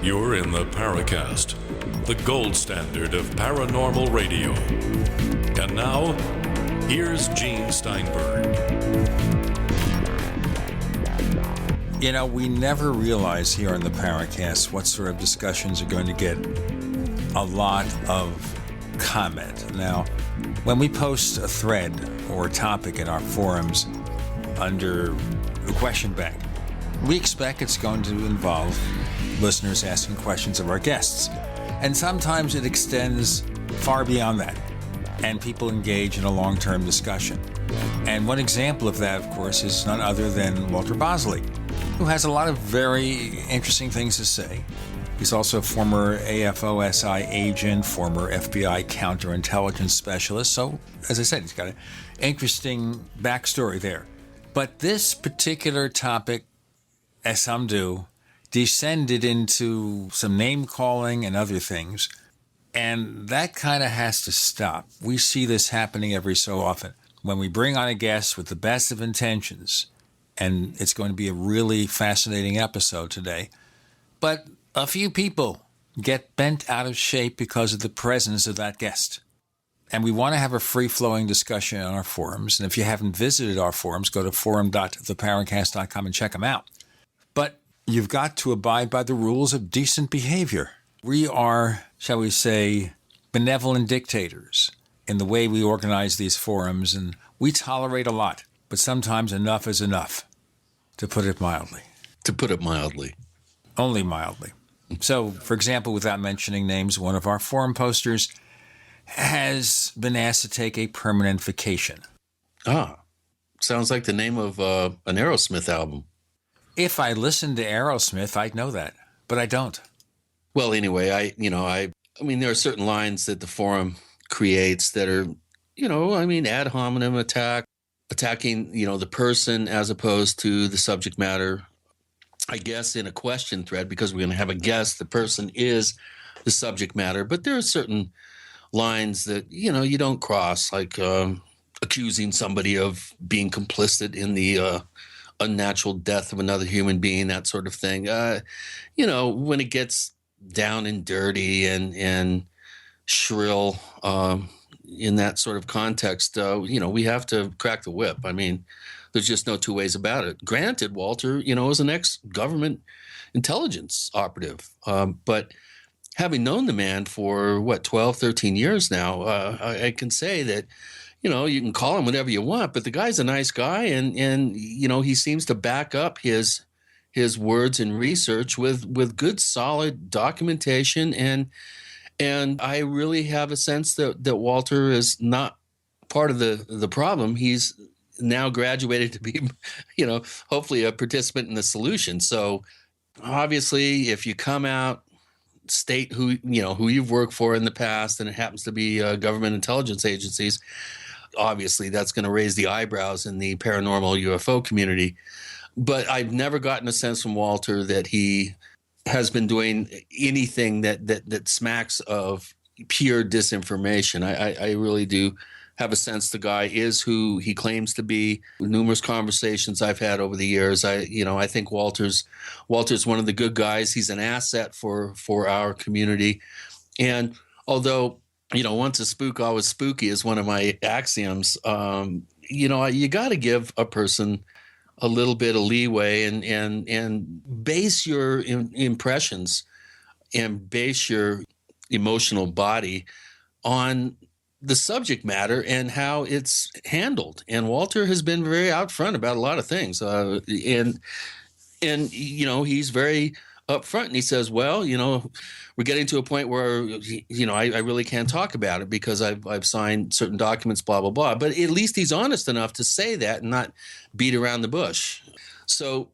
You're in the Paracast, the gold standard of paranormal radio. And now, here's Gene Steinberg. You know, we never realize here on the Paracast what sort of discussions are going to get a lot of comment. Now, when we post a thread or a topic in our forums under the question bank, we expect it's going to involve listeners asking questions of our guests. And sometimes it extends far beyond that, and people engage in a long-term discussion. And one example of that, of course, is none other than Walter Bosley, who has a lot of very interesting things to say. He's also a former AFOSI agent, former FBI counterintelligence specialist. So, as I said, he's got an interesting backstory there. But this particular topic, as some do, descended into some name-calling and other things. And that kind of has to stop. We see this happening every so often. When we bring on a guest with the best of intentions, and it's going to be a really fascinating episode today, but a few people get bent out of shape because of the presence of that guest. And we want to have a free-flowing discussion on our forums. And if you haven't visited our forums, go to forum.theparacast.com and check them out. But you've got to abide by the rules of decent behavior. We are, shall we say, benevolent dictators in the way we organize these forums, and we tolerate a lot. But sometimes enough is enough, to put it mildly. To put it mildly. Only mildly. So, for example, without mentioning names, one of our forum posters has been asked to take a permanent vacation. Ah, sounds like the name of an Aerosmith album. If I listened to Aerosmith, I'd know that, but I don't. Well, anyway, I mean, there are certain lines that the forum creates that are, ad hominem attacking, the person as opposed to the subject matter. I guess in a question thread, because we're going to have a guest, the person is the subject matter. But there are certain lines that, you don't cross, like accusing somebody of being complicit in the unnatural death of another human being, that sort of thing. When it gets down and dirty and shrill in that sort of context, we have to crack the whip. I mean, there's just no two ways about it. Granted, Walter, is an ex-government intelligence operative. But having known the man for, 12, 13 years now, I can say that, you can call him whatever you want, but the guy's a nice guy, and he seems to back up his words and research with good, solid documentation, and I really have a sense that Walter is not part of the problem. He's now graduated to be, hopefully a participant in the solution. So obviously, if you come out, state who you've worked for in the past, and it happens to be government intelligence agencies, obviously that's going to raise the eyebrows in the paranormal UFO community. But I've never gotten a sense from Walter that he has been doing anything that smacks of pure disinformation. I really do have a sense the guy is who he claims to be. Numerous conversations I've had over the years, I think Walter's one of the good guys. He's an asset for our community. And although, once a spook, always spooky is one of my axioms, you got to give a person a little bit of leeway and base your impressions and base your emotional body on the subject matter and how it's handled. And Walter has been very out front about a lot of things. And he's very upfront, and he says, well, we're getting to a point where, I really can't talk about it because I've signed certain documents, blah, blah, blah. But at least he's honest enough to say that and not beat around the bush. So,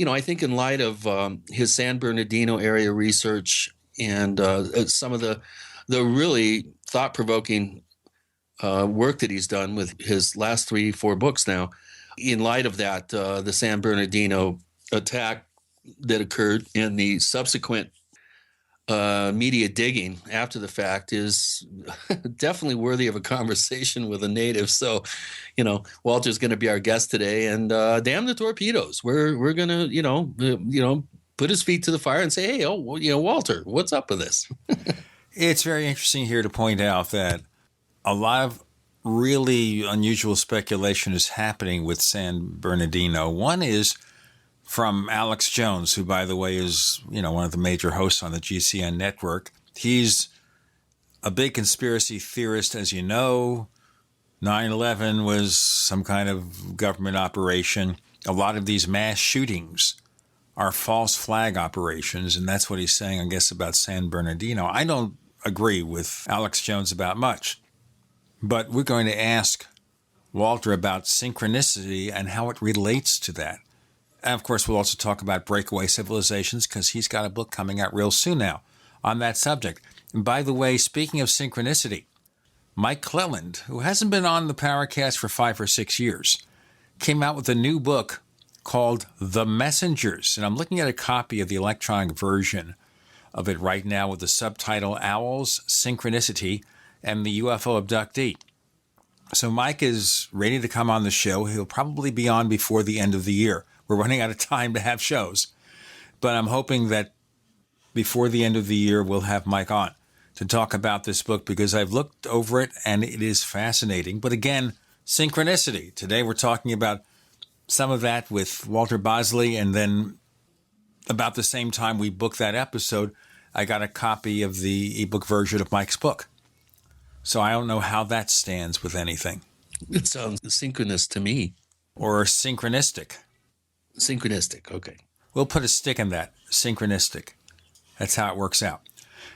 I think in light of his San Bernadino area research and some of the really thought-provoking work that he's done with his last 3-4 books now, in light of that, the San Bernadino attack that occurred and the subsequent media digging after the fact is definitely worthy of a conversation with a native. So, Walter's going to be our guest today, and damn the torpedoes. We're going to, put his feet to the fire and say, hey, Walter, what's up with this? It's very interesting here to point out that a lot of really unusual speculation is happening with San Bernadino. One is from Alex Jones, who, by the way, is, one of the major hosts on the GCN network. He's a big conspiracy theorist, as you know. 9/11 was some kind of government operation. A lot of these mass shootings are false flag operations, and that's what he's saying, I guess, about San Bernadino. I don't agree with Alex Jones about much, but we're going to ask Walter about synchronicity and how it relates to that. And, of course, we'll also talk about breakaway civilizations because he's got a book coming out real soon now on that subject. And by the way, speaking of synchronicity, Mike Cleland, who hasn't been on the Paracast for 5 or 6 years, came out with a new book called The Messengers. And I'm looking at a copy of the electronic version of it right now with the subtitle Owls, Synchronicity, and the UFO Abductee. So Mike is ready to come on the show. He'll probably be on before the end of the year. We're running out of time to have shows. But I'm hoping that before the end of the year, we'll have Mike on to talk about this book because I've looked over it and it is fascinating. But again, synchronicity. Today we're talking about some of that with Walter Bosley, and then about the same time we booked that episode, I got a copy of the ebook version of Mike's book. So I don't know how that stands with anything. It sounds synchronous to me. Or synchronistic. Synchronistic, okay. We'll put a stick in that, synchronistic. That's how it works out.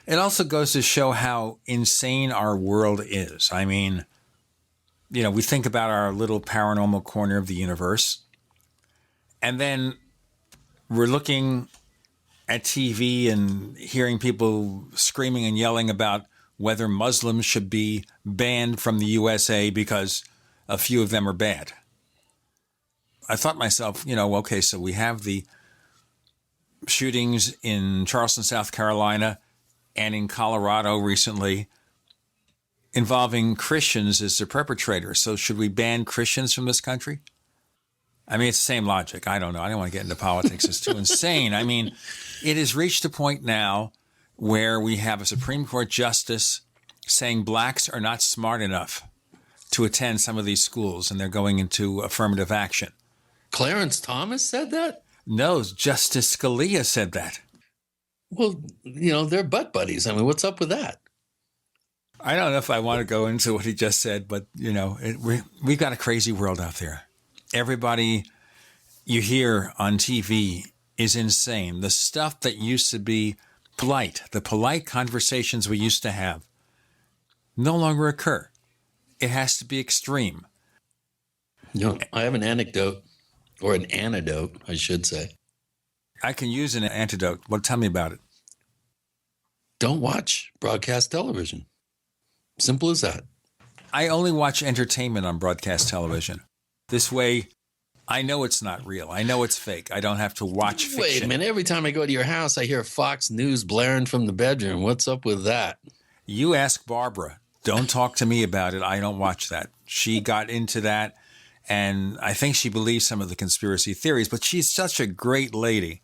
It also goes to show how insane our world is. I mean, we think about our little paranormal corner of the universe, and then we're looking at TV and hearing people screaming and yelling about whether Muslims should be banned from the USA because a few of them are bad. I thought to myself, okay, so we have the shootings in Charleston, South Carolina, and in Colorado recently involving Christians as the perpetrators. So should we ban Christians from this country? I mean, it's the same logic. I don't know. I don't want to get into politics. It's too insane. I mean, it has reached a point now where we have a Supreme Court justice saying blacks are not smart enough to attend some of these schools, and they're going into affirmative action. Clarence Thomas said that? No, Justice Scalia said that. Well, they're butt buddies. I mean, what's up with that? I don't know if I want to go into what he just said, but, we've got a crazy world out there. Everybody you hear on TV is insane. The stuff that used to be polite, the polite conversations we used to have, no longer occur. It has to be extreme. I have an anecdote, or an antidote, I should say. I can use an antidote. Well, tell me about it. Don't watch broadcast television. Simple as that. I only watch entertainment on broadcast television. This way, I know it's not real. I know it's fake. I don't have to watch fiction. Wait a minute. Every time I go to your house, I hear Fox News blaring from the bedroom. What's up with that? You ask Barbara. Don't talk to me about it. I don't watch that. She got into that, and I think she believes some of the conspiracy theories, but she's such a great lady.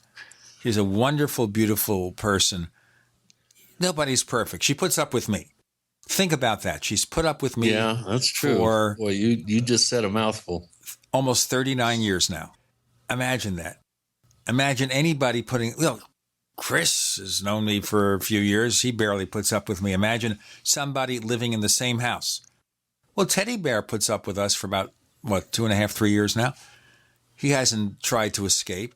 She's a wonderful, beautiful person. Nobody's perfect. She puts up with me. Think about that. She's put up with me. Yeah, that's true. For Boy, you just said a mouthful. Almost 39 years now. Imagine that. Imagine anybody putting, Chris has known me for a few years. He barely puts up with me. Imagine somebody living in the same house. Well, Teddy Bear puts up with us for about, 2.5, 3 years now. He hasn't tried to escape.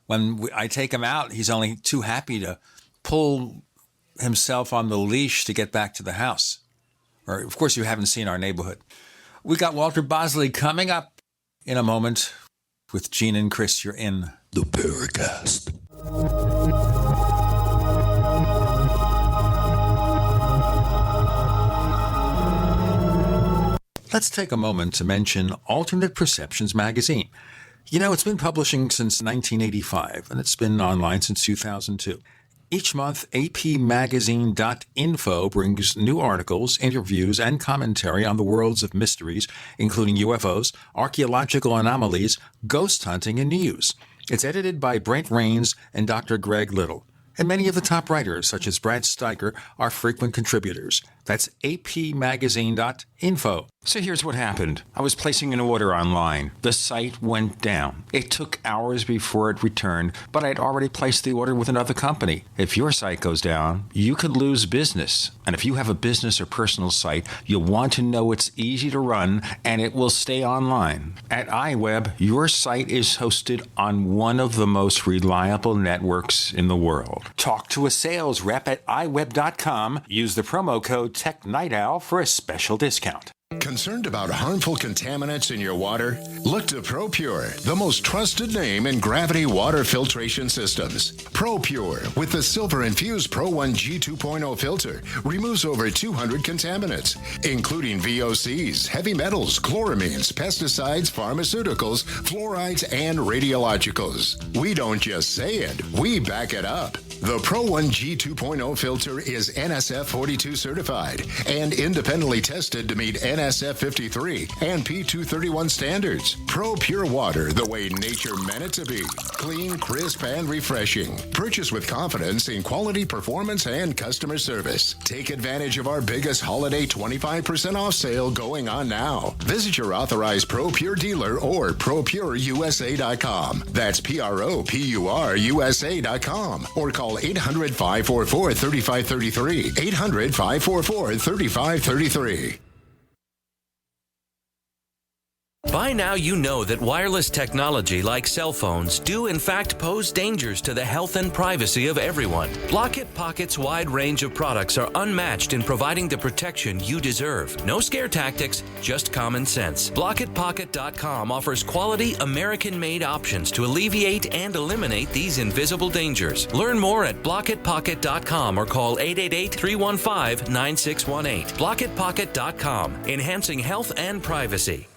When I take him out, he's only too happy to pull himself on the leash to get back to the house. Or, of course, you haven't seen our neighborhood. We got Walter Bosley coming up in a moment with Gene and Chris. You're in the Paracast. Let's take a moment to mention Alternate Perceptions magazine. It's been publishing since 1985, and it's been online since 2002. Each month, apmagazine.info brings new articles, interviews, and commentary on the worlds of mysteries, including UFOs, archaeological anomalies, ghost hunting, and news. It's edited by Brent Rains and Dr. Greg Little. And many of the top writers, such as Brad Steiger, are frequent contributors. That's apmagazine.info. So here's what happened. I was placing an order online. The site went down. It took hours before it returned, but I'd already placed the order with another company. If your site goes down, you could lose business. And if you have a business or personal site, you'll want to know it's easy to run and it will stay online. At iWeb, your site is hosted on one of the most reliable networks in the world. Talk to a sales rep at iWeb.com. Use the promo code TechNightOwl for a special discount. Concerned about harmful contaminants in your water? Look to ProPure, the most trusted name in gravity water filtration systems. ProPure, with the silver-infused Pro 1G 2.0 filter, removes over 200 contaminants, including VOCs, heavy metals, chloramines, pesticides, pharmaceuticals, fluorides, and radiologicals. We don't just say it, we back it up. The Pro 1G 2.0 filter is NSF 42 certified and independently tested to meet NSF 53 and P231 standards. Pro Pure Water, the way nature meant it to be. Clean, crisp, and refreshing. Purchase with confidence in quality, performance, and customer service. Take advantage of our biggest holiday 25% off sale going on now. Visit your authorized Pro Pure dealer or ProPureUSA.com. That's ProPureUSA.com. Or call 800-544-3533. 800-544-3533. By now you know that wireless technology like cell phones do in fact pose dangers to the health and privacy of everyone. Block-It Pocket's wide range of products are unmatched in providing the protection you deserve. No scare tactics, just common sense. BlockItPocket.com offers quality American-made options to alleviate and eliminate these invisible dangers. Learn more at BlockItPocket.com or call 888-315-9618. BlockItPocket.com, enhancing health and privacy.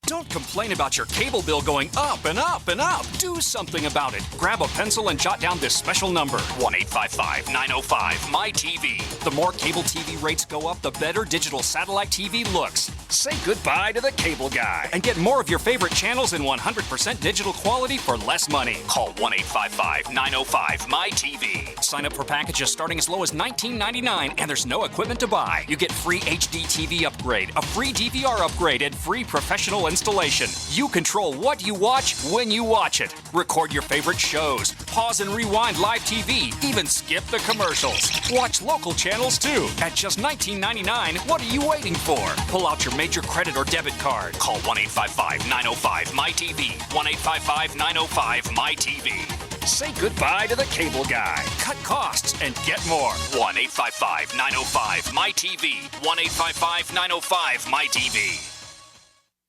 Don't complain about your cable bill going up and up and up. Do something about it. Grab a pencil and jot down this special number, 1-855-905-MY-TV. The more cable TV rates go up, the better digital satellite TV looks. Say goodbye to the cable guy and get more of your favorite channels in 100% digital quality for less money. Call 1-855-905-MY-TV. Sign up for packages starting as low as $19.99 and there's no equipment to buy. You get free HD TV upgrade, a free DVR upgrade, and free professional installation. You control what you watch when you watch it. Record your favorite shows, pause and rewind live TV, even skip the commercials. Watch local channels too. At just $19.99, what are you waiting for? Pull out your major credit or debit card. Call 1-855-905-MY-TV. 1-855-905-MY-TV. Say goodbye to the cable guy. Cut costs and get more. 1-855-905-MY-TV. 1-855-905-MY-TV.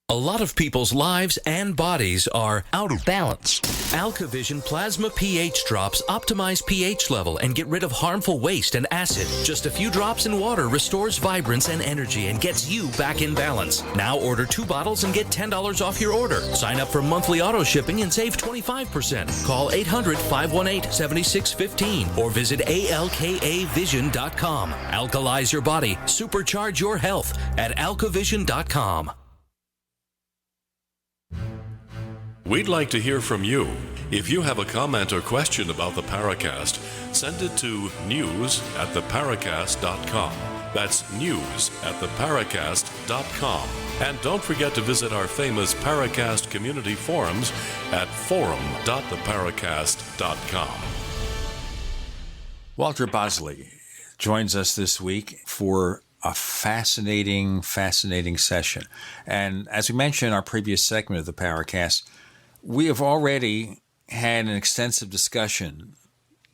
A lot of people's lives and bodies are out of balance. AlkaVision Plasma pH drops optimize pH level and get rid of harmful waste and acid. Just a few drops in water restores vibrance and energy and gets you back in balance. Now order 2 bottles and get $10 off your order. Sign up for monthly auto shipping and save 25%. Call 800-518-7615 or visit alkavision.com. Alkalize your body. Supercharge your health at alkavision.com. We'd like to hear from you. If you have a comment or question about the Paracast, send it to news@theparacast.com. That's news@theparacast.com. And don't forget to visit our famous Paracast community forums at forum.theparacast.com. Walter Bosley joins us this week for a fascinating session. And as we mentioned in our previous segment of the Paracast, we have already had an extensive discussion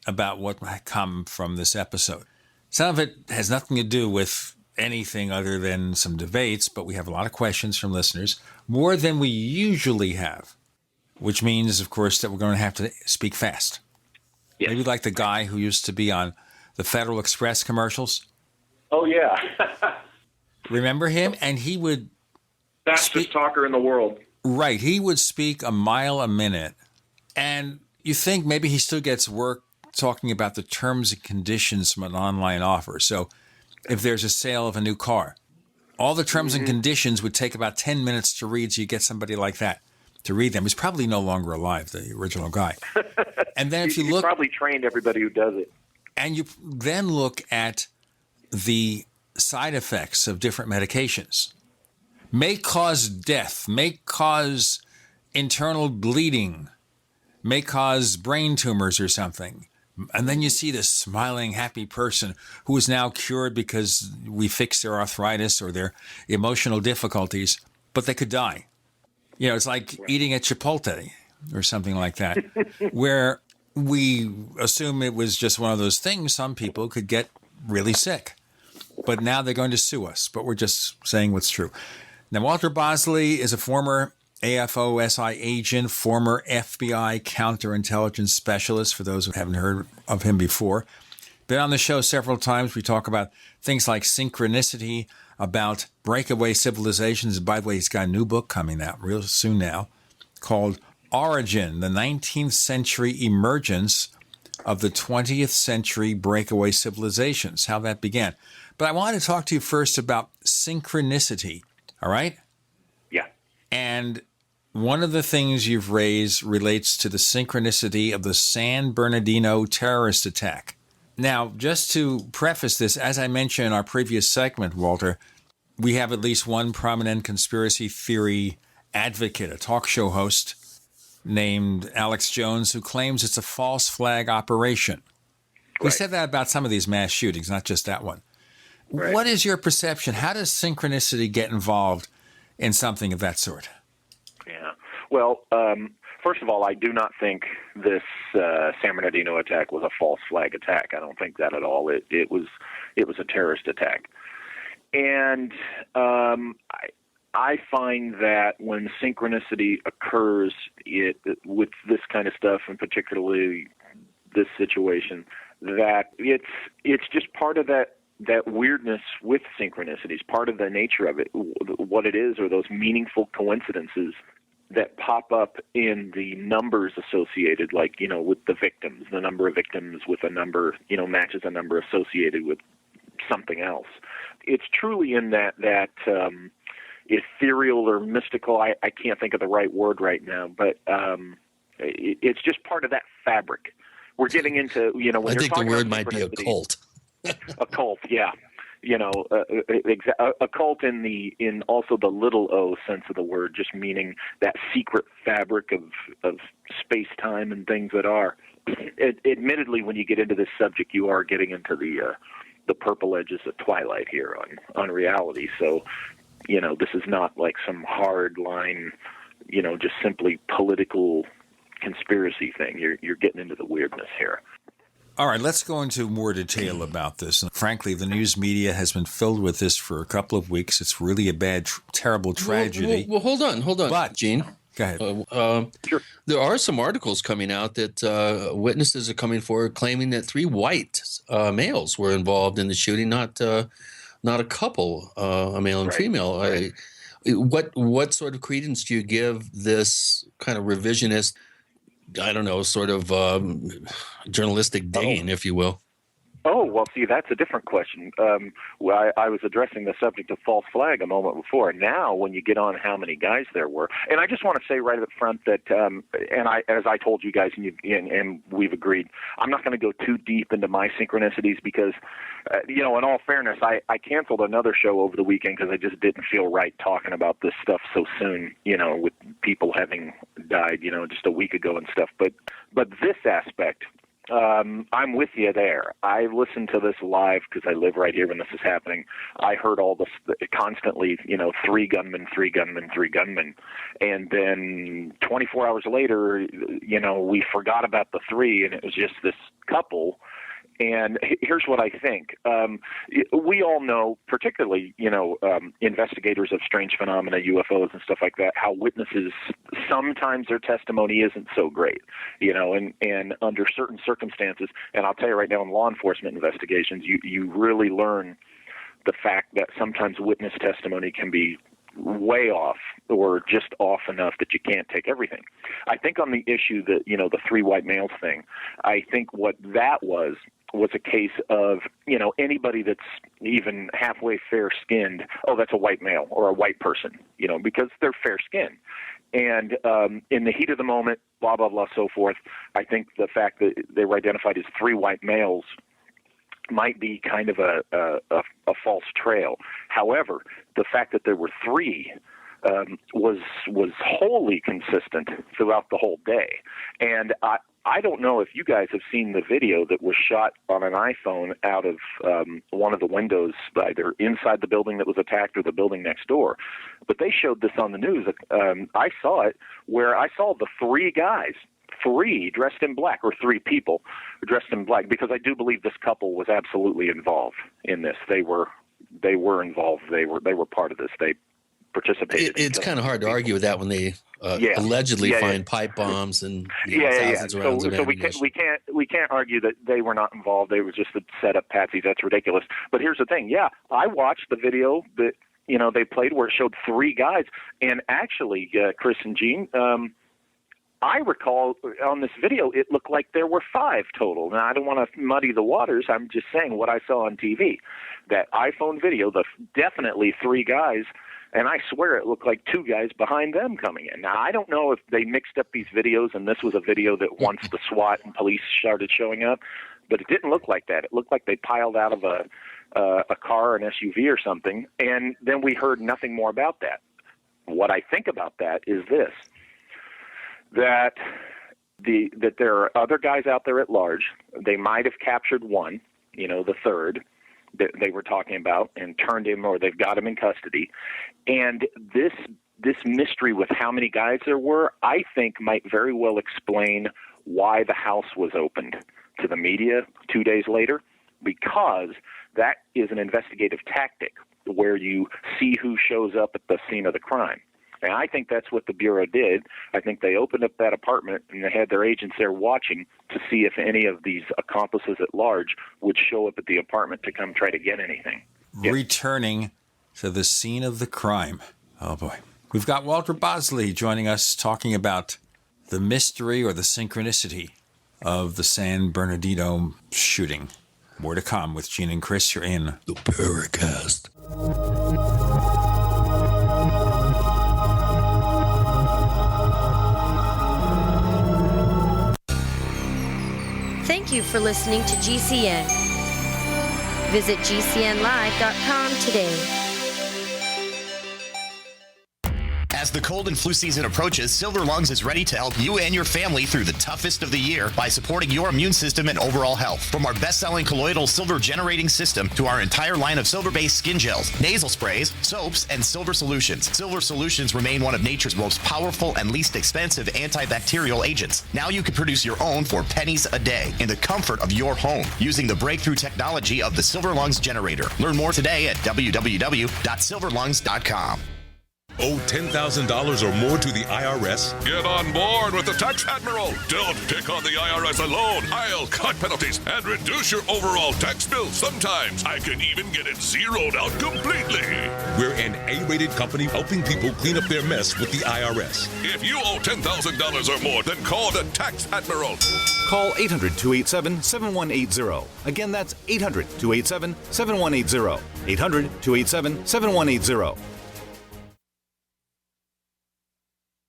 about what might come from this episode. Some of it has nothing to do with anything other than some debates, but we have a lot of questions from listeners, more than we usually have, which means, of course, that we're going to have to speak fast. Yes. Maybe like the guy who used to be on the Federal Express commercials. Oh, yeah. Remember him? And he would... Fastest talker in the world. Right. He would speak a mile a minute. And you think maybe he still gets work talking about the terms and conditions from an online offer. So if there's a sale of a new car, all the terms and conditions would take about 10 minutes to read, so you get somebody like that. to read them. He's probably no longer alive, the original guy. And then if you He's look, probably trained everybody who does it. and you then look at the side effects of different medications, may cause death, may cause internal bleeding, may cause brain tumors or something. And then you see this smiling, happy person who is now cured because we fixed their arthritis or their emotional difficulties, but they could die. You know, it's like eating at Chipotle or something like that, where we assume it was just one of those things. Some people could get really sick, but now they're going to sue us. But we're just saying what's true. Now, Walter Bosley is a former AFOSI agent, former FBI counterintelligence specialist, for those who haven't heard of him before. Been on the show several times. We talk about things like synchronicity, about breakaway civilizations. By the way, he's got a new book coming out real soon now called Origin, the 19th Century Emergence of the 20th Century Breakaway Civilizations, how that began. But I want to talk to you first about synchronicity, all right? Yeah. And one of the things you've raised relates to the synchronicity of the San Bernadino terrorist attack. Now, just to preface this, as I mentioned in our previous segment, Walter, we have at least one prominent conspiracy theory advocate, a talk show host named Alex Jones, who claims it's a false flag operation. We said that about some of these mass shootings, not just that one. Right. What is your perception? How does synchronicity get involved in something of that sort? Yeah. Well, first of all, I do not think this San Bernadino attack was a false flag attack. I don't think that at all. It was a terrorist attack. And I find that when synchronicity occurs with this kind of stuff, and particularly this situation, that it's just part of that weirdness with synchronicities, part of the nature of it. What it is are those meaningful coincidences that pop up in the numbers associated, like, you know, with the victims, the number of victims with a number, you know, matches a number associated with something else. It's truly in that ethereal or mystical, I can't think of the right word right now, but it's just part of that fabric. We're getting into, you know, when I think the word might be occult. Occult, yeah. You know, occult in also the little o sense of the word, just meaning that secret fabric of space-time and things that are. Admittedly, when you get into this subject, you are getting into the purple edges of twilight here on reality. So, you know, this is not like some hard line, you know, just simply political conspiracy thing. You're getting into the weirdness here. All right, let's go into more detail about this. And frankly, the news media has been filled with this for a couple of weeks. It's really a bad, terrible tragedy. Well, hold on, But, Gene. Go ahead. Sure. There are some articles coming out that witnesses are coming forward claiming that 3 white males were involved in the shooting, not a couple, a male and female. Right. What sort of credence do you give this kind of revisionist, I don't know, sort of journalistic gain, if you will? Oh, well, see, that's a different question. I was addressing the subject of false flag a moment before. Now, when you get on how many guys there were, and I just want to say right up front that, as I told you guys, and we've agreed, I'm not going to go too deep into my synchronicities because, you know, in all fairness, I canceled another show over the weekend because I just didn't feel right talking about this stuff so soon, you know, with people having died, you know, just a week ago and stuff. But this aspect, I'm with you there. I listened to this live because I live right here when this is happening. I heard all this constantly, you know, 3 gunmen, 3 gunmen, 3 gunmen. And then 24 hours later, you know, we forgot about the 3 and it was just this couple. And here's what I think. We all know, particularly, you know, investigators of strange phenomena, UFOs and stuff like that, how witnesses, sometimes their testimony isn't so great, you know, and under certain circumstances, and I'll tell you right now in law enforcement investigations, you really learn the fact that sometimes witness testimony can be way off or just off enough that you can't take everything. I think on the issue that, you know, the 3 white males thing, I think what that was a case of, you know, anybody that's even halfway fair-skinned, oh, that's a white male or a white person, you know, because they're fair-skinned. And in the heat of the moment, blah, blah, blah, so forth, I think the fact that they were identified as 3 white males might be kind of a false trail. However, the fact that there were 3 was wholly consistent throughout the whole day. And I don't know if you guys have seen the video that was shot on an iPhone out of one of the windows, either inside the building that was attacked or the building next door. But they showed this on the news. I saw it where I saw the 3 guys, 3 dressed in black, or 3 people dressed in black, because I do believe this couple was absolutely involved in this. They were involved. They were part of this. They participated. It's kind of hard to argue with that when they allegedly find pipe bombs and thousands of rounds of ammunition. we can't argue that they were not involved. They were just a set up patsies. That's ridiculous. But here's the thing. Yeah, I watched the video that they played where it showed 3 guys, and actually, Chris and Gene, I recall on this video it looked like there were 5 total. Now, I don't want to muddy the waters. I'm just saying what I saw on TV. That iPhone video, definitely 3 guys. And I swear it looked like 2 guys behind them coming in. Now, I don't know if they mixed up these videos and this was a video that once the SWAT and police started showing up, but it didn't look like that. It looked like they piled out of a car, an SUV or something, and then we heard nothing more about that. What I think about that is this, that there are other guys out there at large. They might have captured one, the 3rd, that they were talking about, and turned him, or they've got him in custody. And this mystery with how many guys there were, I think might very well explain why the house was opened to the media 2 days later, because that is an investigative tactic where you see who shows up at the scene of the crime. And I think that's what the Bureau did. I think they opened up that apartment and they had their agents there watching to see if any of these accomplices at large would show up at the apartment to come try to get anything. Returning to the scene of the crime. Oh, boy. We've got Walter Bosley joining us talking about the mystery or the synchronicity of the San Bernadino shooting. More to come with Gene and Chris. You're in the Paracast. Thank you for listening to GCN. Visit GCNlive.com today. As the cold and flu season approaches, Silver Lungs is ready to help you and your family through the toughest of the year by supporting your immune system and overall health. From our best-selling colloidal silver generating system to our entire line of silver-based skin gels, nasal sprays, soaps, and silver solutions. Silver solutions remain one of nature's most powerful and least expensive antibacterial agents. Now you can produce your own for pennies a day in the comfort of your home using the breakthrough technology of the Silver Lungs generator. Learn more today at www.silverlungs.com. Owe $10,000 or more to the IRS? Get on board with the Tax Admiral. Don't pick on the IRS alone. I'll cut penalties and reduce your overall tax bill. Sometimes I can even get it zeroed out completely. We're an A-rated company helping people clean up their mess with the IRS. If you owe $10,000 or more, then call the Tax Admiral. Call 800-287-7180. Again, that's 800-287-7180. 800-287-7180.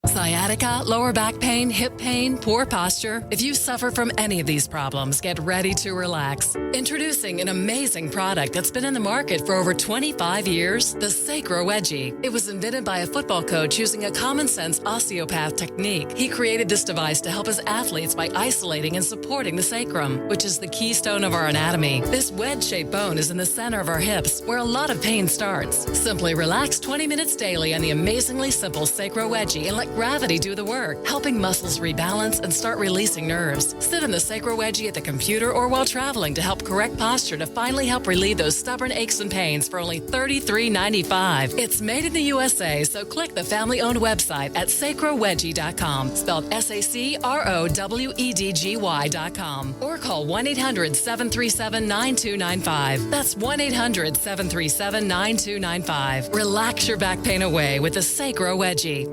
Sciatica, lower back pain, hip pain, poor posture. If you suffer from any of these problems, get ready to relax. Introducing an amazing product that's been in the market for over 25 years, the Sacro Wedgie. It was invented by a football coach using a common sense osteopath technique. He created this device to help his athletes by isolating and supporting the sacrum, which is the keystone of our anatomy. This wedge-shaped bone is in the center of our hips, where a lot of pain starts. Simply relax 20 minutes daily on the amazingly simple Sacro Wedgie and let gravity do the work, helping muscles rebalance and start releasing nerves. Sit in the Sacro Wedgie at the computer or while traveling to help correct posture to finally help relieve those stubborn aches and pains for only $33.95. It's made in the USA, so click the family-owned website at sacrowedgie.com, spelled SACROWEDGY.com, or call 1-800-737-9295. That's 1-800-737-9295. Relax your back pain away with the Sacro Wedgie.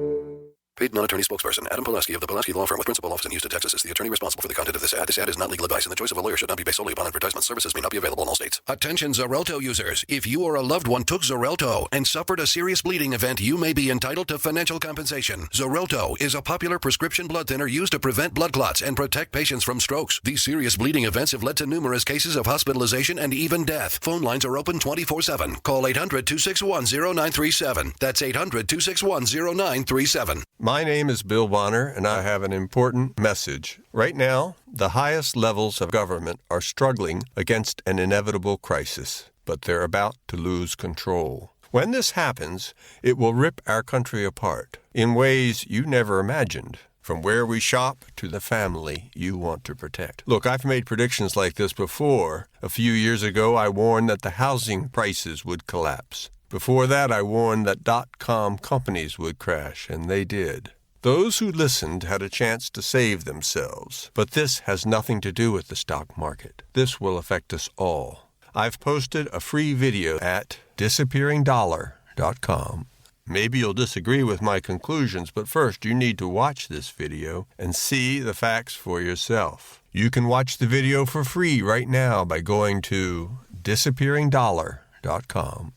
Paid non-attorney spokesperson Adam Pulaski of the Pulaski Law Firm with principal office in Houston, Texas is the attorney responsible for the content of this ad. This ad is not legal advice, and the choice of a lawyer should not be based solely upon advertisement. Services may not be available in all states. Attention Xarelto users. If you or a loved one took Xarelto and suffered a serious bleeding event, you may be entitled to financial compensation. Xarelto is a popular prescription blood thinner used to prevent blood clots and protect patients from strokes. These serious bleeding events have led to numerous cases of hospitalization and even death. Phone lines are open 24/7. Call 800-261-0937. That's 800-261-0937. My name is Bill Bonner, and I have an important message. Right now, the highest levels of government are struggling against an inevitable crisis, but they're about to lose control. When this happens, it will rip our country apart in ways you never imagined, from where we shop to the family you want to protect. Look, I've made predictions like this before. A few years ago, I warned that the housing prices would collapse. Before that, I warned that .com companies would crash, and they did. Those who listened had a chance to save themselves, but this has nothing to do with the stock market. This will affect us all. I've posted a free video at disappearingdollar.com. Maybe you'll disagree with my conclusions, but first you need to watch this video and see the facts for yourself. You can watch the video for free right now by going to disappearingdollar.com.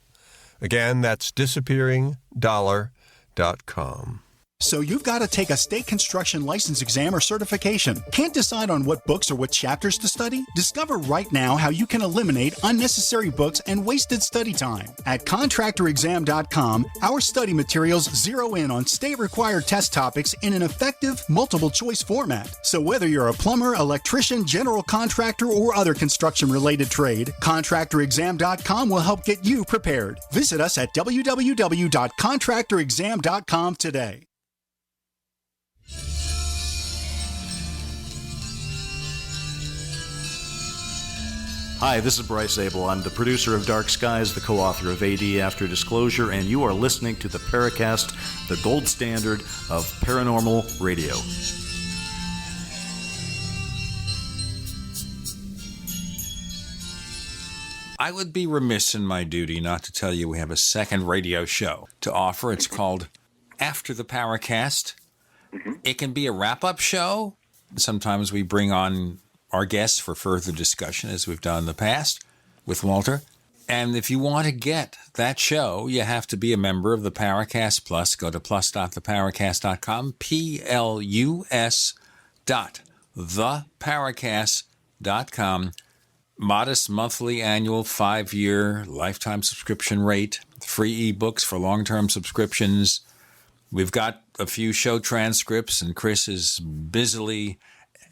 Again, that's disappearingdollar.com. So you've got to take a state construction license exam or certification. Can't decide on what books or what chapters to study? Discover right now how you can eliminate unnecessary books and wasted study time. At contractorexam.com, our study materials zero in on state-required test topics in an effective, multiple-choice format. So whether you're a plumber, electrician, general contractor, or other construction-related trade, contractorexam.com will help get you prepared. Visit us at www.contractorexam.com today. Hi, this is Bryce Abel. I'm the producer of Dark Skies, the co-author of AD After Disclosure, and you are listening to the Paracast, the gold standard of paranormal radio. I would be remiss in my duty not to tell you we have a second radio show to offer. It's called After the Paracast. It can be a wrap-up show. Sometimes we bring on our guests for further discussion, as we've done in the past with Walter. And if you want to get that show, you have to be a member of the Paracast Plus. Go to plus.theparacast.com, plus.theparacast.com. Modest monthly, annual, 5-year, lifetime subscription rate, free ebooks for long-term subscriptions. We've got a few show transcripts, and Chris is busily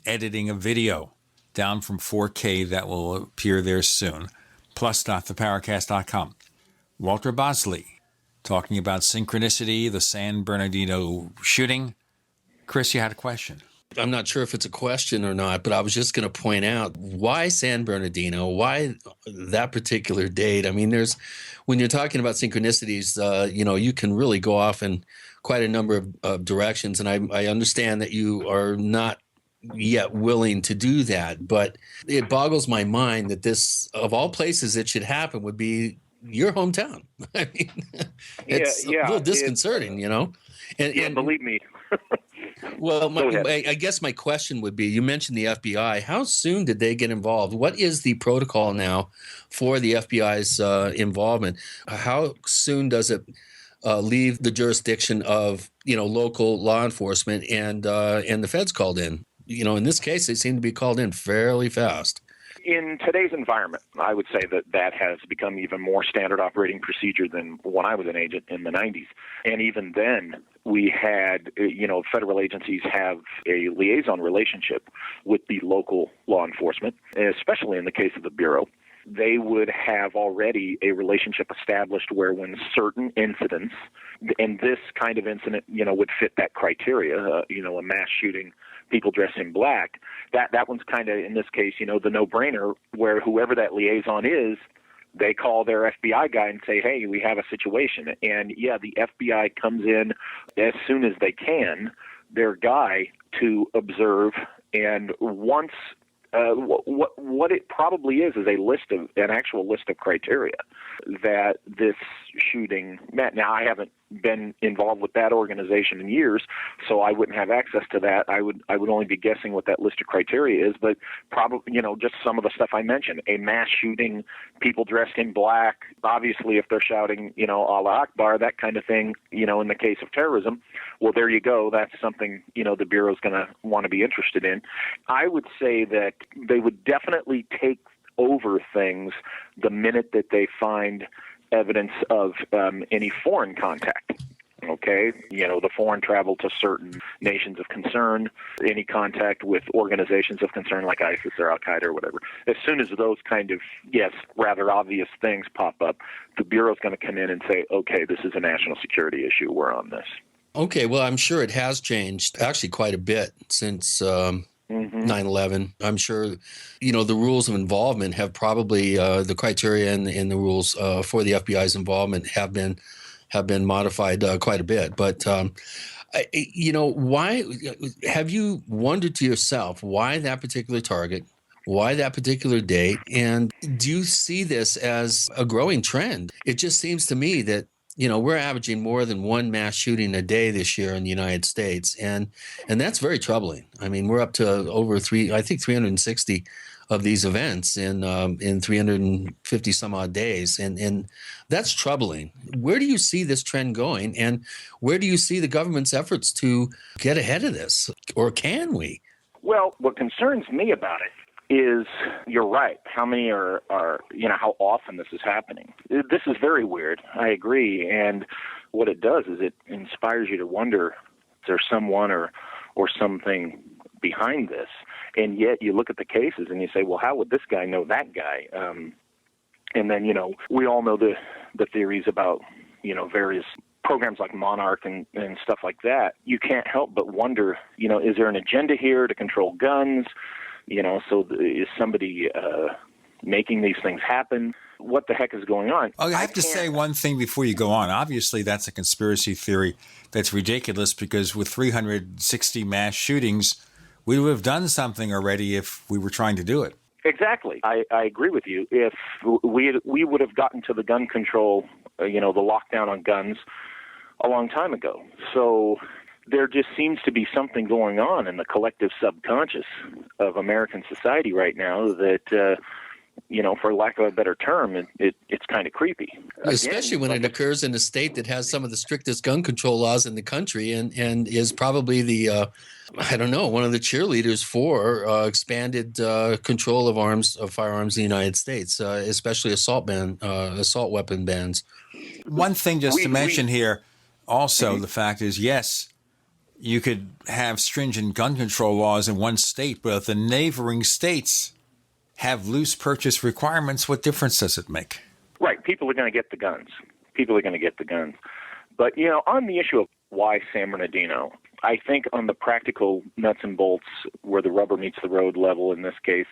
editing a video down from 4K that will appear there soon. Plus.theparacast.com. Walter Bosley talking about synchronicity, the San Bernadino shooting. Chris, you had a question. I'm not sure if it's a question or not, but I was just going to point out, why San Bernadino? Why that particular date? I mean, when you're talking about synchronicities, you can really go off in quite a number of directions. And I understand that you are not yet willing to do that, but it boggles my mind that this, of all places it should happen, would be your hometown. I mean, it's a little disconcerting, And believe me. Well, I guess my question would be, you mentioned the FBI. How soon did they get involved? What is the protocol now for the FBI's involvement? How soon does it leave the jurisdiction of, local law enforcement and the feds called in? In this case, they seem to be called in fairly fast. In today's environment, I would say that has become even more standard operating procedure than when I was an agent in the 90s. And even then, we had, federal agencies have a liaison relationship with the local law enforcement, especially in the case of the Bureau. They would have already a relationship established where when certain incidents, and this kind of incident, would fit that criteria, a mass shooting, people dressed in black, that one's kind of, in this case, the no-brainer, where whoever that liaison is, they call their FBI guy and say, hey, we have a situation. And, the FBI comes in as soon as they can, their guy, to observe. And once what it probably is an actual list of criteria that this shooting. Now, I haven't been involved with that organization in years, so I wouldn't have access to that. I would only be guessing what that list of criteria is, but probably, just some of the stuff I mentioned, a mass shooting, people dressed in black, obviously if they're shouting, Allah Akbar, that kind of thing, in the case of terrorism, well, there you go. That's something, the Bureau's going to want to be interested in. I would say that they would definitely take over things the minute that they find evidence of any foreign contact. Okay, the foreign travel to certain nations of concern, any contact with organizations of concern like ISIS or Al-Qaeda or whatever. As soon as those kind of, rather obvious things pop up, the Bureau's going to come in and say, okay, this is a national security issue. We're on this. Okay, well, I'm sure it has changed actually quite a bit since 9/11. I'm sure, the rules of involvement have probably, the criteria and the rules for the FBI's involvement have been modified quite a bit. But, why have you wondered to yourself why that particular target, why that particular date? And do you see this as a growing trend? It just seems to me that, we're averaging more than one mass shooting a day this year in the United States. And that's very troubling. I mean, we're up to over 360 of these events in 350 some odd days. And that's troubling. Where do you see this trend going? And where do you see the government's efforts to get ahead of this? Or can we? Well, what concerns me about it is, you're right, how many are how often this is happening. This is very weird. I agree. And what it does is it inspires you to wonder, is there someone or something behind this? And yet you look at the cases and you say, well, how would this guy know that guy? And then, we all know the theories about, various programs like Monarch and stuff like that. You can't help but wonder, is there an agenda here to control guns? So is somebody making these things happen? What the heck is going on? I have to say one thing before you go on. Obviously, that's a conspiracy theory that's ridiculous, because with 360 mass shootings, we would have done something already if we were trying to do it. Exactly. I agree with you. If we would have gotten to the gun control, the lockdown on guns a long time ago. So there just seems to be something going on in the collective subconscious of American society right now that, for lack of a better term, it's kind of creepy. Especially when it occurs in a state that has some of the strictest gun control laws in the country and is probably the, one of the cheerleaders for expanded control of firearms in the United States, especially assault weapon bans. One thing just to mention here, also, the fact is, yes, you could have stringent gun control laws in one state, but if the neighboring states have loose purchase requirements, what difference does it make? Right. People are going to get the guns. But, on the issue of why San Bernadino, I think on the practical nuts and bolts, where the rubber meets the road level in this case,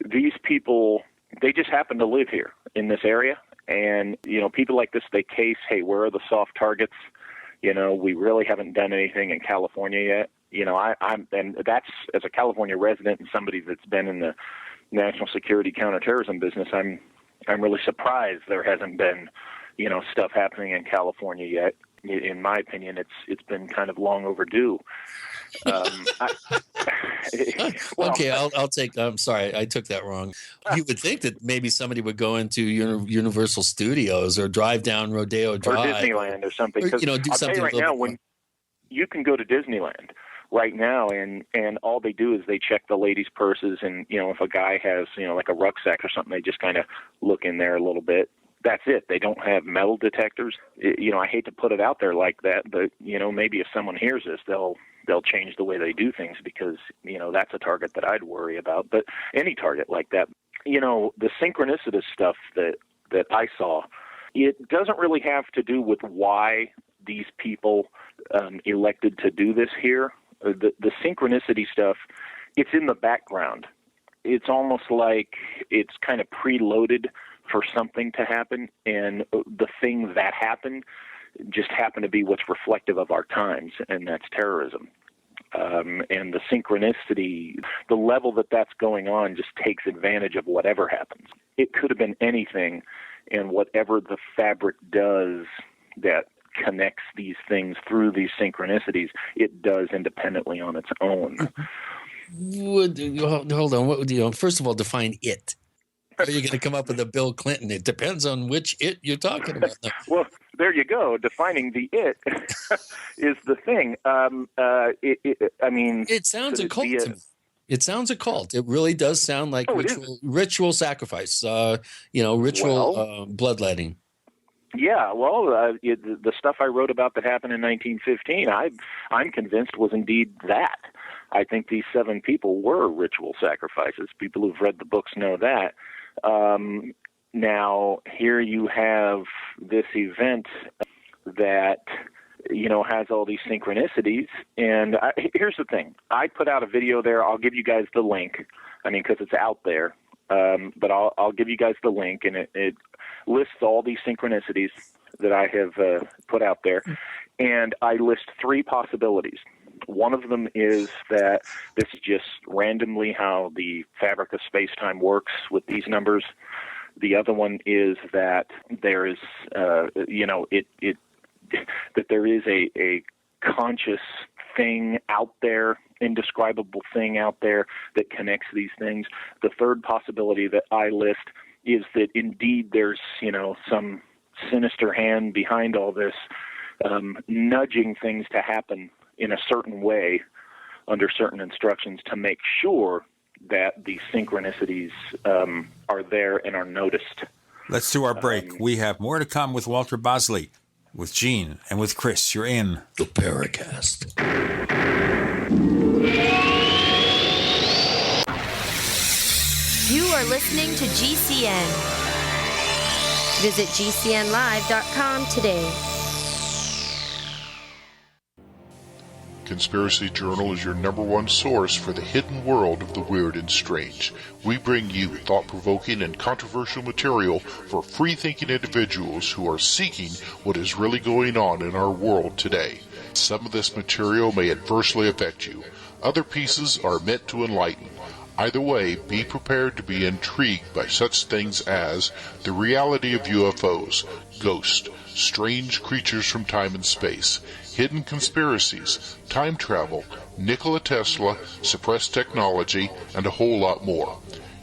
these people, they just happen to live here in this area. And, people like this, they case, hey, where are the soft targets? We really haven't done anything in California yet. And that's, as a California resident and somebody that's been in the national security counterterrorism business, I'm really surprised there hasn't been, stuff happening in California yet. In my opinion, it's been kind of long overdue. Okay, I'll take. I'm sorry, I took that wrong. You would think that maybe somebody would go into Universal Studios or drive down Rodeo Drive, or Disneyland or something. Or, do I'll something tell you right now, when you can go to Disneyland right now, and all they do is they check the ladies' purses, and if a guy has like a rucksack or something, they just kind of look in there a little bit. That's it. They don't have metal detectors. I hate to put it out there like that, but maybe if someone hears this, they'll change the way they do things, because that's a target that I'd worry about. But any target like that, the synchronicity stuff that I saw, it doesn't really have to do with why these people elected to do this here. The synchronicity stuff, it's in the background. It's almost like it's kind of preloaded for something to happen, and the thing that happened just happened to be what's reflective of our times, and that's terrorism. And the synchronicity, the level that's going on, just takes advantage of whatever happens. It could have been anything, and whatever the fabric does that connects these things through these synchronicities, it does independently on its own. Hold on. First of all, define it. How are you going to come up with a Bill Clinton? It depends on which it you're talking about. Well, there you go. Defining the it is the thing. It sounds occult to me. It sounds occult. It really does sound like ritual sacrifice, ritual bloodletting. Yeah, well, the stuff I wrote about that happened in 1915, I'm convinced was indeed that. I think these 7 people were ritual sacrifices. People who've read the books know that. Now, here you have this event that, has all these synchronicities. And here's the thing. I put out a video there. I'll give you guys the link, because it's out there. But I'll give you guys the link, and it lists all these synchronicities that I have put out there. And I list 3 possibilities. One of them is that this is just randomly how the fabric of space-time works with these numbers. The other one is that there is, that there is a conscious thing out there, indescribable thing out there that connects these things. The third possibility that I list is that indeed there's, some sinister hand behind all this, nudging things to happen in a certain way under certain instructions to make sure that the synchronicities are there and are noticed. Let's do our break. We have more to come with Walter Bosley, with Gene, and with Chris. You're in the Paracast. You are listening to GCN. Visit GCNlive.com today. Conspiracy Journal is your #1 source for the hidden world of the weird and strange. We bring you thought-provoking and controversial material for free-thinking individuals who are seeking what is really going on in our world today. Some of this material may adversely affect you. Other pieces are meant to enlighten. Either way, be prepared to be intrigued by such things as the reality of UFOs, ghosts, strange creatures from time and space, hidden conspiracies, time travel, Nikola Tesla, suppressed technology, and a whole lot more.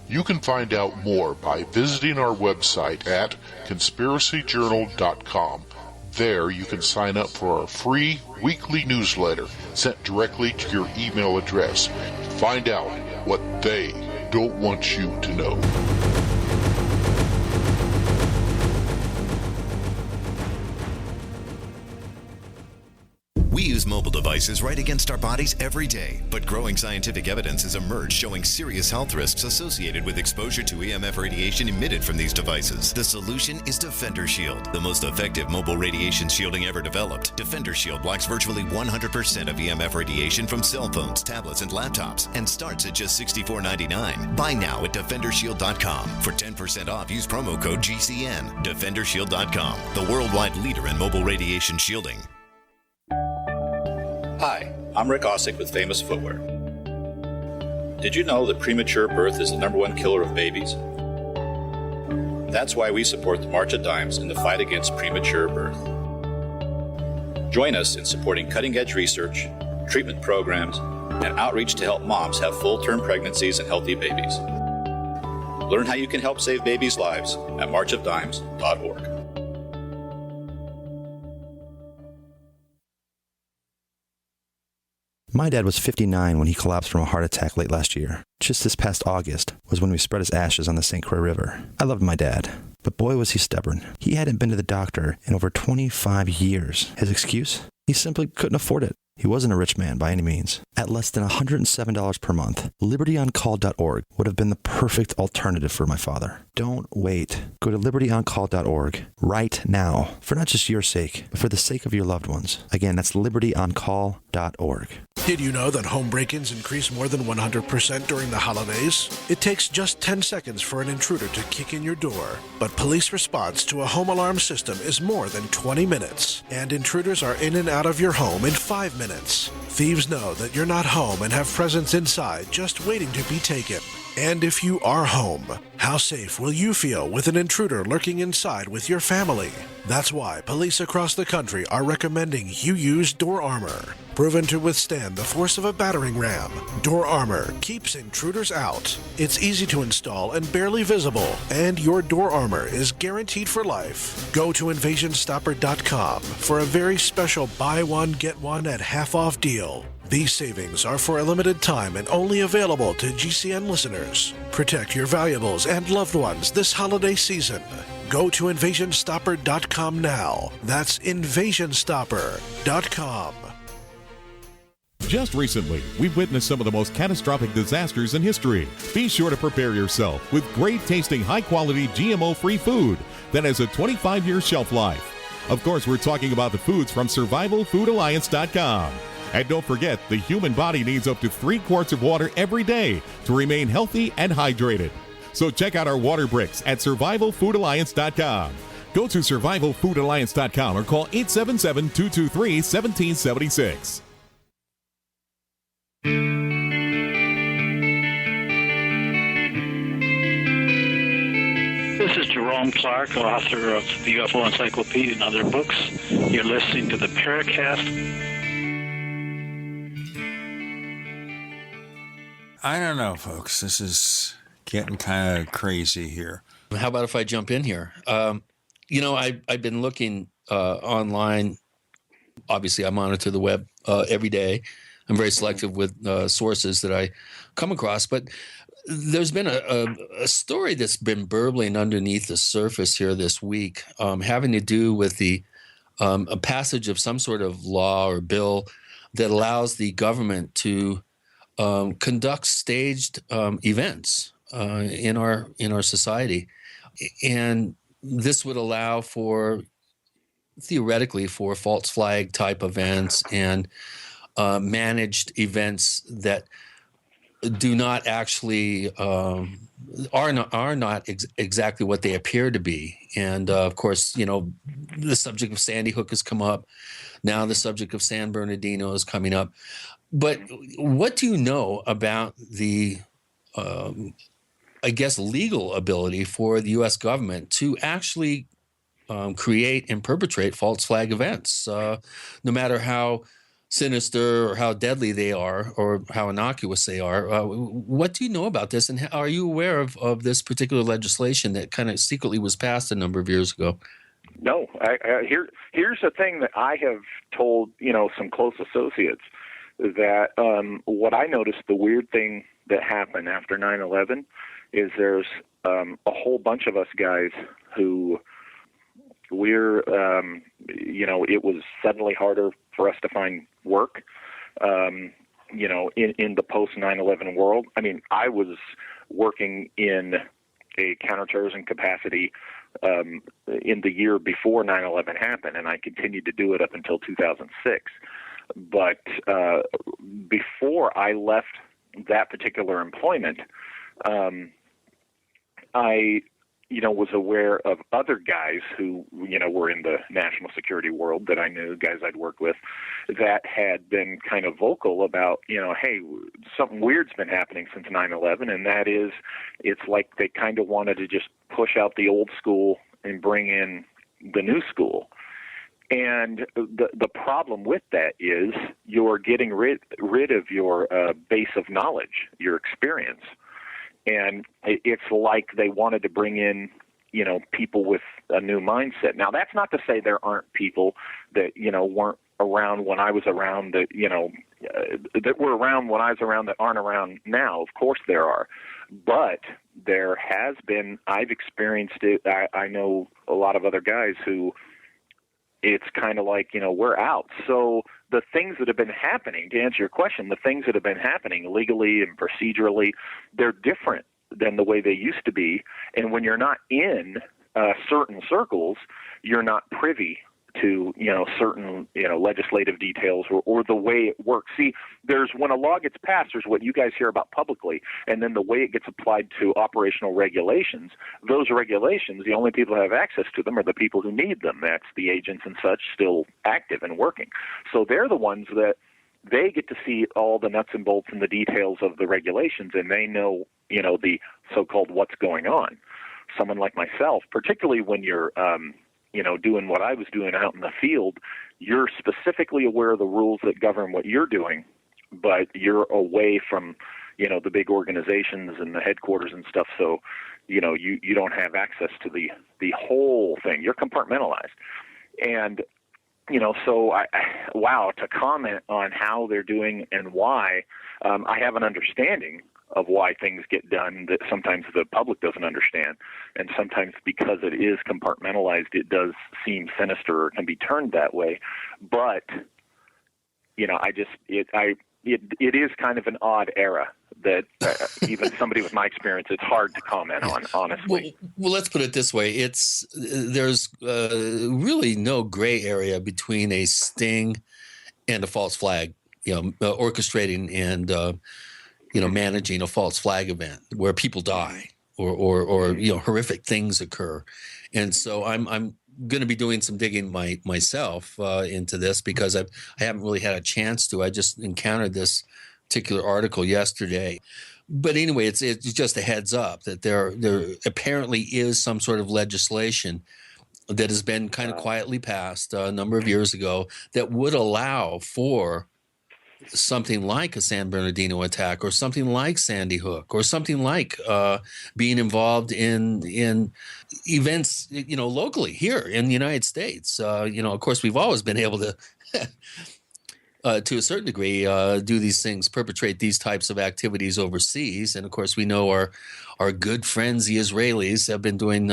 You can find out more by visiting our website at conspiracyjournal.com. There you can sign up for our free weekly newsletter sent directly to your email address. Find out what they don't want you to know. We use mobile devices right against our bodies every day, but growing scientific evidence has emerged showing serious health risks associated with exposure to EMF radiation emitted from these devices. The solution is Defender Shield, the most effective mobile radiation shielding ever developed. Defender Shield blocks virtually 100% of EMF radiation from cell phones, tablets, and laptops, and starts at just $64.99. Buy now at DefenderShield.com. For 10% off, use promo code GCN. DefenderShield.com, the worldwide leader in mobile radiation shielding. Hi, I'm Rick Ossick with Famous Footwear. Did you know that premature birth is the #1 killer of babies? That's why we support the March of Dimes in the fight against premature birth. Join us in supporting cutting-edge research, treatment programs, and outreach to help moms have full-term pregnancies and healthy babies. Learn how you can help save babies' lives at marchofdimes.org. My dad was 59 when he collapsed from a heart attack late last year. Just this past August was when we spread his ashes on the St. Croix River. I loved my dad, but boy was he stubborn. He hadn't been to the doctor in over 25 years. His excuse? He simply couldn't afford it. He wasn't a rich man by any means. At less than $107 per month, LibertyOnCall.org would have been the perfect alternative for my father. Don't wait. Go to LibertyOnCall.org right now, for not just your sake, but for the sake of your loved ones. Again, that's LibertyOnCall.org. Did you know that home break-ins increase more than 100% during the holidays? It takes just 10 seconds for an intruder to kick in your door, but police response to a home alarm system is more than 20 minutes, and intruders are in and out of your home in 5 minutes. Thieves know that you're not home and have presents inside just waiting to be taken. And if you are home, how safe will you feel with an intruder lurking inside with your family? That's why police across the country are recommending you use door armor. Proven to withstand the force of a battering ram, door armor keeps intruders out. It's easy to install and barely visible, and your door armor is guaranteed for life. Go to invasionstopper.com for a very special buy one, get one at half off deal. These savings are for a limited time and only available to GCN listeners. Protect your valuables and loved ones this holiday season. Go to invasionstopper.com now. That's invasionstopper.com. Just recently, we've witnessed some of the most catastrophic disasters in history. Be sure to prepare yourself with great-tasting, high-quality, GMO-free food that has a 25-year shelf life. Of course, we're talking about the foods from SurvivalFoodAlliance.com. And don't forget, the human body needs up to 3 quarts of water every day to remain healthy and hydrated. So check out our water bricks at SurvivalFoodAlliance.com. Go to SurvivalFoodAlliance.com or call 877-223-1776. This is Jerome Clark, author of the UFO Encyclopedia and other books. You're listening to the Paracast. I don't know, folks. This is getting kind of crazy here. How about if I jump in here? I've been looking online. Obviously, I monitor the web every day. I'm very selective with sources that I come across, but there's been a story that's been burbling underneath the surface here this week, having to do with a passage of some sort of law or bill that allows the government to conduct staged events in our society, and this would allow theoretically for false flag type events and managed events that do not actually are not exactly what they appear to be. And of course, the subject of Sandy Hook has come up. Now the subject of San Bernadino is coming up. But what do you know about the, legal ability for the U.S. government to actually create and perpetrate false flag events, no matter how sinister or how deadly they are or how innocuous they are? What do you know about this, and are you aware of this particular legislation that kind of secretly was passed a number of years ago? No. Here's the thing that I have told, some close associates, that what I noticed, the weird thing that happened after 9/11 is there's a whole bunch of us guys who it was suddenly harder for us to find work, in the post 9/11 world. I mean, I was working in a counterterrorism capacity in the year before 9/11 happened, and I continued to do it up until 2006. But before I left that particular employment, I was aware of other guys who, were in the national security world that I knew, guys I'd worked with, that had been kind of vocal about, hey, something weird's been happening since 9/11, and that is, it's like they kind of wanted to just push out the old school and bring in the new school. And the problem with that is you're getting rid of your base of knowledge, your experience. And it's like they wanted to bring in, people with a new mindset. Now, that's not to say there aren't people that, weren't around when I was around, that, that were around when I was around that aren't around now. Of course there are. But there has been, I've experienced it. I know a lot of other guys who it's kind of like, we're out. So the things that have been happening, to answer your question, the things that have been happening legally and procedurally, they're different than the way they used to be. And when you're not in certain circles, you're not privy to, certain, legislative details or the way it works. See, when a law gets passed, there's what you guys hear about publicly, and then the way it gets applied to operational regulations. Those regulations, the only people who have access to them are the people who need them. That's the agents and such still active and working. So they're the ones that they get to see all the nuts and bolts and the details of the regulations, and they know, the so-called what's going on. Someone like myself, particularly when you're, doing what I was doing out in the field, you're specifically aware of the rules that govern what you're doing, but you're away from, the big organizations and the headquarters and stuff. So, you don't have access to the whole thing. You're compartmentalized. And, so to comment on how they're doing and why, I have an understanding of why things get done that sometimes the public doesn't understand. And sometimes because it is compartmentalized, it does seem sinister or can be turned that way. But, it is kind of an odd era that even somebody with my experience, it's hard to comment on, honestly. Well, let's put it this way. There's really no gray area between a sting and a false flag, orchestrating and, managing a false flag event where people die or horrific things occur. And so I'm going to be doing some digging myself into this because I haven't really had a chance to. I just encountered this particular article yesterday. But anyway, it's just a heads up that there apparently is some sort of legislation that has been kind of quietly passed a number of years ago that would allow for something like a San Bernadino attack or something like Sandy Hook or something like being involved in events, locally here in the United States. Of course, we've always been able to to a certain degree, do these things, perpetrate these types of activities overseas. And of course, we know our good friends, the Israelis, have been doing,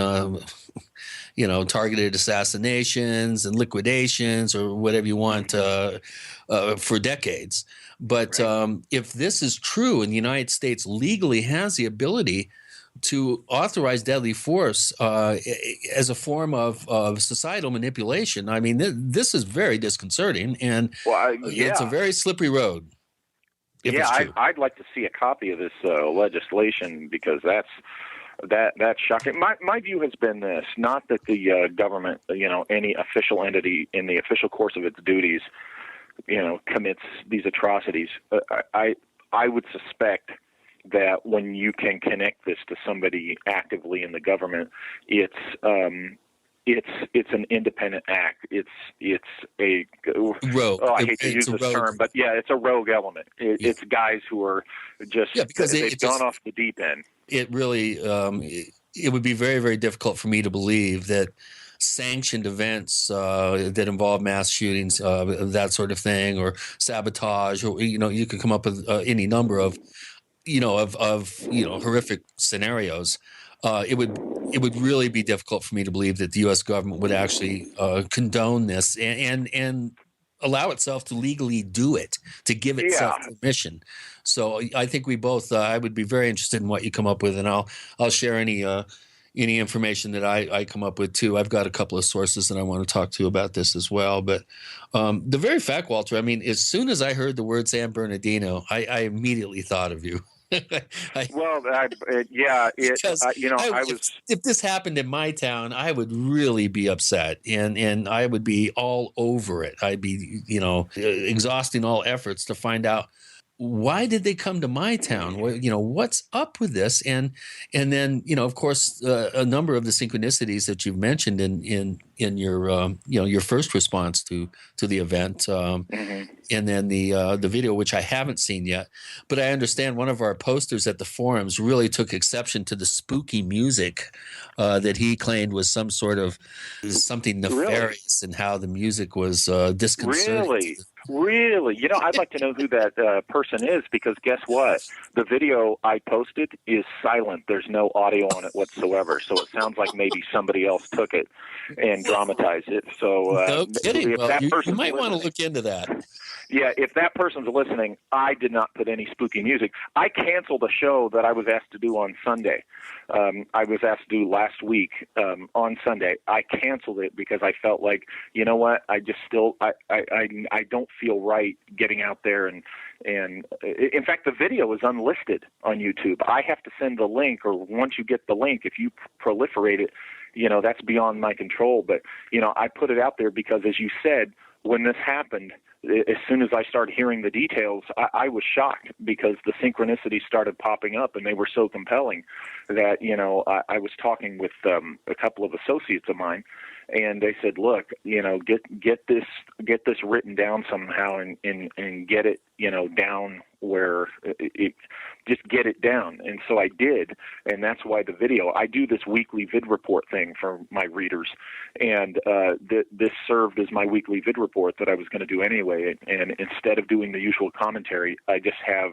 targeted assassinations and liquidations or whatever you want for decades. But if this is true and the United States legally has the ability to authorize deadly force as a form of societal manipulation, I mean, this is very disconcerting, and it's a very slippery road. I'd like to see a copy of this legislation because that's shocking. My view has been this: not that the government, any official entity in the official course of its duties, commits these atrocities. I would suspect that when you can connect this to somebody actively in the government, it's an independent act. It's a rogue. I hate to use this term, but it's a rogue element. It's guys who are just because they've gone off the deep end. It really it would be very, very difficult for me to believe that sanctioned events that involve mass shootings, that sort of thing, or sabotage, or you could come up with any number of horrific scenarios. It would really be difficult for me to believe that the U.S. government would actually condone this and allow itself to legally do it, to give itself permission. So I think we both. I would be very interested in what you come up with, and I'll share any information that I come up with too. I've got a couple of sources that I want to talk to about this as well. But the very fact, Walter, I mean, as soon as I heard the word San Bernadino, I immediately thought of you. If this happened in my town, I would really be upset, and I would be all over it. I'd be, exhausting all efforts to find out why did they come to my town? What's up with this? And then, of course, a number of the synchronicities that you've mentioned in your first response to the event, and then the video, which I haven't seen yet, but I understand one of our posters at the forums really took exception to the spooky music that he claimed was some sort of something nefarious in how the music was disconcerting. Really? I'd like to know who that person is, because guess what? The video I posted is silent. There's no audio on it whatsoever. So it sounds like maybe somebody else took it and dramatized it. So no kidding. If well, you might want to look into that. Yeah, if that person's listening, I did not put any spooky music. I canceled a show that I was asked to do on Sunday. I was asked to do last week on Sunday. I canceled it because I felt like, you know what, I don't feel right getting out there and in fact, the video is unlisted on YouTube. I have to send the link, or once you get the link, if you proliferate it, that's beyond my control. But, I put it out there because, as you said, when this happened, as soon as I started hearing the details, I was shocked because the synchronicity started popping up, and they were so compelling that, you know, I was talking with a couple of associates of mine, and they said, look, you know, get this written down somehow and get it, you know, down where it just get it down. And so I did. And that's why the video, I do this weekly vid report thing for my readers. And this served as my weekly vid report that I was going to do anyway. And instead of doing the usual commentary, I just have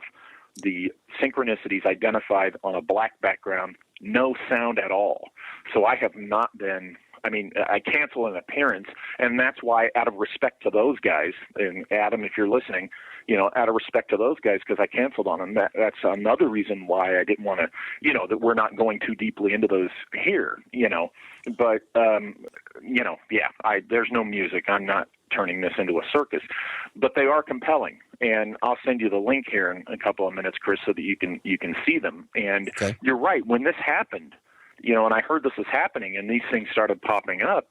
the synchronicities identified on a black background, no sound at all. So I have not been, I mean, I cancel an appearance, and that's why, out of respect to those guys, and Adam, if you're listening, you know, out of respect to those guys, because I canceled on them, that's another reason why I didn't want to, you know, that we're not going too deeply into those here, you know. But, you know, yeah, there's no music. I'm not turning this into a circus, but they are compelling. And I'll send you the link here in a couple of minutes, Chris, so that you can see them. And okay. You're right. When this happened, you know, and I heard this was happening and these things started popping up,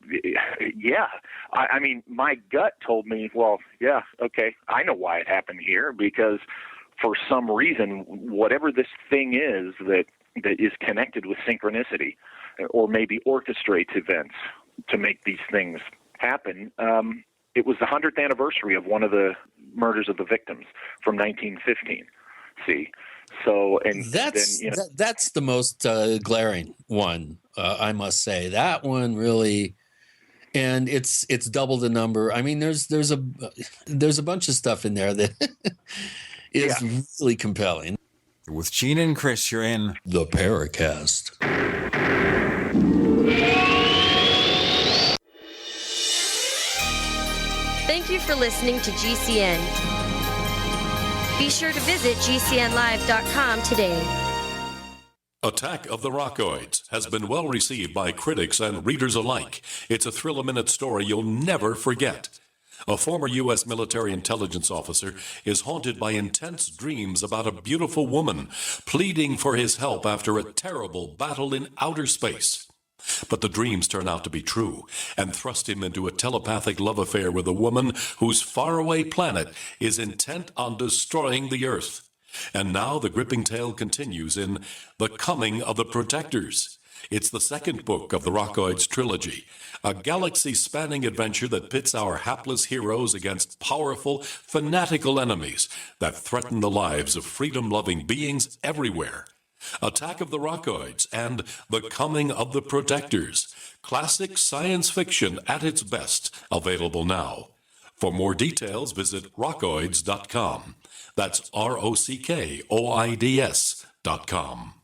yeah. I mean, my gut told me, well, yeah, okay, I know why it happened here, because for some reason, whatever this thing is that is connected with synchronicity or maybe orchestrates events to make these things happen, it was the 100th anniversary of one of the murders of the victims from 1915. See? So, and that's then, you know, that's the most glaring one, I must say. That one really, and it's double the number. I mean, there's a bunch of stuff in there that is really compelling. With Gene and Chris, you're in the Paracast. Thank you for listening to GCN. Be sure to visit GCNlive.com today. Attack of the Rockoids has been well received by critics and readers alike. It's a thrill-a-minute story you'll never forget. A former U.S. military intelligence officer is haunted by intense dreams about a beautiful woman pleading for his help after a terrible battle in outer space. But the dreams turn out to be true and thrust him into a telepathic love affair with a woman whose faraway planet is intent on destroying the Earth. And now the gripping tale continues in The Coming of the Protectors. It's the second book of the Rockoids trilogy, a galaxy-spanning adventure that pits our hapless heroes against powerful, fanatical enemies that threaten the lives of freedom-loving beings everywhere. Attack of the Rockoids and The Coming of the Protectors. Classic science fiction at its best. Available now. For more details, visit rockoids.com. That's ROCKOIDS.com.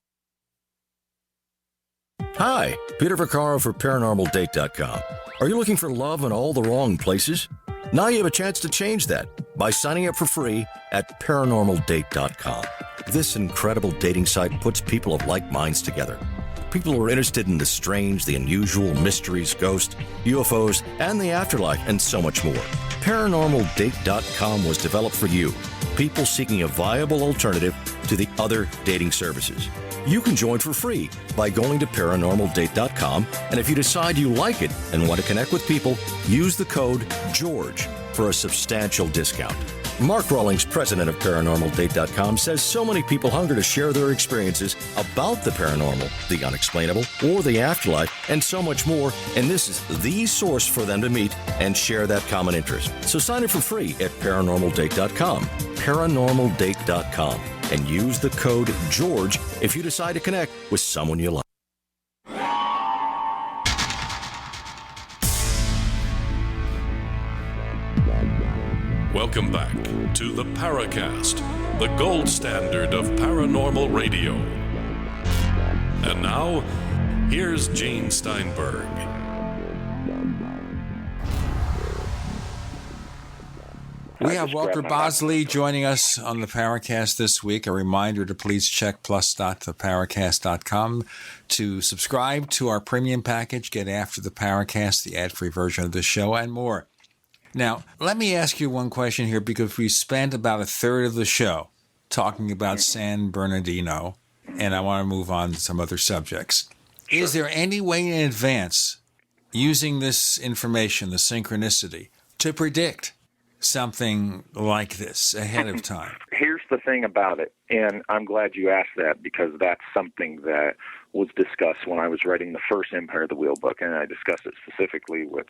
Hi, Peter Vaccaro for ParanormalDate.com. Are you looking for love in all the wrong places? Now you have a chance to change that by signing up for free at ParanormalDate.com. This incredible dating site puts people of like minds together. People who are interested in the strange, the unusual, mysteries, ghosts, UFOs, and the afterlife, and so much more. ParanormalDate.com was developed for you, people seeking a viable alternative to the other dating services. You can join for free by going to ParanormalDate.com, and if you decide you like it and want to connect with people, use the code GEORGE for a substantial discount. Mark Rawlings, president of ParanormalDate.com, says so many people hunger to share their experiences about the paranormal, the unexplainable, or the afterlife, and so much more, and this is the source for them to meet and share that common interest. So sign up for free at ParanormalDate.com, ParanormalDate.com, and use the code GEORGE if you decide to connect with someone you like. Welcome back to the Paracast, the gold standard of paranormal radio. And now, here's Gene Steinberg. We have Walter Bosley joining us on the Paracast this week. A reminder to please check plus.theparacast.com to subscribe to our premium package, get After the Paracast, the ad-free version of the show, and more. Now, let me ask you one question here, because we spent about a third of the show talking about San Bernadino, and I want to move on to some other subjects. Sure. Is there any way in advance, using this information, the synchronicity, to predict something like this ahead of time? Here's the thing about it, and I'm glad you asked that because that's something that was discussed when I was writing the first Empire of the Wheel book, and I discussed it specifically with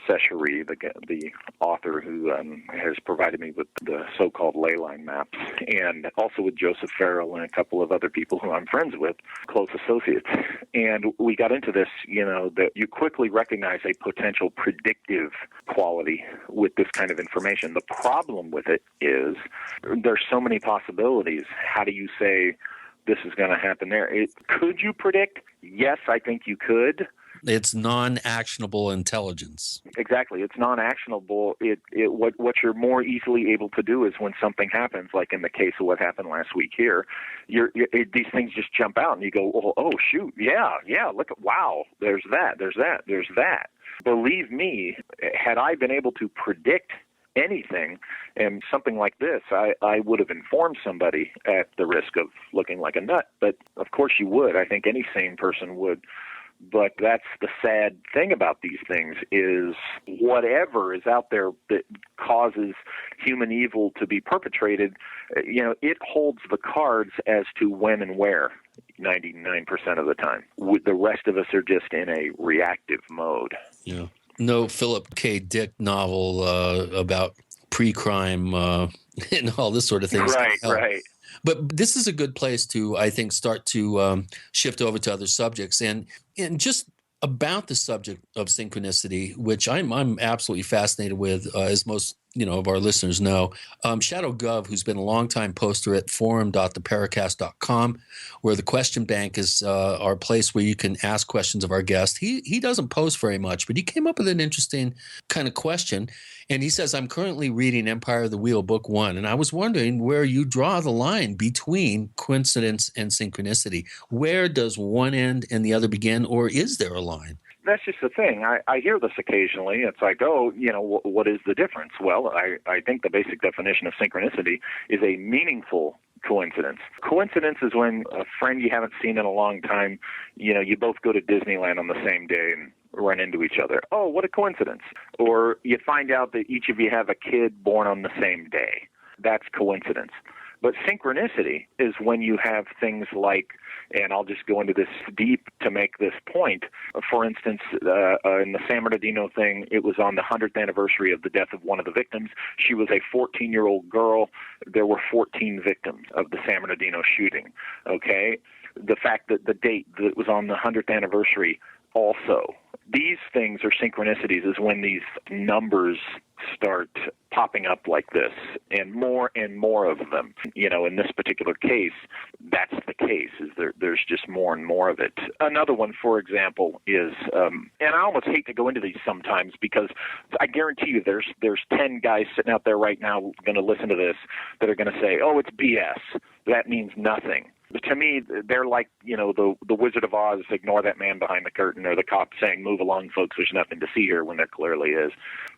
Sesheri, the author who has provided me with the so-called ley line maps, and also with Joseph Farrell and a couple of other people who I'm friends with, close associates. And we got into this, that you quickly recognize a potential predictive quality with this kind of information. The problem with it is there's so many possibilities. How do you say this is going to happen there? Could you predict? Yes, I think you could. It's non-actionable intelligence. Exactly. It's non-actionable. What you're more easily able to do is when something happens, like in the case of what happened last week here, these things just jump out and you go, oh shoot, yeah, look at, wow, there's that. Believe me, had I been able to predict anything and something like this, I would have informed somebody at the risk of looking like a nut. But of course you would. I think any sane person would. But that's the sad thing about these things is whatever is out there that causes human evil to be perpetrated, it holds the cards as to when and where 99% of the time. The rest of us are just in a reactive mode. Yeah. No Philip K. Dick novel about pre-crime and all this sort of thing. Right. But this is a good place to, I think, start to shift over to other subjects. And just about the subject of synchronicity, which I'm absolutely fascinated with, as most of our listeners know. Shadow Gov, who's been a longtime poster at forum.theparacast.com, where the question bank is our place where you can ask questions of our guests. He doesn't post very much, but he came up with an interesting kind of question. And he says, I'm currently reading Empire of the Wheel, Book 1, and I was wondering where you draw the line between coincidence and synchronicity. Where does one end and the other begin, or is there a line? That's just the thing. I hear this occasionally. It's like, what is the difference? Well, I think the basic definition of synchronicity is a meaningful coincidence. Coincidence is when a friend you haven't seen in a long time, you both go to Disneyland on the same day and run into each other. Oh, what a coincidence. Or you find out that each of you have a kid born on the same day. That's coincidence. But synchronicity is when you have things like, and I'll just go into this deep to make this point. For instance, in the San Bernadino thing, it was on the 100th anniversary of the death of one of the victims. She was a 14-year-old girl. There were 14 victims of the San Bernadino shooting, okay? The fact that the date that was on the 100th anniversary also. These things are synchronicities, is when these numbers start popping up like this, and more of them. In this particular case, that's the case, is there's just more and more of it. Another one, for example, is, and I almost hate to go into these sometimes because I guarantee you there's 10 guys sitting out there right now going to listen to this that are going to say, oh, it's BS. That means nothing. To me, they're like, the Wizard of Oz, ignore that man behind the curtain, or the cop saying, move along, folks, there's nothing to see here, when there clearly is.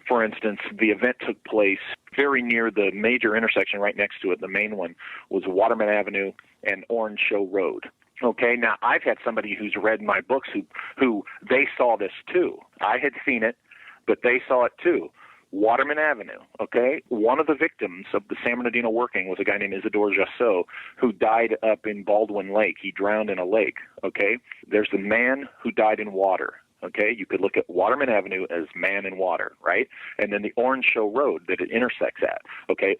For instance, the event took place very near the major intersection right next to it. The main one was Waterman Avenue and Orange Show Road. Okay, now I've had somebody who's read my books who they saw this too. I had seen it, but they saw it too. Waterman Avenue, okay? One of the victims of the San Bernadino working was a guy named Isidore Jassot, who died up in Baldwin Lake. He drowned in a lake, okay? There's the man who died in water, okay? You could look at Waterman Avenue as man in water, right? And then the Orange Show Road that it intersects at, okay?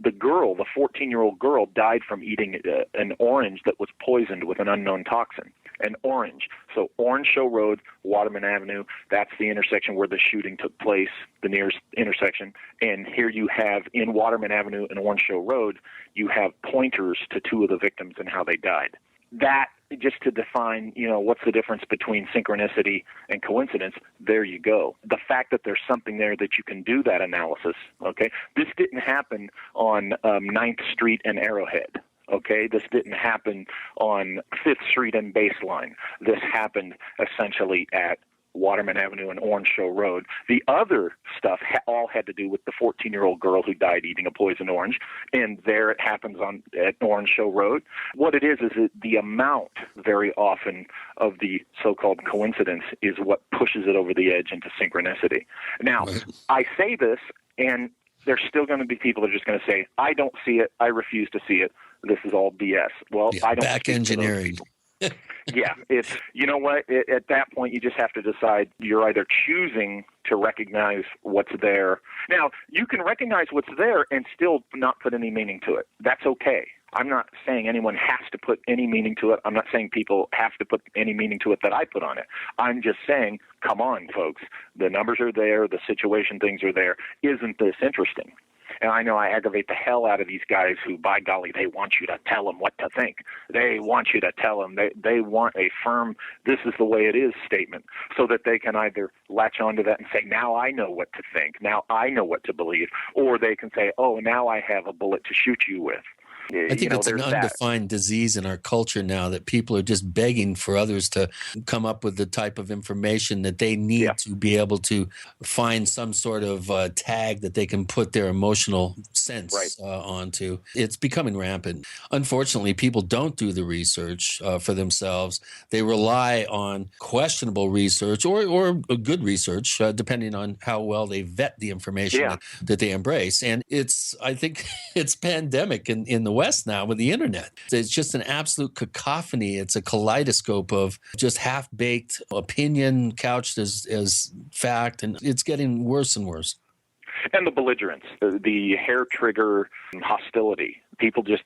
The girl, the 14-year-old girl, died from eating an orange that was poisoned with an unknown toxin. An orange. So Orange Show Road, Waterman Avenue, that's the intersection where the shooting took place, the nearest intersection. And here you have, in Waterman Avenue and Orange Show Road, you have pointers to two of the victims and how they died. That, just to define, what's the difference between synchronicity and coincidence, there you go. The fact that there's something there that you can do that analysis, okay? This didn't happen on 9th Street and Arrowhead. Okay, this didn't happen on 5th Street and Baseline. This happened essentially at Waterman Avenue and Orange Show Road. The other stuff all had to do with the 14-year-old girl who died eating a poisoned orange, and there it happens at Orange Show Road. What it is that the amount, very often, of the so-called coincidence is what pushes it over the edge into synchronicity. Now, I say this, and there's still going to be people that are just going to say, I don't see it. I refuse to see it. This is all BS. Well, I don't back engineering. Yeah, it's, you know what, at that point you just have to decide you're either choosing to recognize what's there. Now, you can recognize what's there and still not put any meaning to it. That's okay. I'm not saying anyone has to put any meaning to it. I'm not saying people have to put any meaning to it that I put on it. I'm just saying, come on, folks. The numbers are there. The situation things are there. Isn't this interesting? And I know I aggravate the hell out of these guys who, by golly, they want you to tell them what to think. They want you to tell them. They want a firm, this is the way it is statement, so that they can either latch onto that and say, now I know what to think. Now I know what to believe. Or they can say, oh, now I have a bullet to shoot you with. I think it's an undefined disease in our culture now that people are just begging for others to come up with the type of information that they need to be able to find some sort of tag that they can put their emotional sense onto. It's becoming rampant. Unfortunately, people don't do the research for themselves. They rely on questionable research or good research, depending on how well they vet the information that they embrace. And I think it's pandemic in the West now with the internet. It's just an absolute cacophony. It's a kaleidoscope of just half-baked opinion couched as fact, and it's getting worse and worse. And the belligerence, the hair trigger hostility.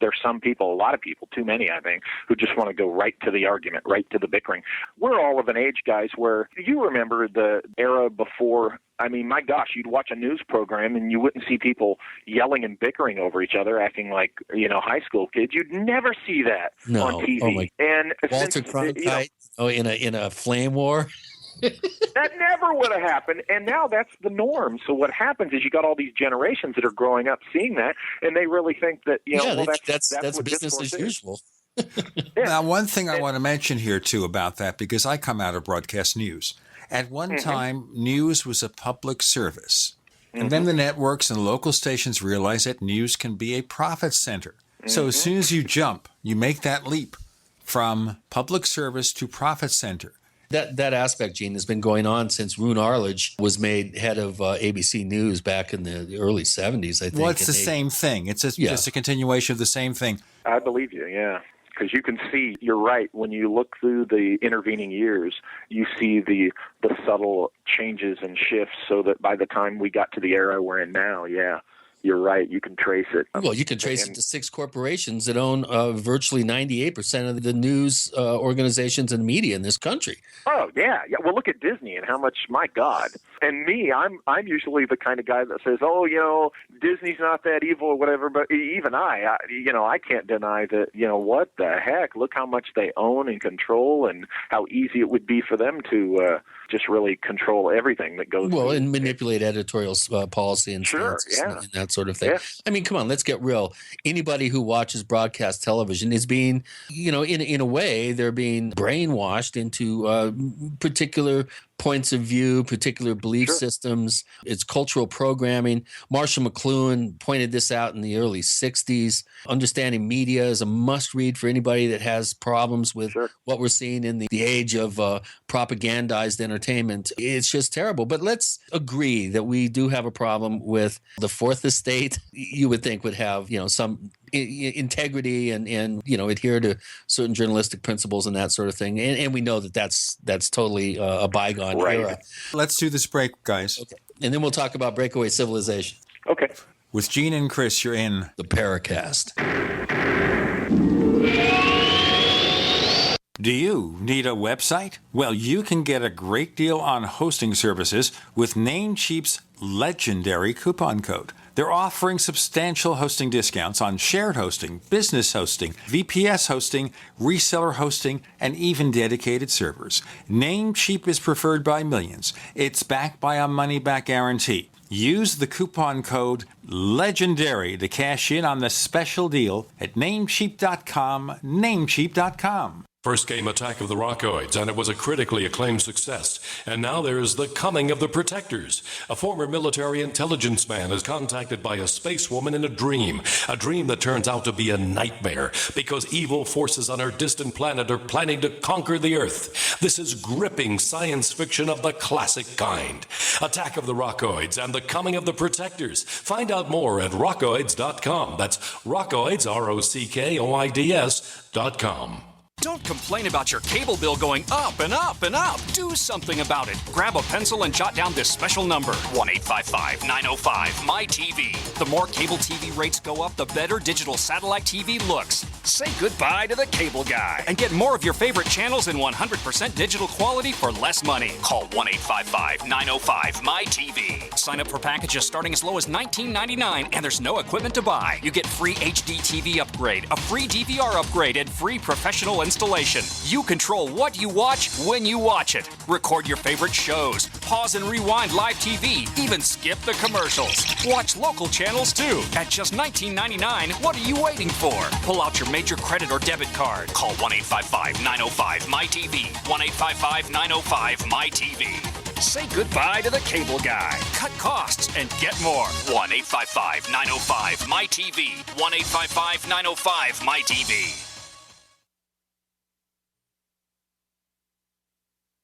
There's some people, a lot of people, too many, I think, who just want to go right to the argument, right to the bickering. We're all of an age, guys, where you remember the era before. I mean, my gosh, you'd watch a news program and you wouldn't see people yelling and bickering over each other, acting like, high school kids. You'd never see that on TV. Oh my. And Walter Cronkite, in a flame war. That never would have happened, and now that's the norm. So what happens is you got all these generations that are growing up seeing that, and they really think that that's business as usual. Now, one thing I want to mention here too about that, because I come out of broadcast news. At one time, news was a public service, and then the networks and local stations realized that news can be a profit center. So as soon as you make that leap from public service to profit center. That aspect, Gene, has been going on since Roone Arledge was made head of ABC News back in the early 70s, I think. Well, it's the same thing. It's just a continuation of the same thing. I believe you, yeah. Because you can see, you're right, when you look through the intervening years, you see the subtle changes and shifts so that by the time we got to the era we're in now, you're right. You can trace it. Well, you can trace it to 6 corporations that own virtually 98% of the news organizations and media in this country. Oh, yeah. Well, look at Disney and how much, my God. And me, I'm usually the kind of guy that says, oh, Disney's not that evil or whatever. But even I can't deny that, what the heck? Look how much they own and control and how easy it would be for them to just really control everything that goes. Well, and manipulate editorial policy and and that sort of thing. Yeah. I mean, come on, let's get real. Anybody who watches broadcast television is being, in a way, they're being brainwashed into particular points of view, particular belief systems. It's cultural programming. Marshall McLuhan pointed this out in the early 60s. Understanding media is a must-read for anybody that has problems with what we're seeing in the age of propagandized entertainment. It's just terrible. But let's agree that we do have a problem with the Fourth Estate. You would think would have, some integrity and adhere to certain journalistic principles and that sort of thing. And we know that's totally a bygone era. Let's do this break, guys. Okay. And then we'll talk about Breakaway Civilization. Okay. With Gene and Chris, you're in the Paracast. Do you need a website? Well, you can get a great deal on hosting services with Namecheap's legendary coupon code. They're offering substantial hosting discounts on shared hosting, business hosting, VPS hosting, reseller hosting, and even dedicated servers. Namecheap is preferred by millions. It's backed by a money-back guarantee. Use the coupon code LEGENDARY to cash in on the special deal at Namecheap.com, Namecheap.com. First came Attack of the Rockoids, and it was a critically acclaimed success. And now there's The Coming of the Protectors. A former military intelligence man is contacted by a space woman in a dream that turns out to be a nightmare because evil forces on her distant planet are planning to conquer the Earth. This is gripping science fiction of the classic kind. Attack of the Rockoids and The Coming of the Protectors. Find out more at rockoids.com. That's Rockoids, ROCKOIDS.com. Don't complain about your cable bill going up and up and up. Do something about it. Grab a pencil and jot down this special number, 1-855-905-MY-TV. The more cable TV rates go up, the better digital satellite TV looks. Say goodbye to the cable guy and get more of your favorite channels in 100% digital quality for less money. Call 1-855-905-MY-TV. Sign up for packages starting as low as $19.99, and there's no equipment to buy. You get free HD TV upgrade, a free DVR upgrade, and free professional installation. You control what you watch when you watch it. Record your favorite shows, pause and rewind live TV, even skip the commercials. Watch local channels too. At just $19.99, what are you waiting for? Pull out your major credit or debit card. Call 1-855-905-MY-TV. 1-855-905-MY-TV. Say goodbye to the cable guy. Cut costs and get more. 1-855-905-MY-TV. 1-855-905-MY-TV.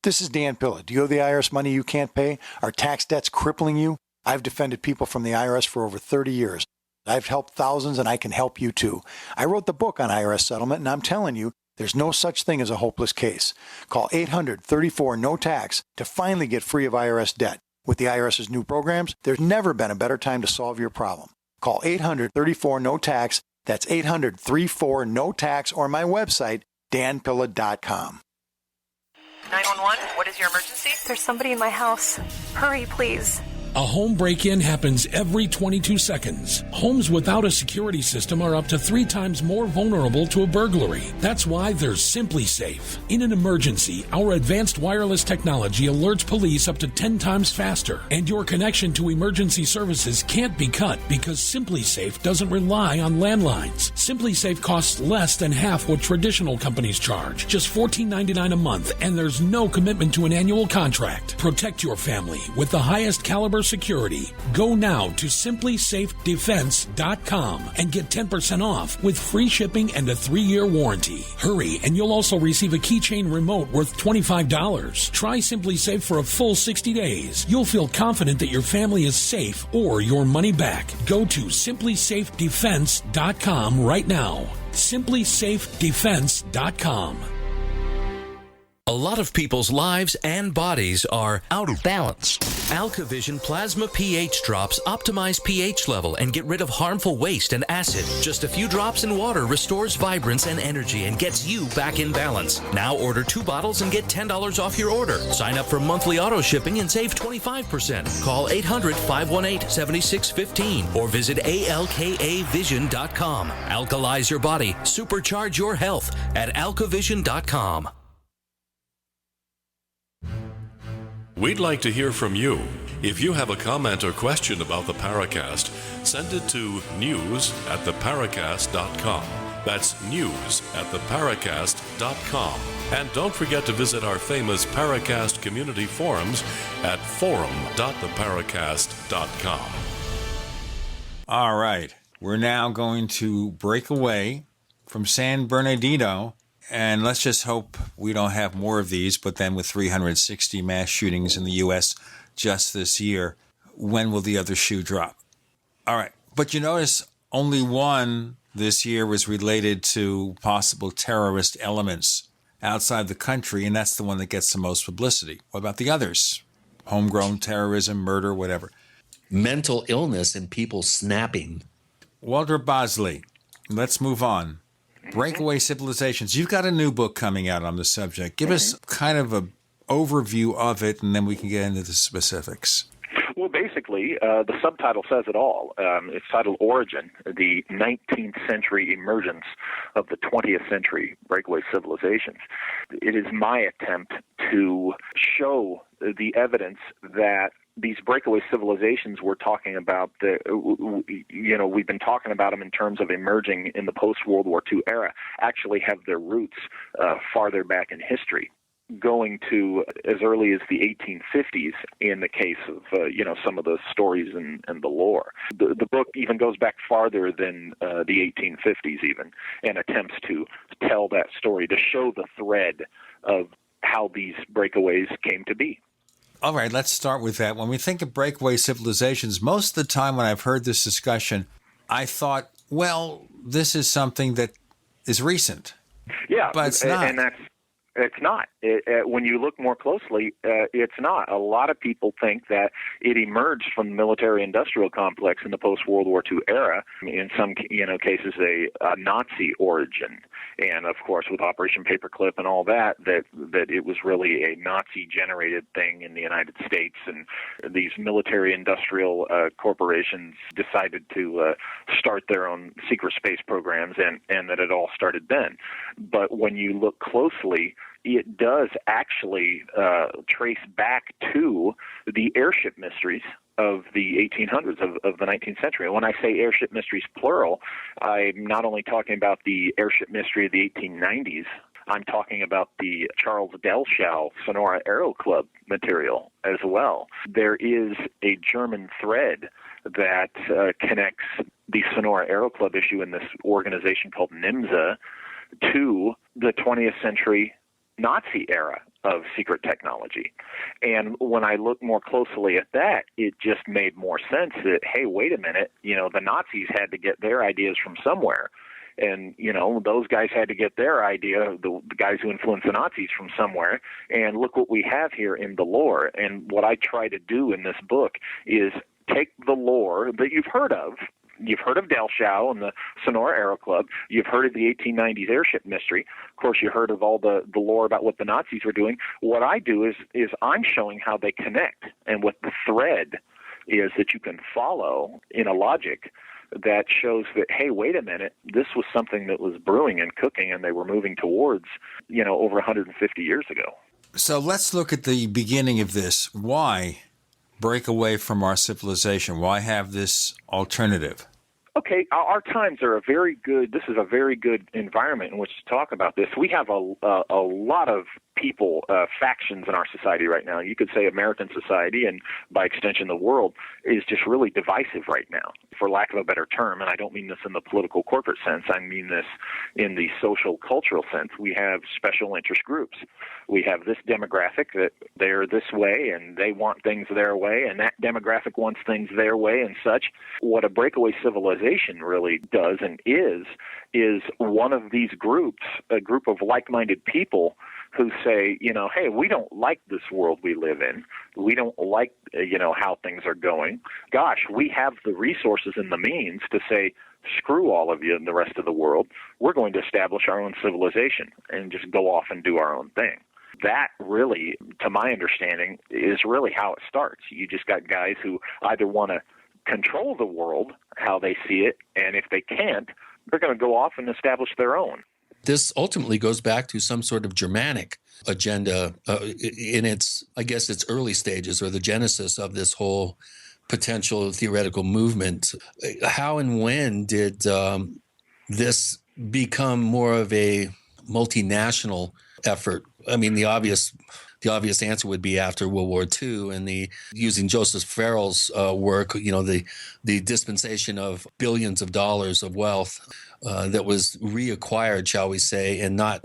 This is Dan Pilla. Do you owe the IRS money you can't pay? Are tax debts crippling you? I've defended people from the IRS for over 30 years. I've helped thousands, and I can help you too. I wrote the book on IRS settlement, and I'm telling you, there's no such thing as a hopeless case. Call 800-34-NO-TAX to finally get free of IRS debt. With the IRS's new programs, there's never been a better time to solve your problem. Call 800-34-NO-TAX. That's 800-34-NO-TAX, or my website, danpilla.com. 911, what is your emergency? There's somebody in my house. Hurry, please. A home break-in happens every 22 seconds. Homes without a security system are up to 3 times more vulnerable to a burglary. That's why there's Simply Safe. In an emergency, our advanced wireless technology alerts police up to 10 times faster, and your connection to emergency services can't be cut because Simply Safe doesn't rely on landlines. Simply Safe costs less than half what traditional companies charge, just $14.99 a month, and there's no commitment to an annual contract. Protect your family with the highest caliber security. Go now to simplysafedefense.com and get 10% off with free shipping and a 3-year warranty. Hurry, and you'll also receive a keychain remote worth $25. Try Simply Safe for a full 60 days. You'll feel confident that your family is safe or your money back. Go to simplysafedefense.com right now. simplysafedefense.com. A lot of people's lives and bodies are out of balance. AlkaVision Plasma pH drops optimize pH level and get rid of harmful waste and acid. Just a few drops in water restores vibrance and energy and gets you back in balance. Now order 2 bottles and get $10 off your order. Sign up for monthly auto shipping and save 25%. Call 800-518-7615 or visit alkavision.com. Alkalize your body. Supercharge your health at alkavision.com. We'd like to hear from you. If you have a comment or question about the Paracast, send it to news@theparacast.com. That's news@theparacast.com. And don't forget to visit our famous Paracast community forums at forum.theparacast.com. All right. We're now going to break away from San Bernadino. And let's just hope we don't have more of these, but then with 360 mass shootings in the U.S. just this year, when will the other shoe drop? All right. But you notice only one this year was related to possible terrorist elements outside the country, and that's the one that gets the most publicity. What about the others? Homegrown terrorism, murder, whatever. Mental illness and people snapping. Walter Bosley. Let's move on. Breakaway Civilizations. You've got a new book coming out on the subject. Give us kind of an overview of it, and then we can get into the specifics. Well, basically, briefly, the subtitle says it all. It's titled Origin, the 19th Century Emergence of the 20th Century Breakaway Civilizations. It is my attempt to show the evidence that these breakaway civilizations we're talking about, we've been talking about them in terms of emerging in the post-World War II era, actually have their roots farther back in history, going to as early as the 1850s in the case of, some of the stories and the lore. The book even goes back farther than the 1850s even, and attempts to tell that story, to show the thread of how these breakaways came to be. All right, let's start with that. When we think of breakaway civilizations, most of the time when I've heard this discussion, I thought, well, this is something that is recent. Yeah, but it's not. And it's not. When you look more closely, it's not. A lot of people think that it emerged from the military-industrial complex in the post-World War II era. In some cases, a Nazi origin. And, of course, with Operation Paperclip and all that it was really a Nazi-generated thing in the United States. And these military-industrial corporations decided to start their own secret space programs, and that it all started then. But when you look closely, it does actually trace back to the airship mysteries of the 1800s, of the 19th century. And when I say airship mysteries plural, I'm not only talking about the airship mystery of the 1890s, I'm talking about the Charles Delschow Sonora Aero Club material as well. There is a German thread that connects the Sonora Aero Club issue in this organization called NIMSA to the 20th century Nazi era of secret technology. And when I look more closely at that, it just made more sense that, hey, wait a minute, the Nazis had to get their ideas from somewhere. And, those guys had to get their idea, the guys who influenced the Nazis, from somewhere. And look what we have here in the lore. And what I try to do in this book is take the lore that you've heard of. You've heard of Delschow and the Sonora Aero Club. You've heard of the 1890s airship mystery. Of course, you heard of all the lore about what the Nazis were doing. What I do is I'm showing how they connect, and what the thread is that you can follow in a logic that shows that, hey, wait a minute, this was something that was brewing and cooking, and they were moving towards, over 150 years ago. So let's look at the beginning of this. Why break away from our civilization? Why have this alternative? Okay, our times are this is a very good environment in which to talk about this. We have a lot of people, factions in our society right now. You could say American society, and by extension the world, is just really divisive right now, for lack of a better term. And I don't mean this in the political corporate sense. I mean this in the social cultural sense. We have special interest groups. We have this demographic that they're this way and they want things their way, and that demographic wants things their way and such. What a breakaway civilization really does and is one of these groups, a group of like-minded people who say, hey, we don't like this world we live in. We don't like, how things are going. Gosh, we have the resources and the means to say, screw all of you and the rest of the world. We're going to establish our own civilization and just go off and do our own thing. That really, to my understanding, is really how it starts. You just got guys who either want to control the world, how they see it, and if they can't, they're going to go off and establish their own. This ultimately goes back to some sort of Germanic agenda in its early stages, or the genesis of this whole potential theoretical movement. How and when did this become more of a multinational effort? I mean, the obvious answer would be after World War II, and using Joseph Farrell's work, the dispensation of billions of dollars of wealth that was reacquired, shall we say, and not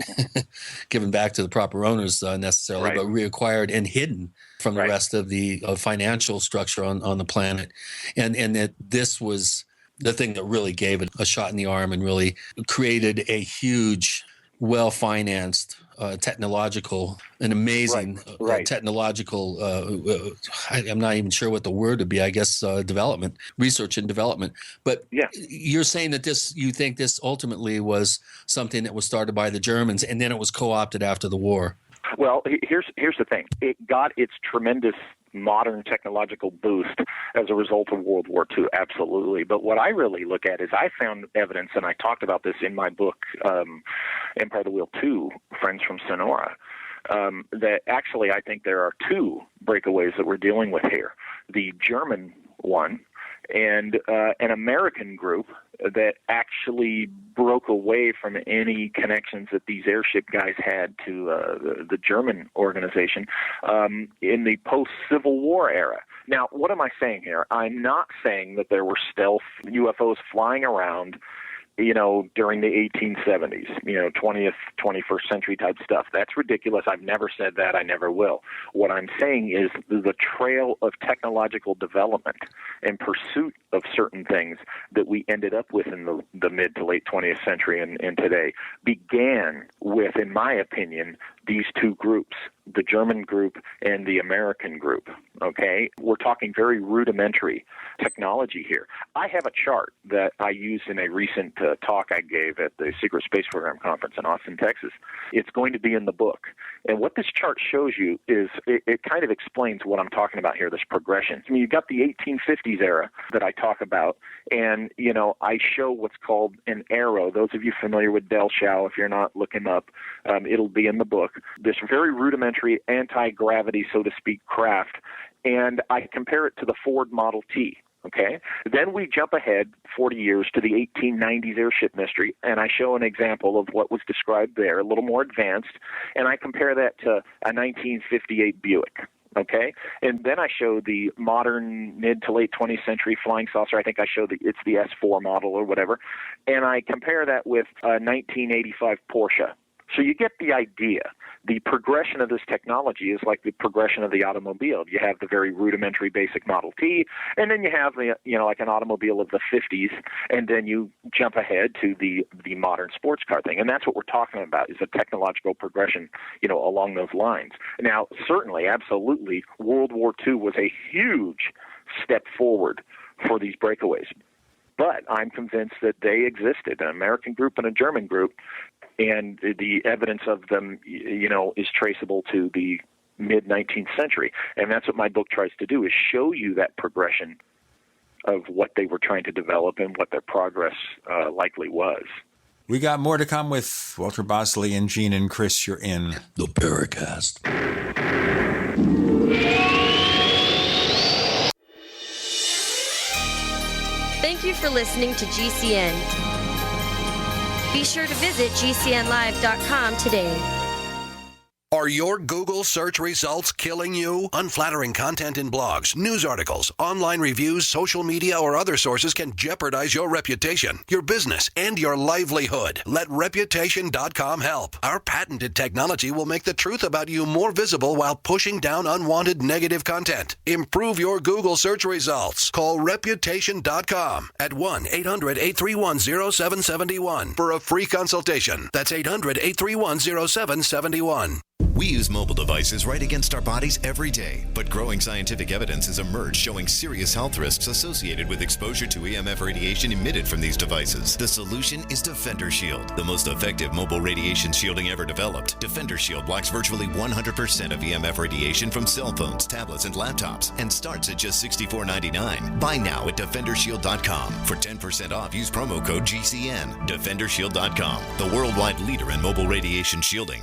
given back to the proper owners necessarily, but reacquired and hidden from the rest of the financial structure on the planet. And that this was the thing that really gave it a shot in the arm and really created a huge, well-financed, technological, an amazing technological, I'm not even sure what the word would be, I guess, development, research and development. But you're saying that you think this ultimately was something that was started by the Germans and then it was co-opted after the war. Well, here's the thing. It got its tremendous modern technological boost as a result of World War II, absolutely. But what I really look at is I found evidence, and I talked about this in my book, Empire of the Wheel 2, Friends from Sonora, that actually I think there are two breakaways that we're dealing with here. The German one and an American group that actually broke away from any connections that these airship guys had to the German organization in the post-Civil War era. Now, what am I saying here? I'm not saying that there were stealth UFOs flying around, during the 1870s, 20th, 21st century type stuff. That's ridiculous. I've never said that. I never will. What I'm saying is the trail of technological development and pursuit of certain things that we ended up with in the mid to late 20th century and today began with, in my opinion, these two groups, the German group and the American group, okay? We're talking very rudimentary technology here. I have a chart that I used in a recent talk I gave at the Secret Space Program Conference in Austin, Texas. It's going to be in the book. And what this chart shows you is it kind of explains what I'm talking about here, this progression. I mean, you've got the 1850s era that I talk about, and, I show what's called an arrow. Those of you familiar with Del Shao, if you're not, look him up. It'll be in the book. This very rudimentary anti-gravity, so to speak, craft, and I compare it to the Ford Model T. Okay. Then we jump ahead 40 years to the 1890s airship mystery, and I show an example of what was described there, a little more advanced, and I compare that to a 1958 Buick. Okay, and then I show the modern mid to late 20th century flying saucer. I think I show it's the S4 model or whatever, and I compare that with a 1985 Porsche. So you get the idea. The progression of this technology is like the progression of the automobile. You have the very rudimentary basic Model T, and then you have like an automobile of the 50s, and then you jump ahead to the modern sports car thing. And that's what we're talking about, is a technological progression, along those lines. Now, certainly, absolutely, World War II was a huge step forward for these breakaways. But I'm convinced that they existed, an American group and a German group, and the evidence of them, is traceable to the mid-19th century. And that's what my book tries to do, is show you that progression of what they were trying to develop and what their progress likely was. We got more to come with Walter Bosley and Gene and Chris. You're in the Paracast. Thank you for listening to GCN. Be sure to visit GCNlive.com today. Are your Google search results killing you? Unflattering content in blogs, news articles, online reviews, social media, or other sources can jeopardize your reputation, your business, and your livelihood. Let Reputation.com help. Our patented technology will make the truth about you more visible while pushing down unwanted negative content. Improve your Google search results. Call Reputation.com at 1-800-831-0771 for a free consultation. That's 800-831-0771. We use mobile devices right against our bodies every day, but growing scientific evidence has emerged showing serious health risks associated with exposure to EMF radiation emitted from these devices. The solution is Defender Shield, the most effective mobile radiation shielding ever developed. Defender Shield blocks virtually 100% of EMF radiation from cell phones, tablets, and laptops, and starts at just $64.99. Buy now at DefenderShield.com. For 10% off, use promo code GCN. DefenderShield.com, the worldwide leader in mobile radiation shielding.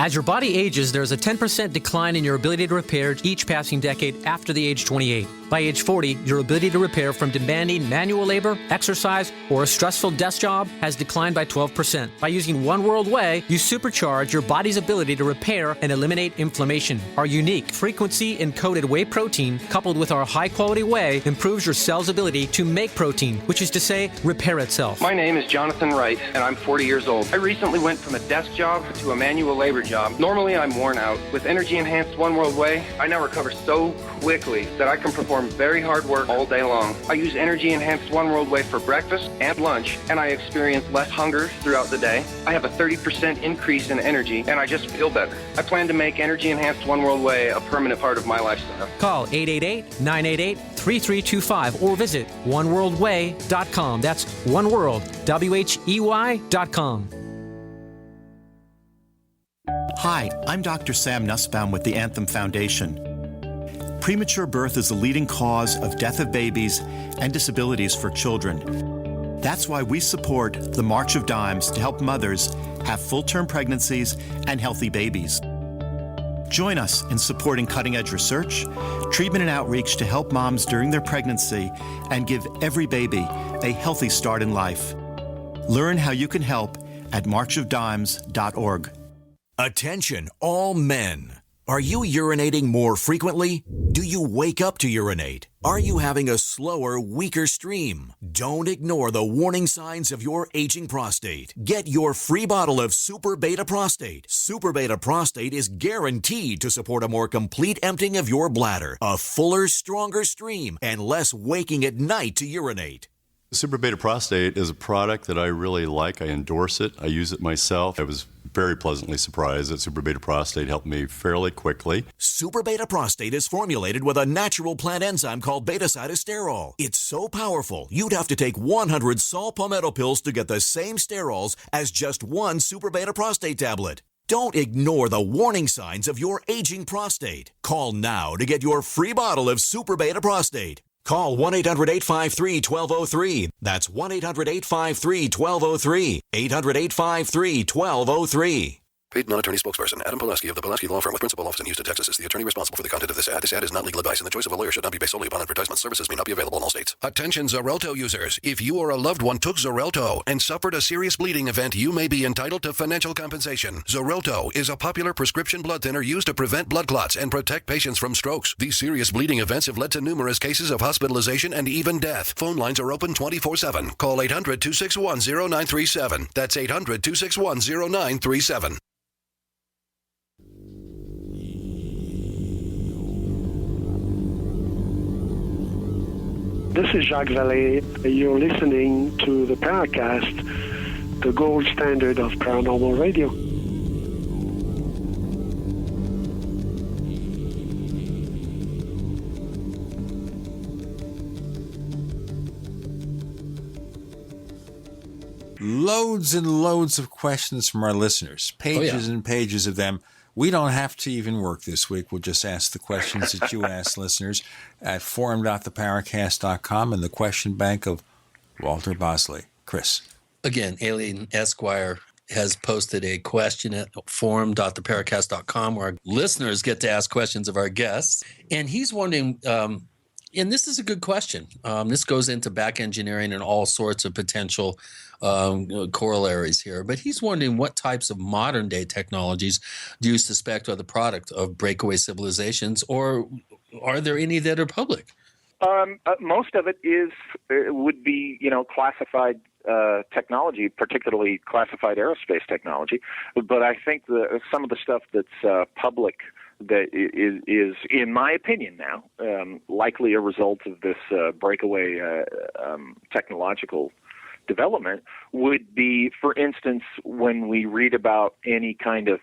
As your body ages, there's a 10% decline in your ability to repair each passing decade after the age 28. By age 40, your ability to repair from demanding manual labor, exercise, or a stressful desk job has declined by 12%. By using One World Whey, you supercharge your body's ability to repair and eliminate inflammation. Our unique frequency-encoded whey protein, coupled with our high-quality whey, improves your cell's ability to make protein, which is to say, repair itself. My name is Jonathan Wright, and I'm 40 years old. I recently went from a desk job to a manual labor job. Normally, I'm worn out. With energy-enhanced One World Whey, I now recover so quickly that I can perform very hard work all day long. I use energy-enhanced One World Whey for breakfast and lunch, and I experience less hunger throughout the day. I have a 30% increase in energy, and I just feel better. I plan to make energy-enhanced One World Whey a permanent part of my lifestyle. Call 888-988-3325 or visit oneworldwhey.com. That's oneworld, WHEY.com. Hi, I'm Dr. Sam Nussbaum with the Anthem Foundation. Premature birth is the leading cause of death of babies and disabilities for children. That's why we support the March of Dimes to help mothers have full-term pregnancies and healthy babies. Join us in supporting cutting-edge research, treatment and outreach to help moms during their pregnancy and give every baby a healthy start in life. Learn how you can help at marchofdimes.org. Attention, all men. Are you urinating more frequently? Do you wake up to urinate? Are you having a slower, weaker stream? Don't ignore the warning signs of your aging prostate. Get your free bottle of Super Beta Prostate. Super Beta Prostate is guaranteed to support a more complete emptying of your bladder, a fuller, stronger stream, and less waking at night to urinate. Super Beta Prostate is a product that I really like. I endorse it. I use it myself. I was very pleasantly surprised that Super Beta Prostate helped me fairly quickly. Super Beta Prostate is formulated with a natural plant enzyme called beta-cytosterol. It's so powerful, you'd have to take 100 salt palmetto pills to get the same sterols as just one Super Beta Prostate tablet. Don't ignore the warning signs of your aging prostate. Call now to get your free bottle of Super Beta Prostate. Call 1-800-853-1203. That's 1-800-853-1203. 800-853-1203. Paid non-attorney spokesperson Adam Pulaski of the Pulaski Law Firm with principal office in Houston, Texas is the attorney responsible for the content of this ad. This ad is not legal advice, and the choice of a lawyer should not be based solely upon advertisement. Services may not be available in all states. Attention Xarelto users. If you or a loved one took Xarelto and suffered a serious bleeding event, you may be entitled to financial compensation. Xarelto is a popular prescription blood thinner used to prevent blood clots and protect patients from strokes. These serious bleeding events have led to numerous cases of hospitalization and even death. Phone lines are open 24/7. Call 800-261-0937. That's 800-261-0937. This is Jacques Vallée. You're listening to the Paracast, the gold standard of paranormal radio. Loads and loads of questions from our listeners, pages and pages of them. We don't have to even work this week. We'll just ask the questions that you ask listeners at forum.theparacast.com and the question bank of Walter Bosley. Chris. Again, Alien Esquire has posted a question at forum.theparacast.com where our listeners get to ask questions of our guests. And he's wondering, and this is a good question. This goes into back engineering and all sorts of potential corollaries here. But he's wondering what types of modern day technologies do you suspect are the product of breakaway civilizations, or are there any that are public? Most of it would be, classified technology, particularly classified aerospace technology. But I think some of the stuff that's public that is, in my opinion now, likely a result of this breakaway technological development would be, for instance, when we read about any kind of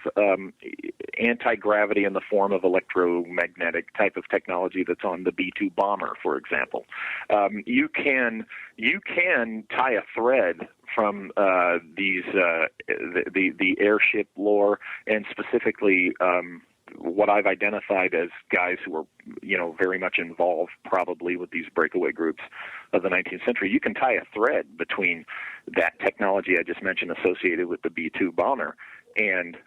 anti-gravity in the form of electromagnetic type of technology that's on the B-2 bomber, for example. You can tie a thread from the airship lore, and specifically what I've identified as guys who are, very much involved probably with these breakaway groups of the 19th century. You can tie a thread between that technology I just mentioned associated with the B-2 bomber and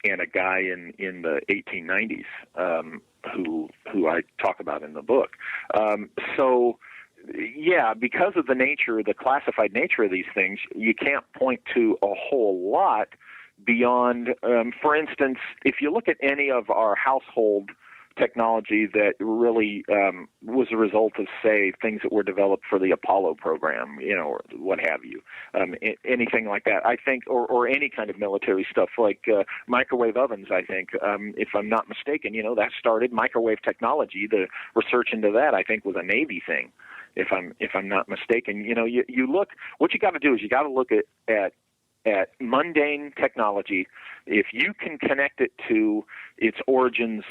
a guy in the 1890s who I talk about in the book. Because of the classified nature of these things, you can't point to a whole lot beyond, for instance, if you look at any of our household technology that really was a result of, say, things that were developed for the Apollo program, or what have you, anything like that, I think, or any kind of military stuff like microwave ovens, I think, if I'm not mistaken, that started microwave technology. The research into that, I think, was a Navy thing, if I'm not mistaken. You look, what you got to do is you got to look at mundane technology. If you can connect it to its origins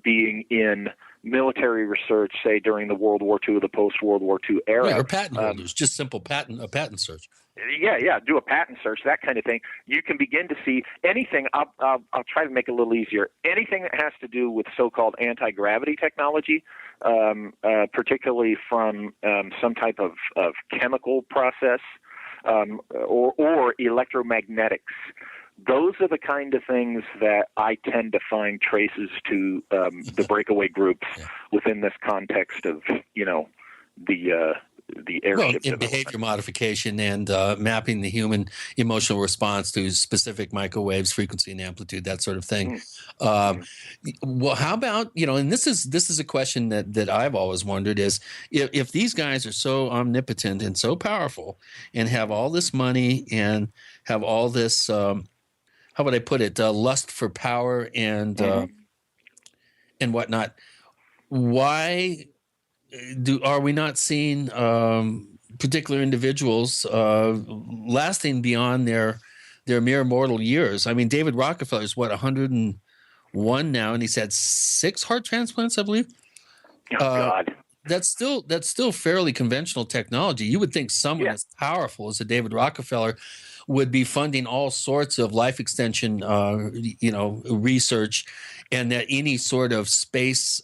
being in military research, say during the World War II, the post-World War II era. Yeah, or patent holders, just simple a patent search. Yeah, do a patent search, that kind of thing. You can begin to see anything. I'll try to make it a little easier. Anything that has to do with so-called anti-gravity technology, particularly from some type of chemical process or electromagnetics. Those are the kind of things that I tend to find traces to the breakaway groups within this context of, the airship in behavior modification and mapping the human emotional response to specific microwaves, frequency and amplitude, that sort of thing. Well, how about, and this is a question that I've always wondered is if these guys are so omnipotent and so powerful and have all this money and have all this, how would I put it, lust for power and whatnot, why are we not seeing particular individuals lasting beyond their mere mortal years? I mean, David Rockefeller's 101 now, and he's had 6 heart transplants, I believe. Oh God. That's still fairly conventional technology. You would think someone as powerful as a David Rockefeller would be funding all sorts of life extension, research, and that any sort of space,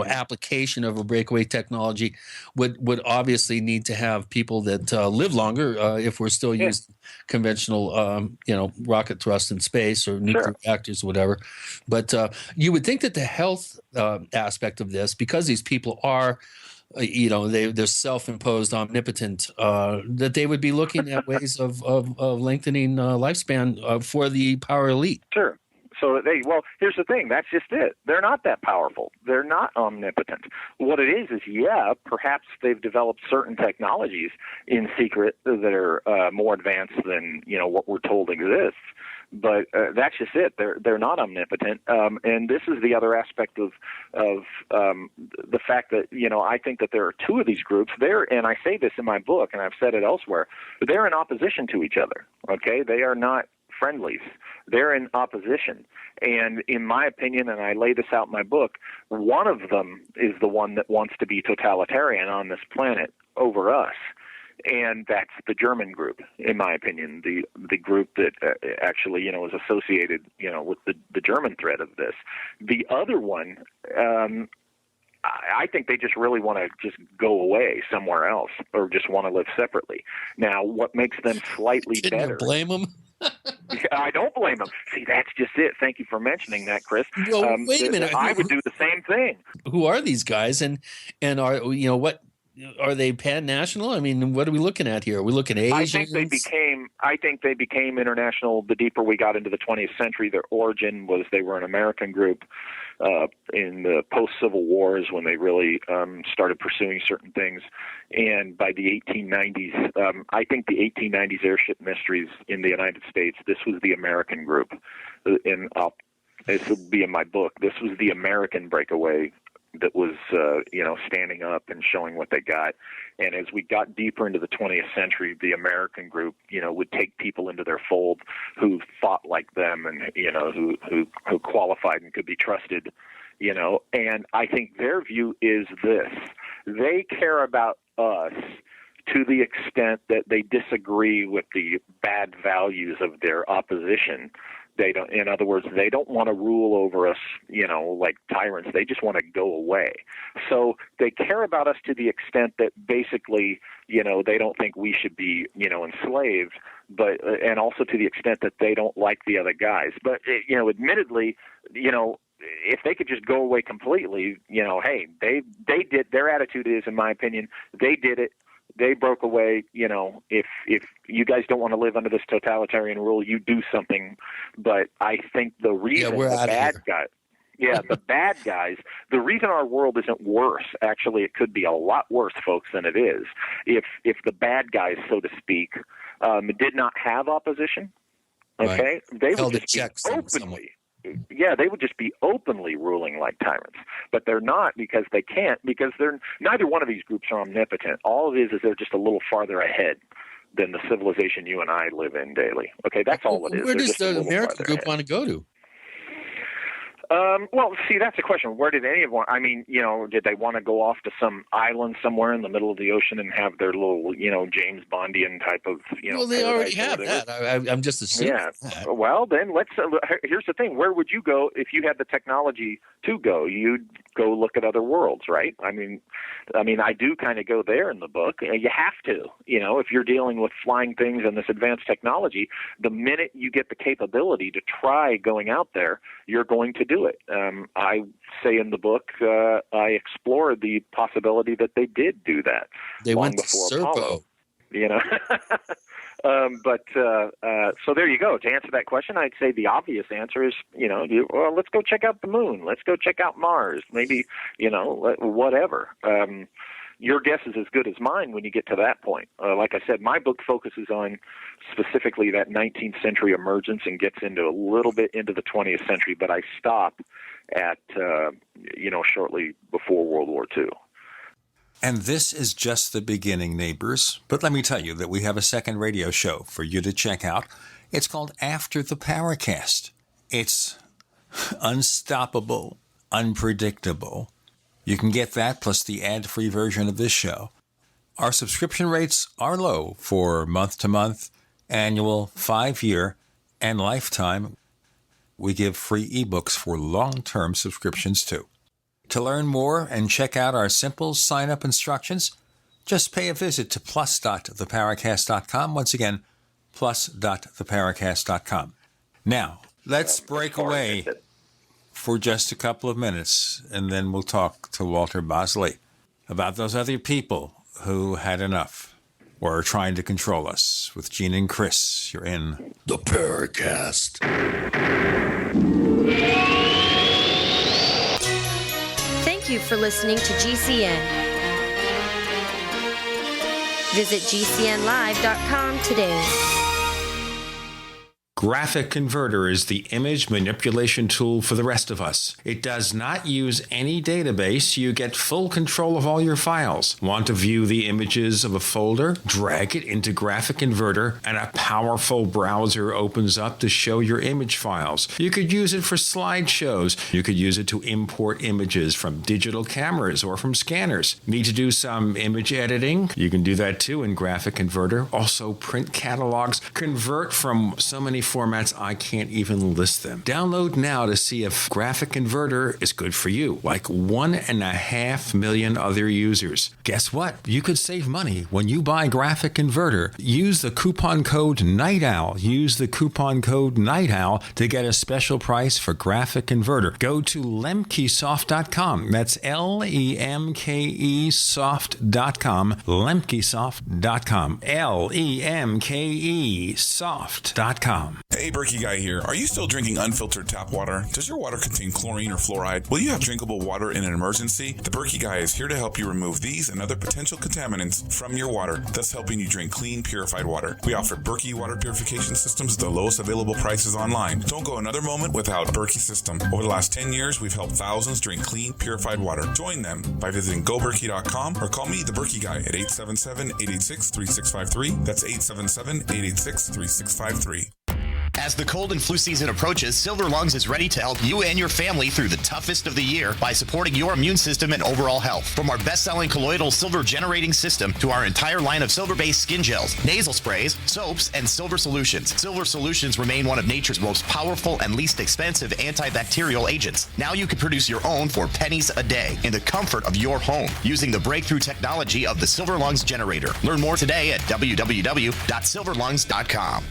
application of a breakaway technology would obviously need to have people that live longer if we're still using conventional, rocket thrust in space or nuclear reactors or whatever. But you would think that the health aspect of this, because these people are they're self-imposed omnipotent, that they would be looking at ways of lengthening lifespan for the power elite. Sure. So here's the thing. That's just it. They're not that powerful. They're not omnipotent. What it is perhaps they've developed certain technologies in secret that are more advanced than, what we're told exists. But that's just it. They're not omnipotent, and this is the other aspect of the fact that I think that there are 2 of these groups there, and I say this in my book, and I've said it elsewhere. But they're in opposition to each other. Okay, they are not friendlies. They're in opposition, and in my opinion, and I lay this out in my book, one of them is the one that wants to be totalitarian on this planet over us. And that's the German group, in my opinion, the group that actually, is associated, with the German threat of this. The other one, I think they just really want to just go away somewhere else or just want to live separately. Now, what makes them slightly better? Can you blame them? I don't blame them. See, that's just it. Thank you for mentioning that, Chris. Well, wait a minute. I would do the same thing. Who are these guys, and are what? Are they pan-national? I mean, what are we looking at here? Are we looking at Asians? I think they became international the deeper we got into the 20th century. Their origin was they were an American group in the post-Civil Wars when they really started pursuing certain things. And by the 1890s, I think the 1890s airship mysteries in the United States, this was the American group. This will be in my book. This was the American breakaway that was, standing up and showing what they got. And as we got deeper into the 20th century, the American group, would take people into their fold who thought like them and, who qualified and could be trusted, and I think their view is this. They care about us to the extent that they disagree with the bad values of their opposition. They don't, in other words, they don't want to rule over us, like tyrants. They just want to go away. So they care about us to the extent that basically, they don't think we should be, enslaved, but, and also to the extent that they don't like the other guys. But, admittedly, if they could just go away completely, hey, they did, their attitude is, in my opinion, they did it. They broke away, if you guys don't want to live under this totalitarian rule, you do something. But I think the reason the bad guys, the reason our world isn't worse, actually it could be a lot worse, folks, than it is, if the bad guys, so to speak, did not have opposition, okay? Right. They would just be openly. Yeah, they would just be openly ruling like tyrants, but they're not because they can't, because neither one of these groups are omnipotent. All it is they're just a little farther ahead than the civilization you and I live in daily. Okay, that's all it is. Where does the American group want to go to? Well, see, that's the question. Where did anyone, I mean, did they want to go off to some island somewhere in the middle of the ocean and have their little, James Bondian type of, Well, they already have that. I'm just assuming. Yeah. That. Well, then here's the thing. Where would you go if you had the technology to go? You'd go look at other worlds, right? I mean, I do kind of go there in the book. You have to, if you're dealing with flying things and this advanced technology, the minute you get the capability to try going out there, you're going to do it. I say in the book, I explore the possibility that they did do that. They long went before to Serpo. Apollo, so there you go. To answer that question, I'd say the obvious answer is, well, let's go check out the moon. Let's go check out Mars. Maybe, whatever. Your guess is as good as mine when you get to that point. Like I said, my book focuses on specifically that 19th century emergence and gets into a little bit into the 20th century, but I stop at, shortly before World War II. And this is just the beginning, neighbors. But let me tell you that we have a second radio show for you to check out. It's called After the Paracast. It's unstoppable, unpredictable. You can get that plus the ad-free version of this show. Our subscription rates are low for month-to-month, annual, 5-year, and lifetime. We give free ebooks for long-term subscriptions, too. To learn more and check out our simple sign-up instructions, just pay a visit to plus.theparacast.com. Once again, plus.theparacast.com. Now, let's break away for just a couple of minutes, and then we'll talk to Walter Bosley about those other people who had enough or are trying to control us. With Gene and Chris, you're in The Paracast. Thank you for listening to GCN. Visit GCNlive.com today. Graphic Converter is the image manipulation tool for the rest of us. It does not use any database. You get full control of all your files. Want to view the images of a folder? Drag it into Graphic Converter and a powerful browser opens up to show your image files. You could use it for slideshows. You could use it to import images from digital cameras or from scanners. Need to do some image editing? You can do that too in Graphic Converter. Also print catalogs. Convert from so many formats I can't even list them. Download now to see if Graphic Converter is good for you, like 1.5 million other users. Guess what? You could save money when you buy Graphic Converter. Use the coupon code NIGHTOWL. Use the coupon code NIGHTOWL to get a special price for Graphic Converter. Go to lemkesoft.com. That's LEMKE soft.com. lemkesoft.com. LEMKE soft.com. Hey, Berkey Guy here. Are you still drinking unfiltered tap water? Does your water contain chlorine or fluoride? Will you have drinkable water in an emergency? The Berkey Guy is here to help you remove these and other potential contaminants from your water, thus helping you drink clean, purified water. We offer Berkey water purification systems at the lowest available prices online. Don't go another moment without Berkey system. Over the last 10 years, we've helped thousands drink clean, purified water. Join them by visiting goberkey.com or call me, the Berkey Guy, at 877-886-3653. That's 877-886-3653. As the cold and flu season approaches, Silver Lungs is ready to help you and your family through the toughest of the year by supporting your immune system and overall health. From our best-selling colloidal silver generating system to our entire line of silver-based skin gels, nasal sprays, soaps, and silver solutions. Silver solutions remain one of nature's most powerful and least expensive antibacterial agents. Now you can produce your own for pennies a day in the comfort of your home using the breakthrough technology of the Silver Lungs generator. Learn more today at www.silverlungs.com.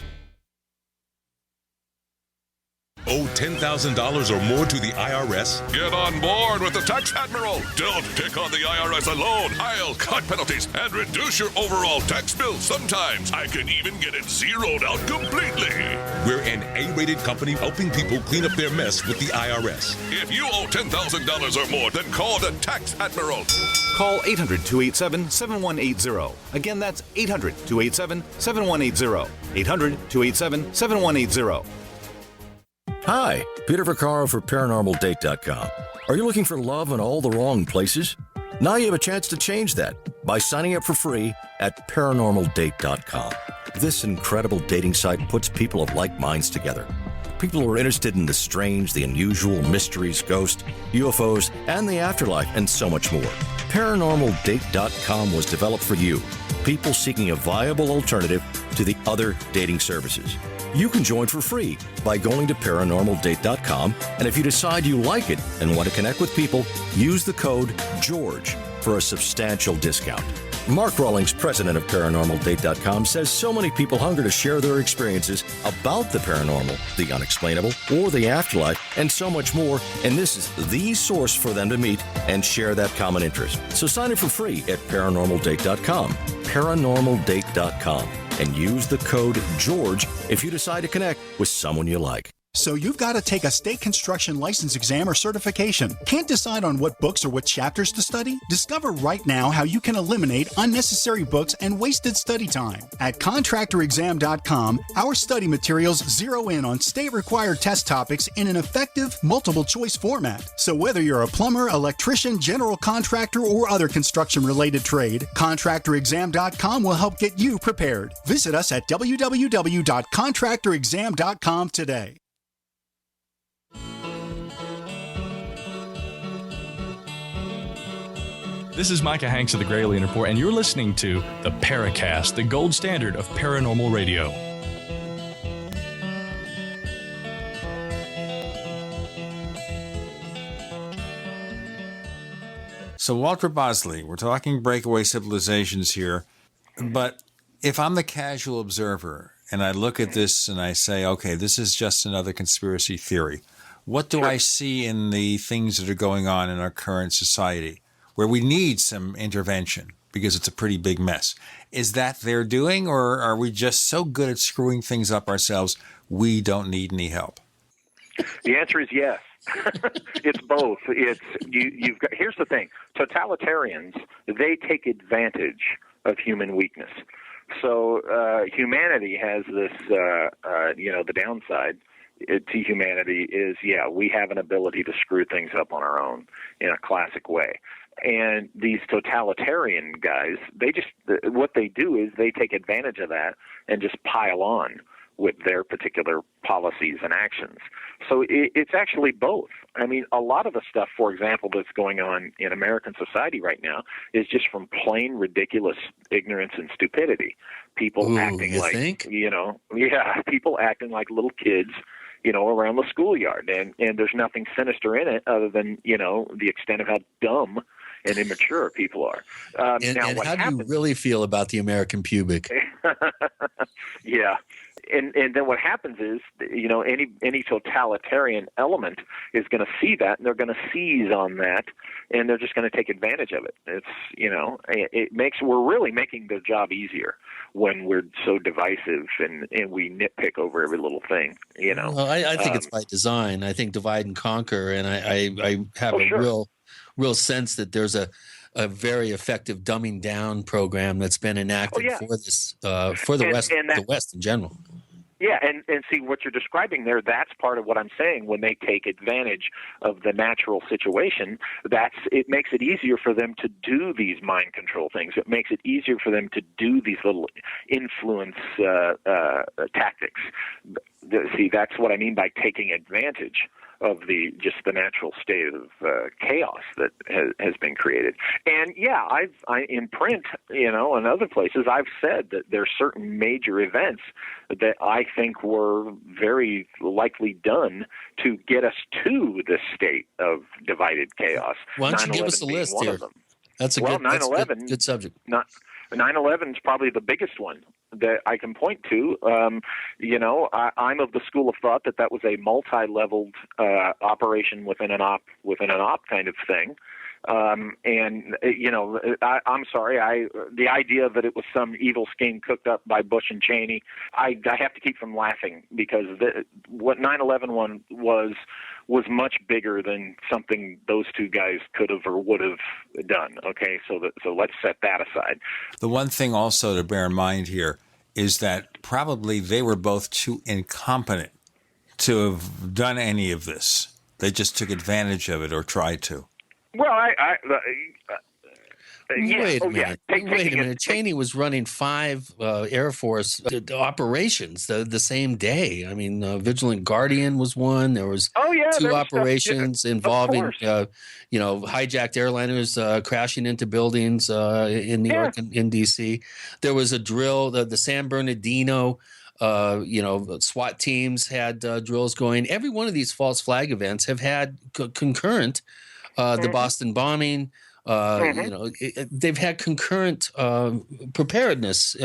Owe $10,000 or more to the IRS? Get on board with the Tax Admiral. Don't pick on the IRS alone. I'll cut penalties and reduce your overall tax bill. Sometimes I can even get it zeroed out completely. We're an A-rated company helping people clean up their mess with the IRS. If you owe $10,000 or more, then call the Tax Admiral. Call 800-287-7180. Again, that's 800-287-7180. 800-287-7180. Hi, Peter Vaccaro for ParanormalDate.com. Are you looking for love in all the wrong places? Now you have a chance to change that by signing up for free at ParanormalDate.com. This incredible dating site puts people of like minds together. People who are interested in the strange, the unusual, mysteries, ghosts, UFOs, and the afterlife, and so much more. ParanormalDate.com was developed for you, people seeking a viable alternative to the other dating services. You can join for free by going to ParanormalDate.com, and if you decide you like it and want to connect with people, use the code GEORGE for a substantial discount. Mark Rawlings, president of ParanormalDate.com, says so many people hunger to share their experiences about the paranormal, the unexplainable, or the afterlife, and so much more, and this is the source for them to meet and share that common interest. So sign up for free at ParanormalDate.com, ParanormalDate.com, and use the code GEORGE if you decide to connect with someone you like. So you've got to take a state construction license exam or certification. Can't decide on what books or what chapters to study? Discover right now how you can eliminate unnecessary books and wasted study time. At contractorexam.com, our study materials zero in on state-required test topics in an effective, multiple-choice format. So whether you're a plumber, electrician, general contractor, or other construction-related trade, contractorexam.com will help get you prepared. Visit us at www.contractorexam.com today. This is Micah Hanks of the Gray Alien Report, and you're listening to the Paracast, the gold standard of paranormal radio. So, Walter Bosley, we're talking breakaway civilizations here, but if I'm the casual observer and I look at this and I say, okay, this is just another conspiracy theory, what do I see in the things that are going on in our current society, where we need some intervention because it's a pretty big mess? Is that their doing, or are we just so good at screwing things up ourselves we don't need any help? The answer is yes. It's both. You've got. Here's the thing: totalitarians, they take advantage of human weakness. So humanity has this. The downside to humanity is, we have an ability to screw things up on our own in a classic way. And these totalitarian guys, what they do is they take advantage of that and just pile on with their particular policies and actions. So it's actually both. I mean, a lot of the stuff, for example, that's going on in American society right now is just from plain ridiculous ignorance and stupidity. People acting like, people acting like little kids, around the schoolyard. And there's nothing sinister in it other than, the extent of how dumb and immature people are. And how do you really feel about the American pubic? Yeah. And then what happens is, any totalitarian element is going to see that, and they're going to seize on that, and they're just going to take advantage of it. It's, we're really making their job easier when we're so divisive and we nitpick over every little thing, Well, I think it's by design. I think divide and conquer, and I have real sense that there's a very effective dumbing down program that's been enacted for this for the West in general. Yeah, and see what you're describing there, that's part of what I'm saying. When they take advantage of the natural situation, it makes it easier for them to do these mind control things. It makes it easier for them to do these little influence tactics. See, that's what I mean by taking advantage of the natural state of chaos that has been created. And I in print, and other places, I've said that there are certain major events that I think were very likely done to get us to this state of divided chaos. Why don't you give us a list here? That's a good subject. 9/11 is probably the biggest one that I can point to. I'm of the school of thought that was a multi-leveled operation within an op kind of thing. I'm sorry. The idea that it was some evil scheme cooked up by Bush and Cheney, I have to keep from laughing because what 9/11 was much bigger than something those two guys could have or would have done. Okay, so let's set that aside. The one thing also to bear in mind here is that probably they were both too incompetent to have done any of this. They just took advantage of it or tried to. Well, Wait a minute. Cheney was running 5 Air Force operations the same day. I mean, Vigilant Guardian was one. There was 2 operations involving, hijacked airliners crashing into buildings in New York and in D.C. There was a drill, the San Bernadino. SWAT teams had drills going. Every one of these false flag events have had concurrent. The Boston bombing. They've had concurrent preparedness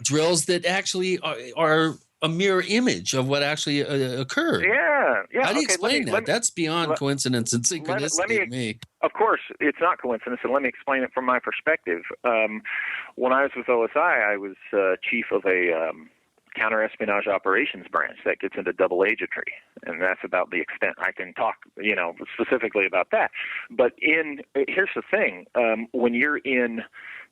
drills that actually are a mirror image of what actually occurred. Yeah. How do you explain that? That's beyond coincidence and synchronicity to me. Of course, it's not coincidence, and let me explain it from my perspective. When I was with OSI, I was chief of a counter-espionage operations branch that gets into double agentry, and that's about the extent I can talk, specifically about that. But here's the thing: when you're in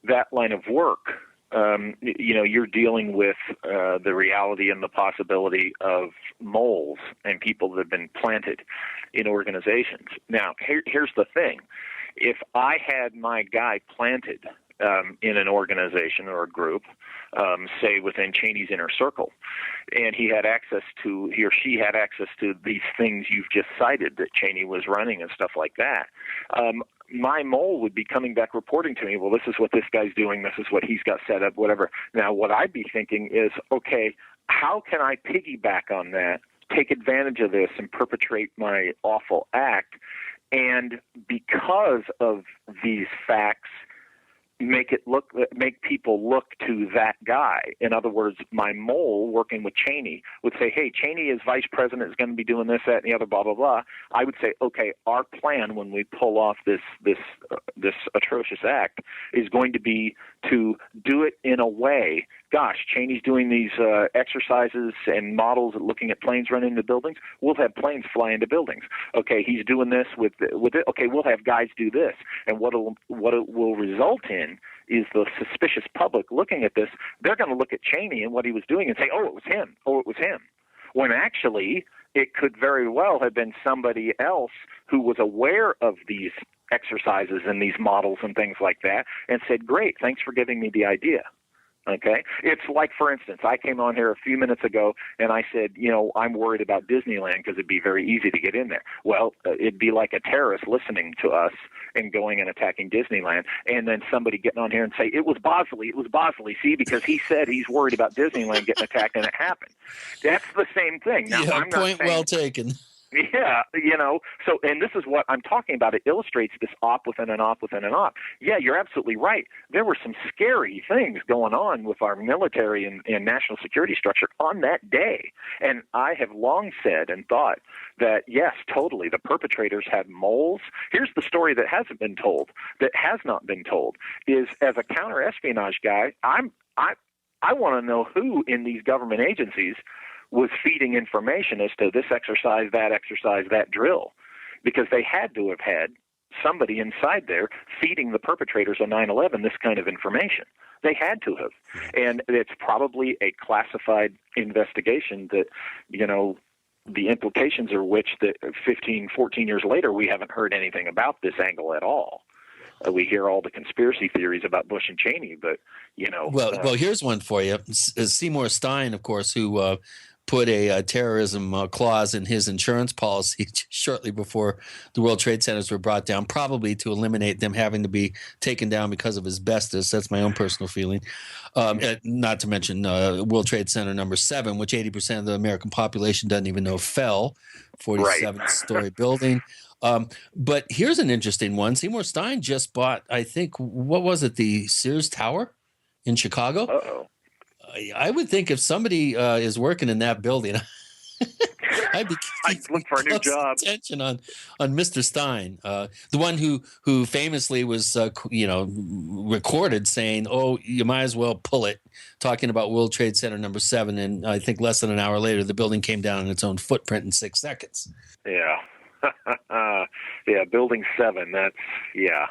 that line of work, you're dealing with the reality and the possibility of moles and people that have been planted in organizations. Now, here's the thing: if I had my guy planted in an organization or a group, say within Cheney's inner circle, and he or she had access to these things you've just cited that Cheney was running and stuff like that, my mole would be coming back reporting to me, well, this is what this guy's doing, this is what he's got set up, whatever. Now, what I'd be thinking is, okay, how can I piggyback on that, take advantage of this, and perpetrate my awful act, and because of these facts, make people look to that guy. In other words, my mole working with Cheney would say, hey, Cheney is vice president, is going to be doing this, that, and the other, blah, blah, blah. I would say, okay, our plan when we pull off this atrocious act is going to be to do it in a way, gosh, Cheney's doing these exercises and models looking at planes running into buildings. We'll have planes fly into buildings. Okay, he's doing this with it. Okay, we'll have guys do this. And what it will result in is the suspicious public looking at this. They're going to look at Cheney and what he was doing and say, oh, it was him. Oh, it was him. When actually it could very well have been somebody else who was aware of these exercises and these models and things like that and said, great, thanks for giving me the idea. Okay? It's like, for instance, I came on here a few minutes ago and I said, I'm worried about Disneyland because it'd be very easy to get in there. Well, it'd be like a terrorist listening to us and going and attacking Disneyland, and then somebody getting on here and say, it was Bosley, see, because he said he's worried about Disneyland getting attacked, and it happened. That's the same thing. Now, I'm not point well taken. Yeah, so, and this is what I'm talking about. It illustrates this op within an op within an op. Yeah, you're absolutely right. There were some scary things going on with our military and national security structure on that day. And I have long said and thought that, yes, totally, the perpetrators had moles. Here's the story that hasn't been told, that has not been told, is as a counter-espionage guy, I want to know who in these government agencies was feeding information as to this exercise, that drill, because they had to have had somebody inside there feeding the perpetrators on 9/11 this kind of information. They had to have. And it's probably a classified investigation that, the implications are which that 15, 14 years later, we haven't heard anything about this angle at all. We hear all the conspiracy theories about Bush and Cheney, but, Well, here's one for you. Seymour Stein, of course, who put a terrorism clause in his insurance policy shortly before the World Trade Centers were brought down, probably to eliminate them having to be taken down because of asbestos. That's my own personal feeling. Not to mention World Trade Center number 7, which 80% of the American population doesn't even know fell, 47-story building. But here's an interesting one. Seymour Stein just bought, I think, what was it, the Sears Tower in Chicago? Uh-oh. I would think if somebody is working in that building, I'd look for a new job. Attention on Mr. Stein, the one who famously was recorded saying, "Oh, you might as well pull it," talking about World Trade Center number 7, and I think less than an hour later, the building came down in its own footprint in 6 seconds. Yeah, yeah, Building 7. That's yeah.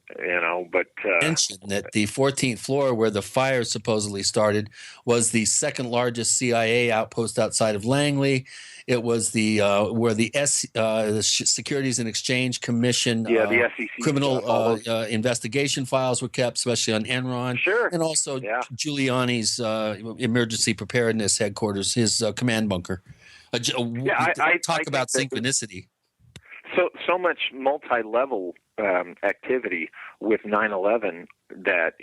But mention that the 14th floor where the fire supposedly started was the second largest CIA outpost outside of Langley. It was the where the Securities and Exchange Commission the SEC criminal investigation files were kept, especially on Enron. Sure. And also Giuliani's emergency preparedness headquarters, his command bunker. I talk about synchronicity. So much multi-level activity with 9/11 that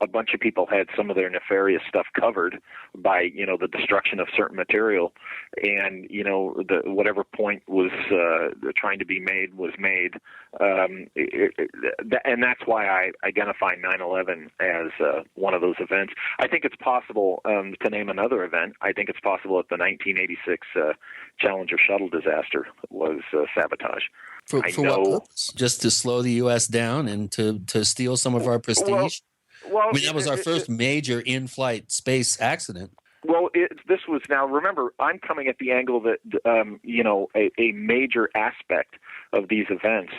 a bunch of people had some of their nefarious stuff covered by the destruction of certain material, and whatever point was trying to be made was made, and that's why I identify 9/11 as one of those events. I think it's possible to name another event. I think it's possible that the 1986 Challenger shuttle disaster was sabotage. For what purpose? Just to slow the U.S. down and to steal some of our prestige? Well, that was our first major in-flight space accident. Well, this was now. Remember, I'm coming at the angle that a major aspect of these events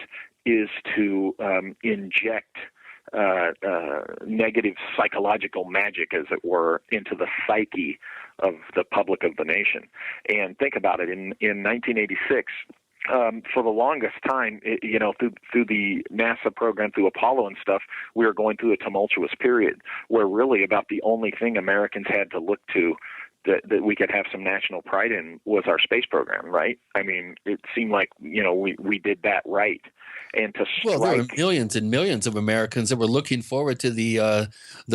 is to inject negative psychological magic, as it were, into the psyche of the public of the nation. And think about it. In 1986. For the longest time, through the NASA program, through Apollo and stuff, we were going through a tumultuous period where really about the only thing Americans had to look to that we could have some national pride in was our space program, right? I mean, it seemed like, we did that right. And to strike... Well, there were millions and millions of Americans that were looking forward to the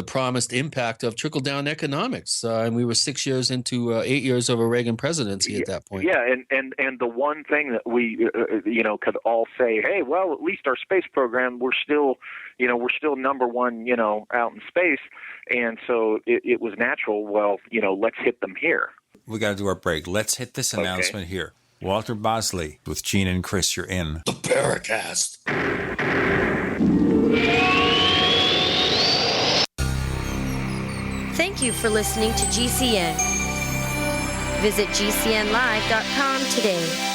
promised impact of trickle-down economics. And we were 6 years into 8 years of a Reagan presidency at that point. Yeah, and the one thing that we, could all say, hey, well, at least our space program, we're still number one, out in space. And so it was natural, well, let's hit them here. We got to do our break. Let's hit this announcement here. Walter Bosley with Gene and Chris, you're in. The Paracast. Thank you for listening to GCN. Visit GCNlive.com today.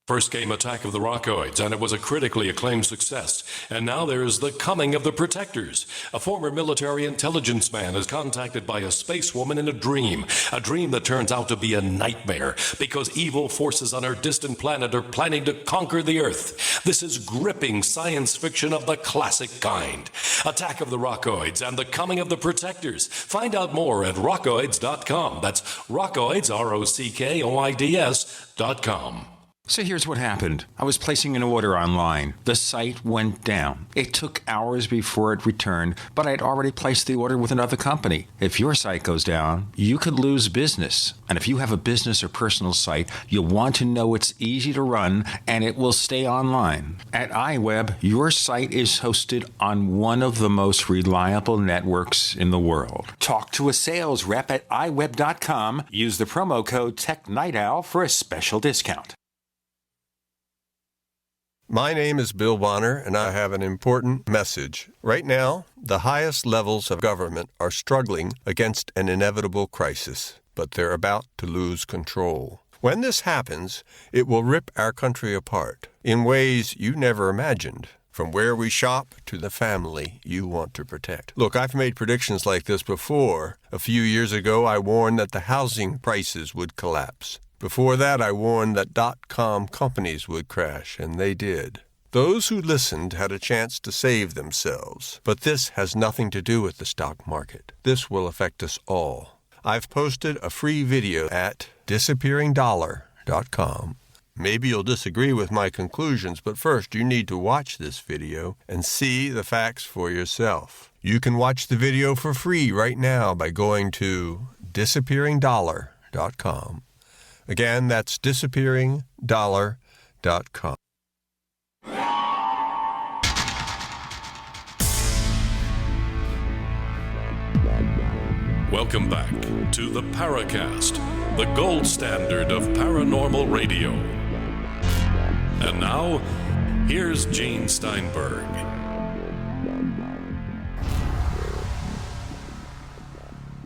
First came Attack of the Rockoids, and it was a critically acclaimed success. And now there's The Coming of the Protectors. A former military intelligence man is contacted by a space woman in a dream that turns out to be a nightmare because evil forces on our distant planet are planning to conquer the Earth. This is gripping science fiction of the classic kind. Attack of the Rockoids and The Coming of the Protectors. Find out more at rockoids.com. That's Rockoids, ROCKOIDS.com. So here's what happened. I was placing an order online. The site went down. It took hours before it returned, but I'd already placed the order with another company. If your site goes down, you could lose business. And if you have a business or personal site, you'll want to know it's easy to run and it will stay online. At iWeb, your site is hosted on one of the most reliable networks in the world. Talk to a sales rep at iWeb.com. Use the promo code TechNightOwl for a special discount. My name is Bill Bonner, and I have an important message. Right now, the highest levels of government are struggling against an inevitable crisis, but they're about to lose control. When this happens, it will rip our country apart in ways you never imagined, from where we shop to the family you want to protect. Look, I've made predictions like this before. A few years ago, I warned that the housing prices would collapse. Before that, I warned that .com companies would crash, and they did. Those who listened had a chance to save themselves, but this has nothing to do with the stock market. This will affect us all. I've posted a free video at disappearingdollar.com. Maybe you'll disagree with my conclusions, but first you need to watch this video and see the facts for yourself. You can watch the video for free right now by going to disappearingdollar.com. Again, that's disappearingdollar.com. Welcome back to the Paracast, the gold standard of paranormal radio. And now, here's Gene Steinberg.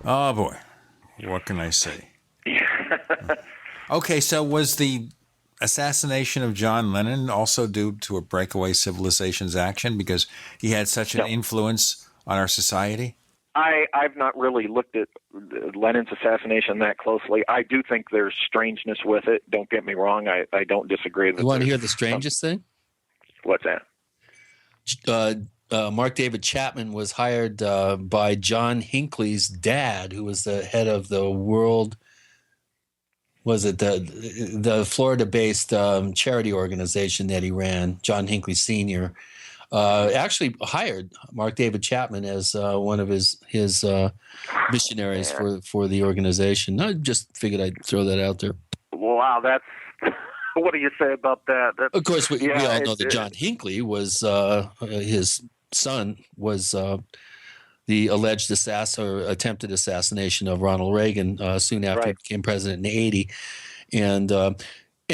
Oh, boy. What can I say? Okay, so was the assassination of John Lennon also due to a Breakaway Civilizations action because he had such an influence on our society? I've not really looked at Lennon's assassination that closely. I do think there's strangeness with it. Don't get me wrong. I don't disagree. You want to hear the strangest thing? What's that? Mark David Chapman was hired by John Hinckley's dad, who was the head of the world, was it the Florida-based charity organization that he ran, John Hinckley Sr., actually hired Mark David Chapman as one of his missionaries for the organization. I just figured I'd throw that out there. Wow, that's what do you say about that? Of course, we all know that John Hinckley was his son was the alleged attempted assassination of Ronald Reagan soon after he became president in '80, and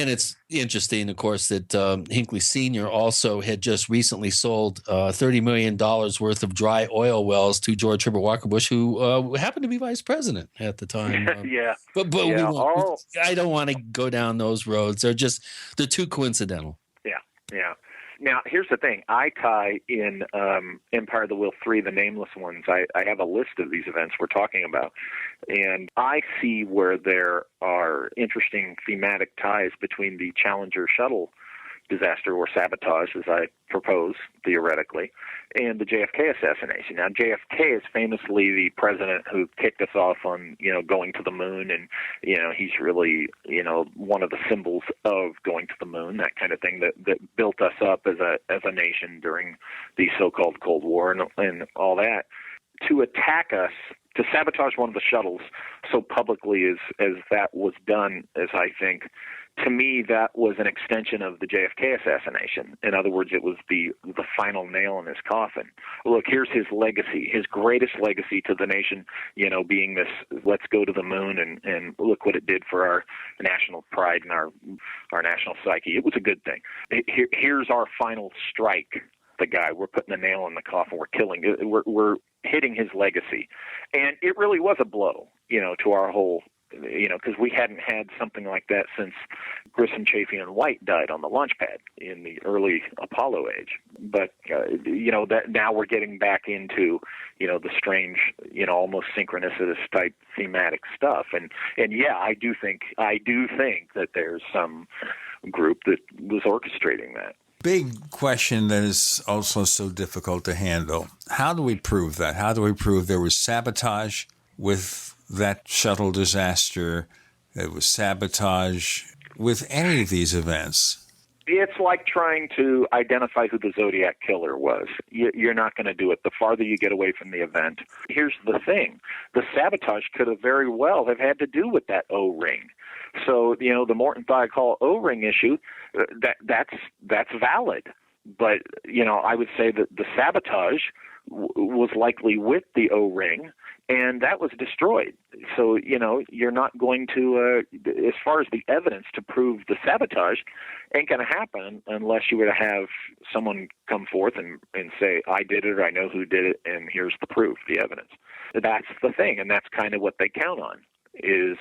it's interesting, of course, that Hinckley Sr. also had just recently sold $30 million worth of dry oil wells to George Herbert Walker Bush, who happened to be vice president at the time. But I don't want to go down those roads. They're too coincidental. Yeah. Now, here's the thing. I tie in Empire of the Wheel 3, the nameless ones. I have a list of these events we're talking about, and I see where there are interesting thematic ties between the Challenger shuttle disaster or sabotage, as I propose theoretically, and the JFK assassination. Now, JFK is famously the president who kicked us off on, going to the moon, and, he's really, one of the symbols of going to the moon, that kind of thing that built us up as a nation during the so-called Cold War and all that. To attack us, to sabotage one of the shuttles so publicly as that was done, as I think, to me, that was an extension of the JFK assassination. In other words, it was the final nail in his coffin. Look, here's his legacy, his greatest legacy to the nation, being this, let's go to the moon, and look what it did for our national pride and our national psyche. It was a good thing. Here's our final strike. The guy, we're putting a nail in the coffin, we're killing, we're hitting his legacy. And it really was a blow, to our whole, because we hadn't had something like that since Grissom, Chafee, and White died on the launch pad in the early Apollo age. But, that now we're getting back into, the strange, almost synchronicitous type thematic stuff. And yeah, I do think that there's some group that was orchestrating that. Big question that is also so difficult to handle. How do we prove that? How do we prove there was sabotage with that shuttle disaster? There was sabotage with any of these events? It's like trying to identify who the Zodiac Killer was. You're not going to do it the farther you get away from the event. Here's the thing. The sabotage could have very well have had to do with that O-ring. So, the Morton Thiokol O-ring issue, that's valid. But, I would say that the sabotage was likely with the O-ring, and that was destroyed. So, you're not going to, as far as the evidence to prove the sabotage, ain't going to happen unless you were to have someone come forth and say, I did it, or I know who did it, and here's the proof, the evidence. That's the thing, and that's kind of what they count on. Is,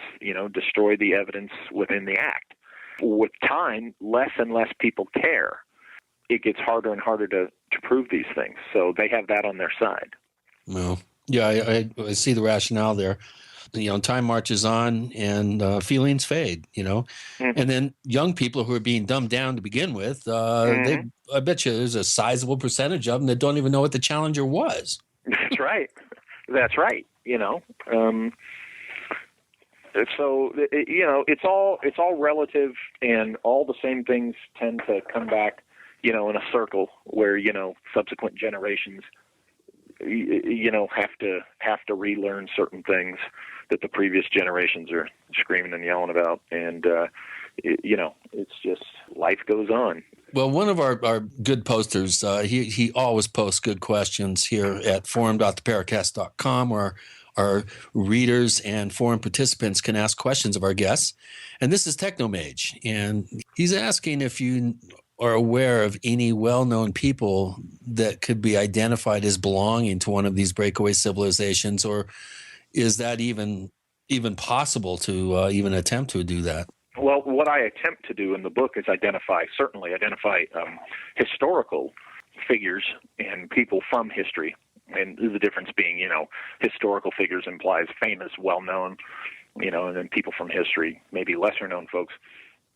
destroy the evidence within the act. With time, less and less people care. It gets harder and harder to prove these things. So they have that on their side. Well, yeah, I see the rationale there. Time marches on and feelings fade, And then young people who are being dumbed down to begin with, I bet you there's a sizable percentage of them that don't even know what the Challenger was. That's right. That's right. So, it's all relative, and all the same things tend to come back, in a circle where, subsequent generations, have to relearn certain things that the previous generations are screaming and yelling about. And, it's just life goes on. Well, one of our good posters, he always posts good questions here at forum.theparacast.com, where our readers and forum participants can ask questions of our guests. And this is Technomage. And he's asking if you are aware of any well-known people that could be identified as belonging to one of these breakaway civilizations, or is that even possible to even attempt to do that? Well, what I attempt to do in the book is identify historical figures and people from history, and the difference being, historical figures implies famous, well-known, and then people from history, maybe lesser-known folks.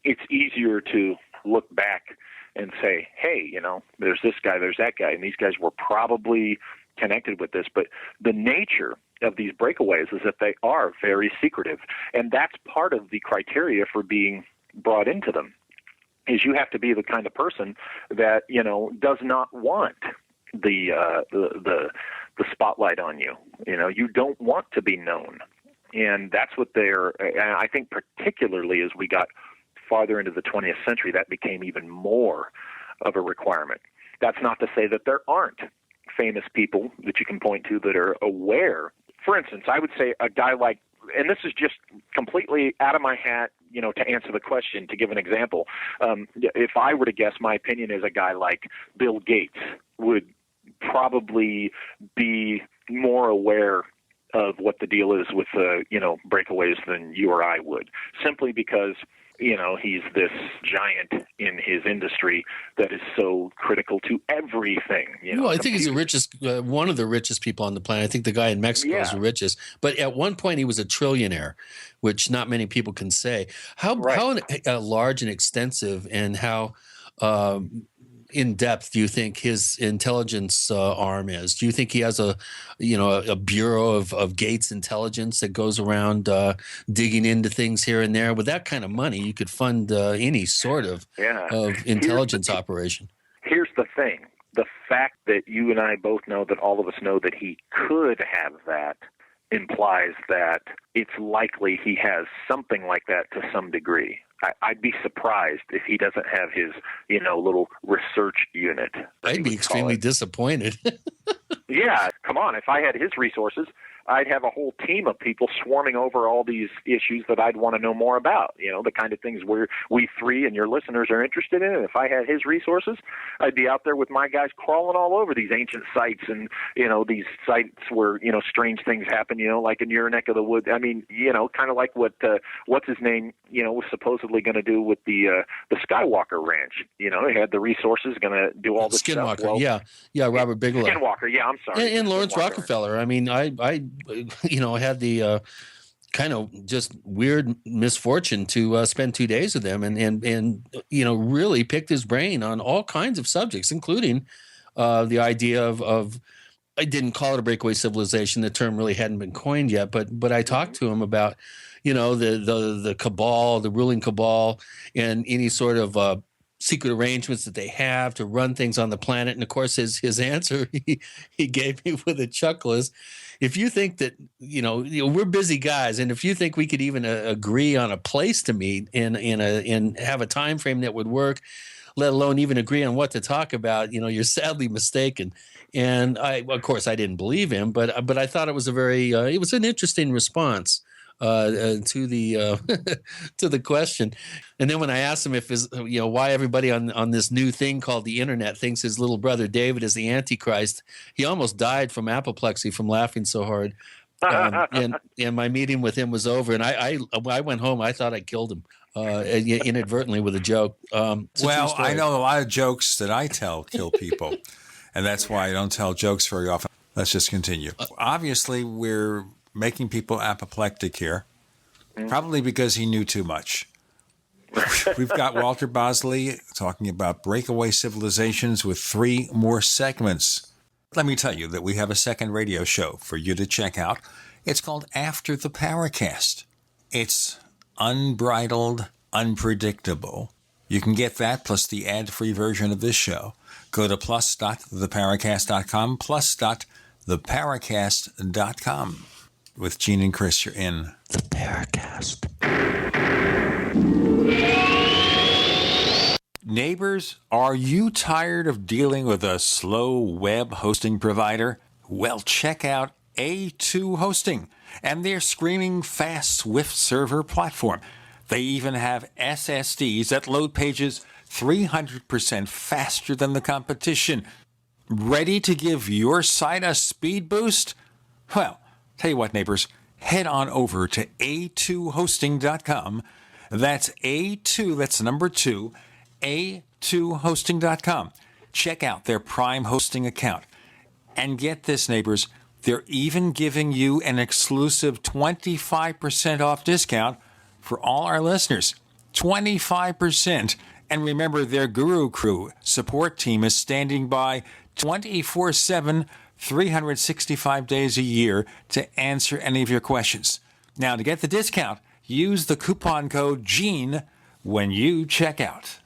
It's easier to look back and say, hey, there's this guy, there's that guy, and these guys were probably connected with this. But the nature of these breakaways is that they are very secretive, and that's part of the criteria for being brought into them, is you have to be the kind of person that, does not want the spotlight on you. You don't want to be known. And that's what I think particularly as we got farther into the 20th century, that became even more of a requirement. That's not to say that there aren't famous people that you can point to that are aware. For instance, I would say a guy like, and this is just completely out of my hat, to answer the question, to give an example. If I were to guess, my opinion is a guy like Bill Gates would probably be more aware of what the deal is with breakaways than you or I would, simply because he's this giant in his industry that is so critical to everything. Well, I think he's the richest, one of the richest people on the planet. I think the guy in Mexico is the richest. But at one point, he was a trillionaire, which not many people can say. How large and extensive and how in depth do you think his intelligence arm is? Do you think he has a bureau of Gates intelligence that goes around digging into things here and there? With that kind of money, you could fund any sort of intelligence operation. Here's the thing. The fact that you and I both know, that all of us know, that he could have that implies that it's likely he has something like that to some degree. I'd be surprised if he doesn't have his, little research unit. I'd be extremely disappointed. Yeah, come on. If I had his resources, I'd have a whole team of people swarming over all these issues that I'd want to know more about, the kind of things where we three and your listeners are interested in. And if I had his resources, I'd be out there with my guys crawling all over these ancient sites and, these sites where, strange things happen, like in your neck of the woods. I mean, kind of like what's his name, was supposedly going to do with the Skywalker Ranch. He had the resources, going to do all this Skinwalker, stuff. Well, yeah, Robert Bigelow. Skinwalker, yeah, I'm sorry. And Lawrence Rockefeller. I mean, I had the kind of just weird misfortune to spend 2 days with him and really picked his brain on all kinds of subjects, including the idea of I didn't call it a breakaway civilization. The term really hadn't been coined yet, but I talked to him about, the cabal, the ruling cabal, and any sort of secret arrangements that they have to run things on the planet. And of course, his answer he gave me with a chuckle is, if you think that, we're busy guys, and if you think we could even agree on a place to meet and have a time frame that would work, let alone even agree on what to talk about, you're sadly mistaken. And of course, I didn't believe him, but I thought it was it was an interesting response to the to the question. And then when I asked him if why everybody on this new thing called the internet thinks his little brother David is the Antichrist, he almost died from apoplexy from laughing so hard. And my meeting with him was over, and I went home. I thought I killed him inadvertently with a joke. Well, I know a lot of jokes that I tell kill people, and that's why I don't tell jokes very often. Let's just continue. Obviously, we're making people apoplectic here, probably because he knew too much. We've got Walter Bosley talking about breakaway civilizations with 3 more segments. Let me tell you that we have a second radio show for you to check out. It's called After the Paracast. It's unbridled, unpredictable. You can get that plus the ad-free version of this show. Go to plus.theparacast.com, plus.theparacast.com. With Gene and Chris, you're in the Paracast. Neighbors, are you tired of dealing with a slow web hosting provider? Well, check out A2 Hosting and their screaming fast Swift server platform. They even have SSDs that load pages 300% faster than the competition. Ready to give your site a speed boost? Well, tell you what, neighbors, head on over to a2hosting.com That's A2, that's number 2, A2hosting.com. Check out their Prime hosting account. And get this, neighbors, they're even giving you an exclusive 25% off discount for all our listeners. 25%. And remember, their Guru Crew support team is standing by 24/7, 365 days a year to answer any of your questions. Now, to get the discount, use the coupon code GENE when you check out.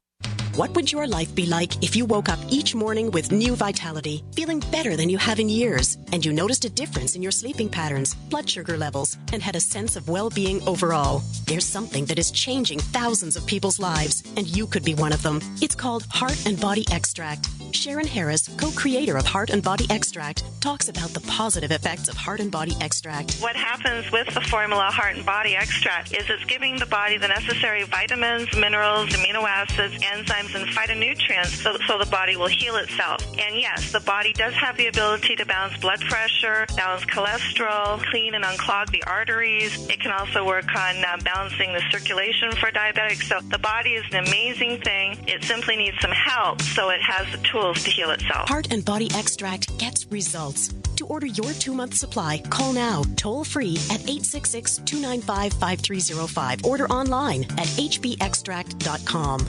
What would your life be like if you woke up each morning with new vitality, feeling better than you have in years, and you noticed a difference in your sleeping patterns, blood sugar levels, and had a sense of well-being overall? There's something that is changing thousands of people's lives, and you could be one of them. It's called Heart and Body Extract. Sharon Harris, co-creator of Heart and Body Extract, talks about the positive effects of Heart and Body Extract. What happens with the formula Heart and Body Extract is it's giving the body the necessary vitamins, minerals, amino acids, enzymes, and phytonutrients so the body will heal itself. And yes, the body does have the ability to balance blood pressure, balance cholesterol, clean and unclog the arteries. It can also work on balancing the circulation for diabetics. So the body is an amazing thing. It simply needs some help so it has the tools to heal itself. Heart and Body Extract gets results. To order your 2-month supply, call now, toll free at 866-295-5305. Order online at hbextract.com.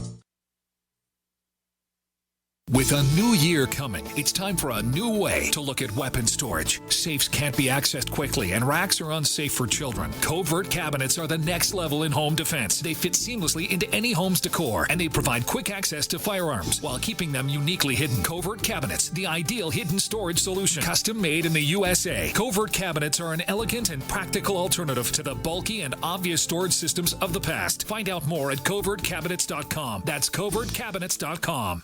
With a new year coming, it's time for a new way to look at weapon storage. Safes can't be accessed quickly, and racks are unsafe for children. Covert cabinets are the next level in home defense. They fit seamlessly into any home's decor, and they provide quick access to firearms while keeping them uniquely hidden. Covert cabinets, the ideal hidden storage solution. Custom made in the USA, Covert cabinets are an elegant and practical alternative to the bulky and obvious storage systems of the past. Find out more at covertcabinets.com. That's covertcabinets.com.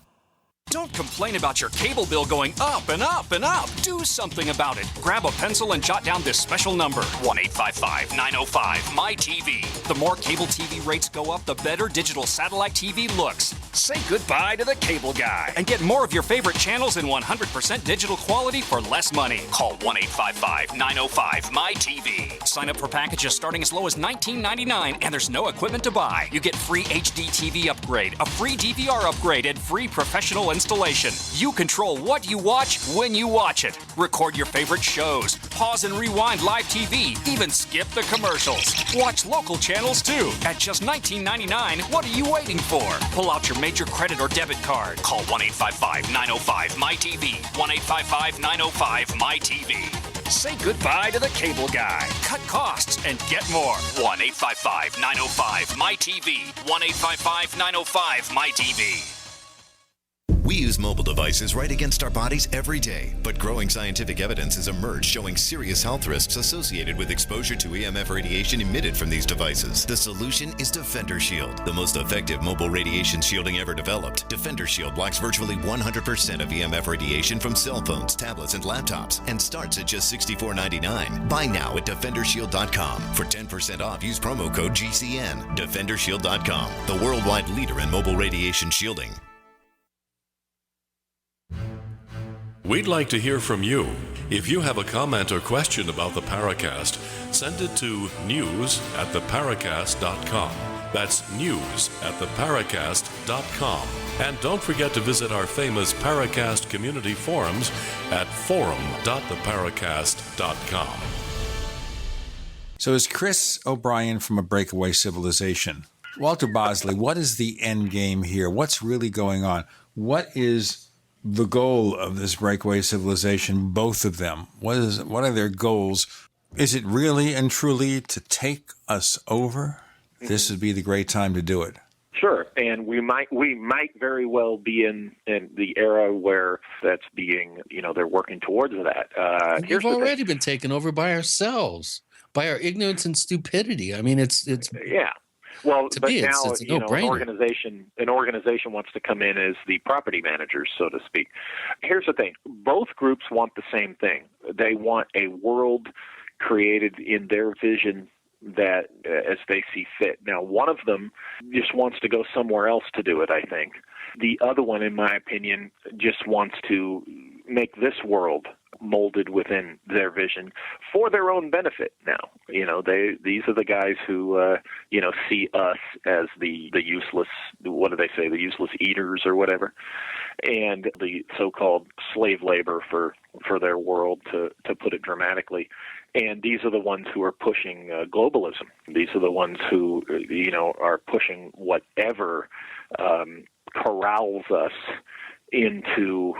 Don't complain about your cable bill going up and up and up. Do something about it. Grab a pencil and jot down this special number, 1-855-905-MY-TV. The more cable TV rates go up, the better digital satellite TV looks. Say goodbye to the cable guy and get more of your favorite channels in 100% digital quality for less money. Call 1-855-905-MY-TV. Sign up for packages starting as low as $19.99, and there's no equipment to buy. You get free HD TV upgrade, a free DVR upgrade, and free professional installation. You control what you watch when you watch it. Record your favorite shows, pause and rewind live TV, even skip the commercials. Watch local channels too. At just $19.99, what are you waiting for? Pull out your major credit or debit card. Call 1-855-905-MY-TV. 1-855-905-MY-TV. Say goodbye to the cable guy. Cut costs and get more. 1-855-905-MY-TV. 1-855-905-MY-TV. We use mobile devices right against our bodies every day, but growing scientific evidence has emerged showing serious health risks associated with exposure to EMF radiation emitted from these devices. The solution is Defender Shield, the most effective mobile radiation shielding ever developed. Defender Shield blocks virtually 100% of EMF radiation from cell phones, tablets, and laptops, and starts at just $64.99. Buy now at DefenderShield.com. For 10% off, use promo code GCN. DefenderShield.com, the worldwide leader in mobile radiation shielding. We'd like to hear from you. If you have a comment or question about the Paracast, send it to news@theparacast.com. That's news@theparacast.com. And don't forget to visit our famous Paracast community forums at forum.theparacast.com. So is Chris O'Brien from A Breakaway Civilization. Walter Bosley, what is the end game here? What's really going on? What is the goal of this breakaway civilization, both of them? What are their goals? Is it really and truly to take us over? This would be the great time to do it. Sure, and we might very well be in the era where that's being, they're working towards that. We've already been taken over by ourselves, by our ignorance and stupidity. I mean, it's yeah. Well, to but me, now it's a no-brainer. An organization wants to come in as the property managers, so to speak. Here's the thing: both groups want the same thing. They want a world created in their vision that as they see fit. Now, one of them just wants to go somewhere else to do it, I think. The other one, in my opinion, just wants to make this world molded within their vision for their own benefit now. These are the guys who, see us as the useless, what do they say, the useless eaters or whatever, and the so-called slave labor for their world, to put it dramatically. And these are the ones who are pushing globalism. These are the ones who, are pushing whatever corrals us into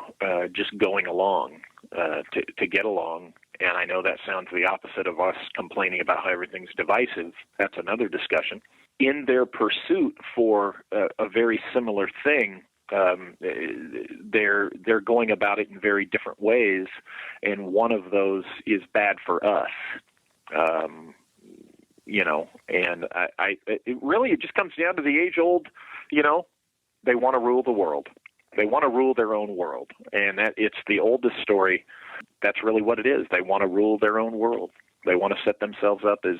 just going along to get along. And I know that sounds the opposite of us complaining about how everything's divisive. That's another discussion. In their pursuit for a very similar thing, they're going about it in very different ways, and one of those is bad for us. And it just comes down to the age-old, they want to rule the world. They want to rule their own world, and it's the oldest story. That's really what it is. They want to rule their own world. They want to set themselves up as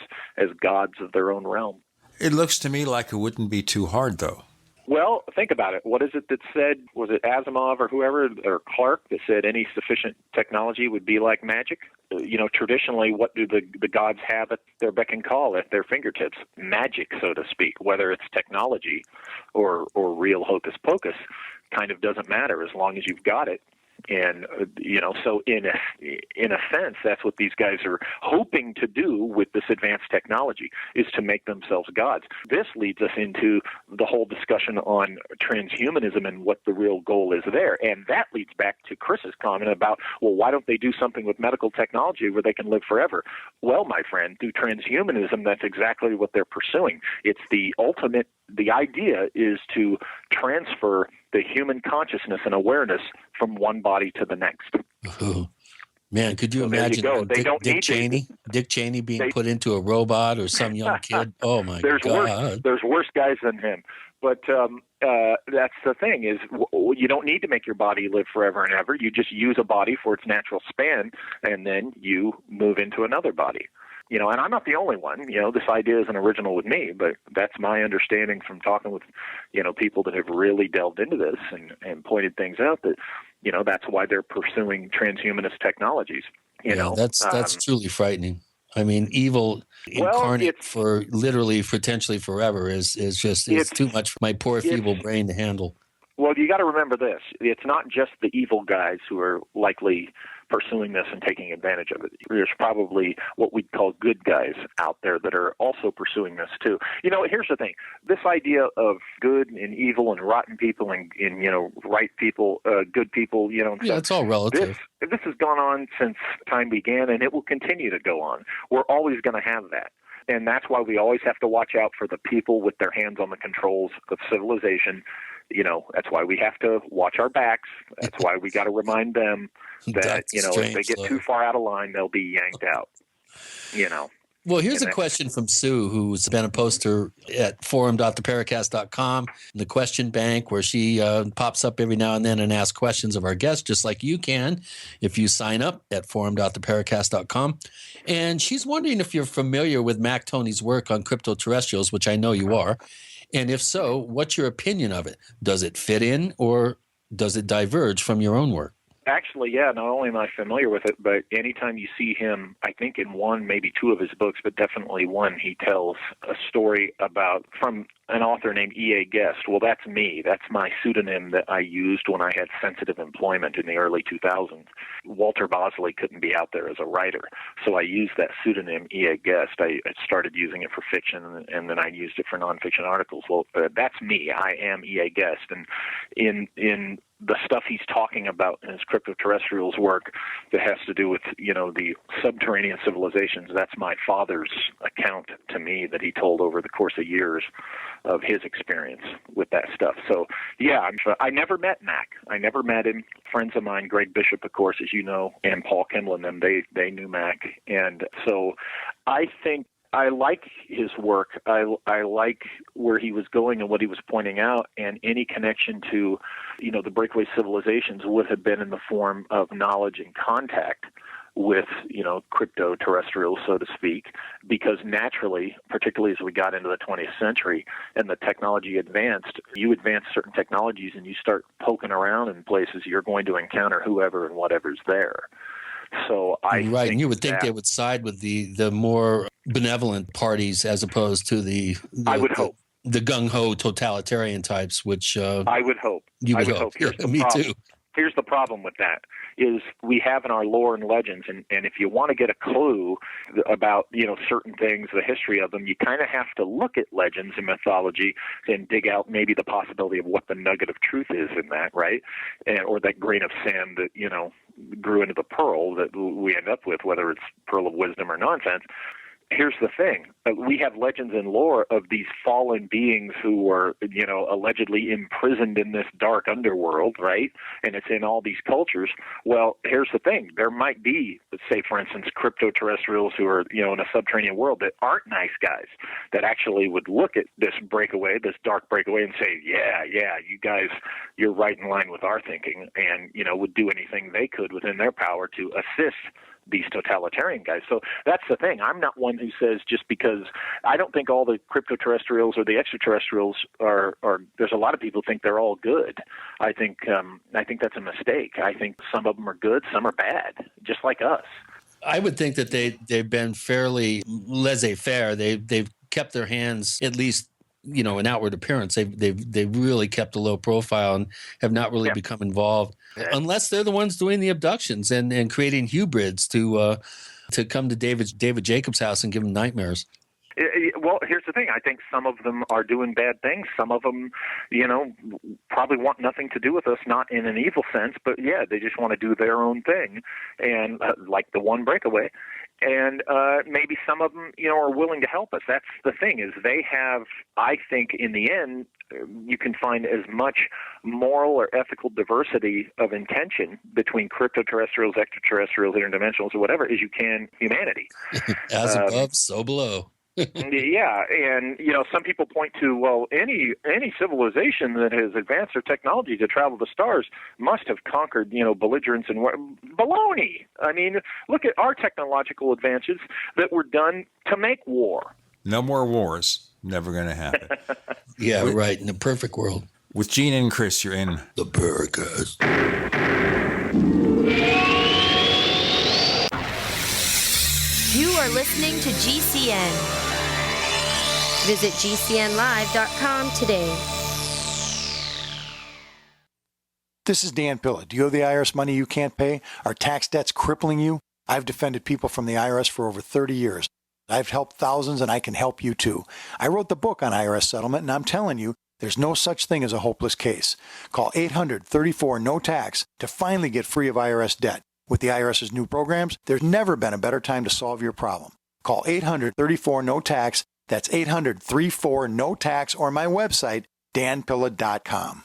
gods of their own realm. It looks to me like it wouldn't be too hard, though. Well, think about it. What is it that said, was it Asimov or whoever, or Clark, that said any sufficient technology would be like magic? Traditionally, what do the gods have at their beck and call, at their fingertips? Magic, so to speak. Whether it's technology or real hocus pocus, kind of doesn't matter as long as you've got it. And, so in a sense, that's what these guys are hoping to do with this advanced technology, is to make themselves gods. This leads us into the whole discussion on transhumanism and what the real goal is there. And that leads back to Chris's comment about, well, why don't they do something with medical technology where they can live forever? Well, my friend, through transhumanism, that's exactly what they're pursuing. It's the ultimate. The idea is to transfer the human consciousness and awareness from one body to the next. Ooh. Man, could you imagine Dick Cheney being put into a robot or some young kid? Oh, my God. There's worse guys than him. But that's the thing, is you don't need to make your body live forever and ever. You just use a body for its natural span, and then you move into another body. And I'm not the only one. This idea isn't original with me, but that's my understanding from talking with, people that have really delved into this and pointed things out that, that's why they're pursuing transhumanist technologies. That's truly frightening. I mean, evil incarnate for literally potentially forever is too much for my poor feeble brain to handle. Well, you got to remember this. It's not just the evil guys who are likely pursuing this and taking advantage of it. There's probably what we'd call good guys out there that are also pursuing this too. Here's the thing. This idea of good and evil and rotten people and right people, good people, it's all relative. This has gone on since time began, and it will continue to go on. We're always going to have that. And that's why we always have to watch out for the people with their hands on the controls of civilization. That's why we have to watch our backs. That's why we got to remind them that, if they get too far out of line, they'll be yanked out, Well, here's a question from Sue, who's been a poster at forum.theparacast.com, in the question bank, where she pops up every now and then and asks questions of our guests, just like you can if you sign up at forum.theparacast.com. And she's wondering if you're familiar with Mac Toney's work on crypto-terrestrials, which I know you are. And if so, what's your opinion of it? Does it fit in, or does it diverge from your own work? Actually, yeah, not only am I familiar with it, but anytime you see him, I think in one, maybe two of his books, but definitely one, he tells a story from an author named E.A. Guest. Well, that's me. That's my pseudonym that I used when I had sensitive employment in the early 2000s. Walter Bosley couldn't be out there as a writer, so I used that pseudonym E.A. Guest. I started using it for fiction, and then I used it for nonfiction articles. Well, that's me. I am E.A. Guest, and in the stuff he's talking about in his crypto-terrestrials work that has to do with, the subterranean civilizations, that's my father's account to me that he told over the course of years of his experience with that stuff. So, yeah, I never met Mac. I never met him. Friends of mine, Greg Bishop, of course, as you know, and Paul Kimball and them, they knew Mac. And so I think I like his work. I like where he was going and what he was pointing out, and any connection to, the breakaway civilizations would have been in the form of knowledge and contact with, crypto terrestrials, so to speak, because naturally, particularly as we got into the 20th century and the technology advanced, you advance certain technologies and you start poking around in places, you're going to encounter whoever and whatever's there. So right, and you would think they would side with the more benevolent parties as opposed to the I would hope. The gung-ho totalitarian types, which I would hope. You would hope. Yeah, me too. Here's the problem with that is we have in our lore and legends, and if you want to get a clue about, certain things, the history of them, you kind of have to look at legends and mythology and dig out maybe the possibility of what the nugget of truth is in that, right? Or that grain of sand that, grew into the pearl that we end up with, whether it's pearl of wisdom or nonsense. Here's the thing. We have legends and lore of these fallen beings who were, allegedly imprisoned in this dark underworld, right? And it's in all these cultures. Well, here's the thing. There might be, say, for instance, crypto-terrestrials who are, in a subterranean world that aren't nice guys, that actually would look at this breakaway, this dark breakaway, and say, yeah, you guys, you're right in line with our thinking, and, would do anything they could within their power to assist these totalitarian guys. So that's the thing. I'm not one who says just because I don't think all the crypto-terrestrials or the extraterrestrials are there's a lot of people who think they're all good. I think that's a mistake. I think some of them are good, some are bad, just like us. I would think that they've been fairly laissez-faire. They've kept their hands, at least, in outward appearance. They've really kept a low profile and have not really become involved, unless they're the ones doing the abductions and creating hybrids to come to David Jacobs' house and give him nightmares. Well, here's the thing. I think some of them are doing bad things. Some of them, probably want nothing to do with us, not in an evil sense, but yeah, they just want to do their own thing, and like the one breakaway. And maybe some of them, are willing to help us. That's the thing, is they have, I think, in the end, you can find as much moral or ethical diversity of intention between crypto-terrestrials, extraterrestrials, interdimensionals, or whatever, as you can humanity. As above, so below. Yeah, and some people point to, well, any civilization that has advanced their technology to travel the stars must have conquered, belligerents and baloney. I mean, look at our technological advances that were done to make war. No more wars. Never going to happen. Yeah, right. In a perfect world. With Gene and Chris, you're in the Paracast. You are listening to GCN. Visit GCNlive.com today. This is Dan Pilla. Do you owe the IRS money you can't pay? Are tax debts crippling you? I've defended people from the IRS for over 30 years. I've helped thousands, and I can help you too. I wrote the book on IRS settlement, and I'm telling you, there's no such thing as a hopeless case. Call 800-34-NO-TAX to finally get free of IRS debt. With the IRS's new programs, there's never been a better time to solve your problem. Call 800-34-NO-TAX. That's 800-34-NO-TAX, or my website, danpilla.com.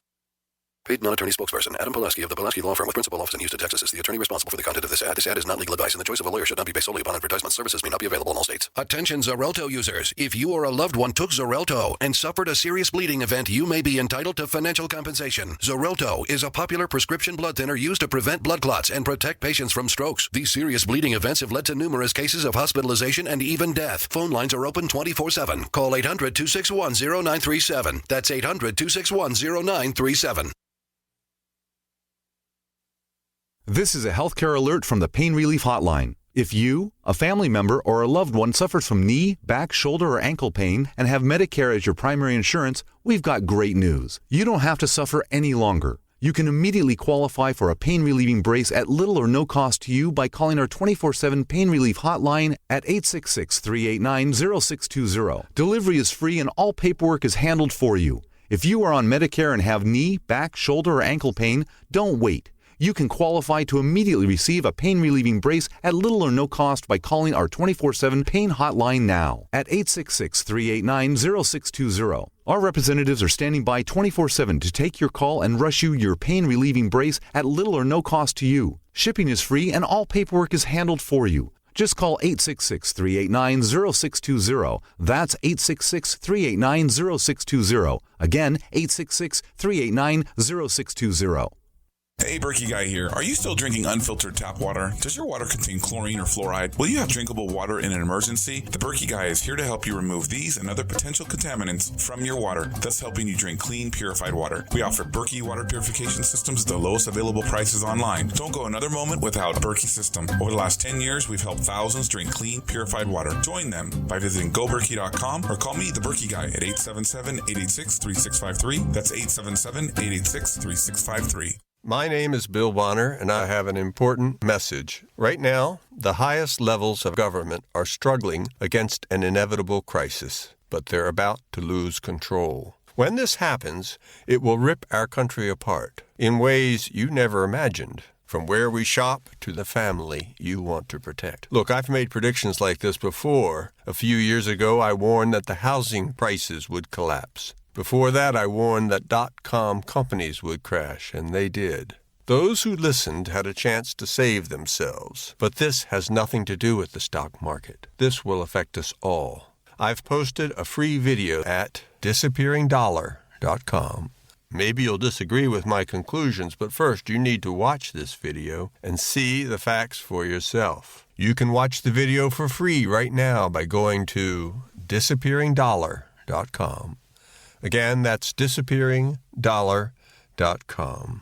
Paid non-attorney spokesperson Adam Pulaski of the Pulaski Law Firm with principal office in Houston, Texas is the attorney responsible for the content of this ad. This ad is not legal advice, and the choice of a lawyer should not be based solely upon advertisement. Services may not be available in all states. Attention Xarelto users. If you or a loved one took Xarelto and suffered a serious bleeding event, you may be entitled to financial compensation. Xarelto is a popular prescription blood thinner used to prevent blood clots and protect patients from strokes. These serious bleeding events have led to numerous cases of hospitalization and even death. Phone lines are open 24/7. Call 800-261-0937. That's 800-261-0937. This is a healthcare alert from the Pain Relief Hotline. If you, a family member, or a loved one suffers from knee, back, shoulder, or ankle pain and have Medicare as your primary insurance, we've got great news. You don't have to suffer any longer. You can immediately qualify for a pain-relieving brace at little or no cost to you by calling our 24/7 Pain Relief Hotline at 866-389-0620. Delivery is free and all paperwork is handled for you. If you are on Medicare and have knee, back, shoulder, or ankle pain, don't wait. You can qualify to immediately receive a pain-relieving brace at little or no cost by calling our 24/7 Pain Hotline now at 866-389-0620. Our representatives are standing by 24/7 to take your call and rush you your pain-relieving brace at little or no cost to you. Shipping is free and all paperwork is handled for you. Just call 866-389-0620. That's 866-389-0620. Again, 866-389-0620. Hey, Berkey Guy here. Are you still drinking unfiltered tap water? Does your water contain chlorine or fluoride? Will you have drinkable water in an emergency? The Berkey Guy is here to help you remove these and other potential contaminants from your water, thus helping you drink clean, purified water. We offer Berkey water purification systems at the lowest available prices online. Don't go another moment without a Berkey system. Over the last 10 years, we've helped thousands drink clean, purified water. Join them by visiting goberkey.com or call me, the Berkey Guy, at 877-886-3653. That's 877-886-3653. My name is Bill Bonner, and I have an important message. Right now, the highest levels of government are struggling against an inevitable crisis, but they're about to lose control. When this happens, it will rip our country apart in ways you never imagined, from where we shop to the family you want to protect. Look, I've made predictions like this before. A few years ago, I warned that the housing prices would collapse. Before that, I warned that .com companies would crash, and they did. Those who listened had a chance to save themselves. But this has nothing to do with the stock market. This will affect us all. I've posted a free video at disappearingdollar.com. Maybe you'll disagree with my conclusions, but first you need to watch this video and see the facts for yourself. You can watch the video for free right now by going to disappearingdollar.com. Again, that's disappearingdollar.com.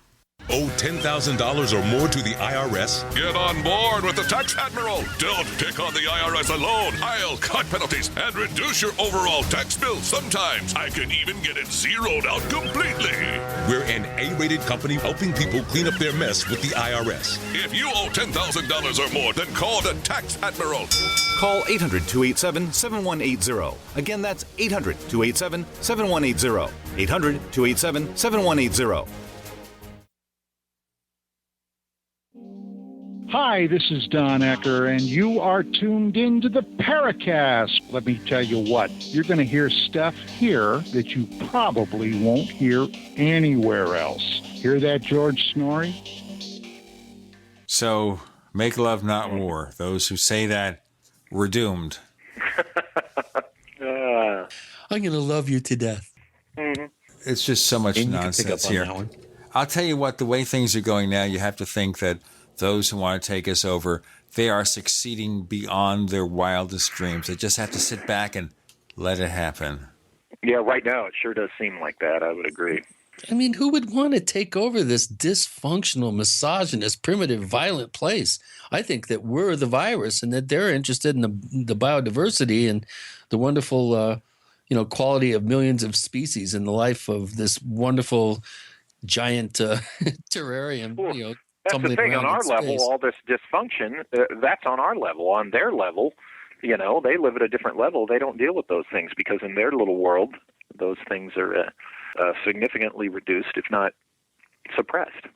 Owe $10,000 or more to the IRS? Get on board with the Tax Admiral. Don't pick on the IRS alone. I'll cut penalties and reduce your overall tax bill. Sometimes I can even get it zeroed out completely. We're an A-rated company helping people clean up their mess with the IRS. If you owe $10,000 or more, then call the Tax Admiral. Call 800-287-7180. Again, that's 800-287-7180. 800-287-7180. Hi, this is Don Ecker, and you are tuned into the Paracast. Let me tell you what, you're going to hear stuff here that you probably won't hear anywhere else. Hear that, George Snorri? So, make love, not war. Those who say that, we're doomed. I'm going to love you to death. Mm-hmm. It's just so much nonsense here. I'll tell you what, the way things are going now, you have to think that those who want to take us over, they are succeeding beyond their wildest dreams. They just have to sit back and let it happen. Yeah, right now it sure does seem like that. I would agree. I mean, who would want to take over this dysfunctional, misogynist, primitive, violent place? I think that we're the virus and that they're interested in the biodiversity and the wonderful, quality of millions of species in the life of this wonderful giant terrarium, That's the thing. On our level, all this dysfunction, that's on our level. On their level, they live at a different level. They don't deal with those things because in their little world, those things are significantly reduced, if not suppressed.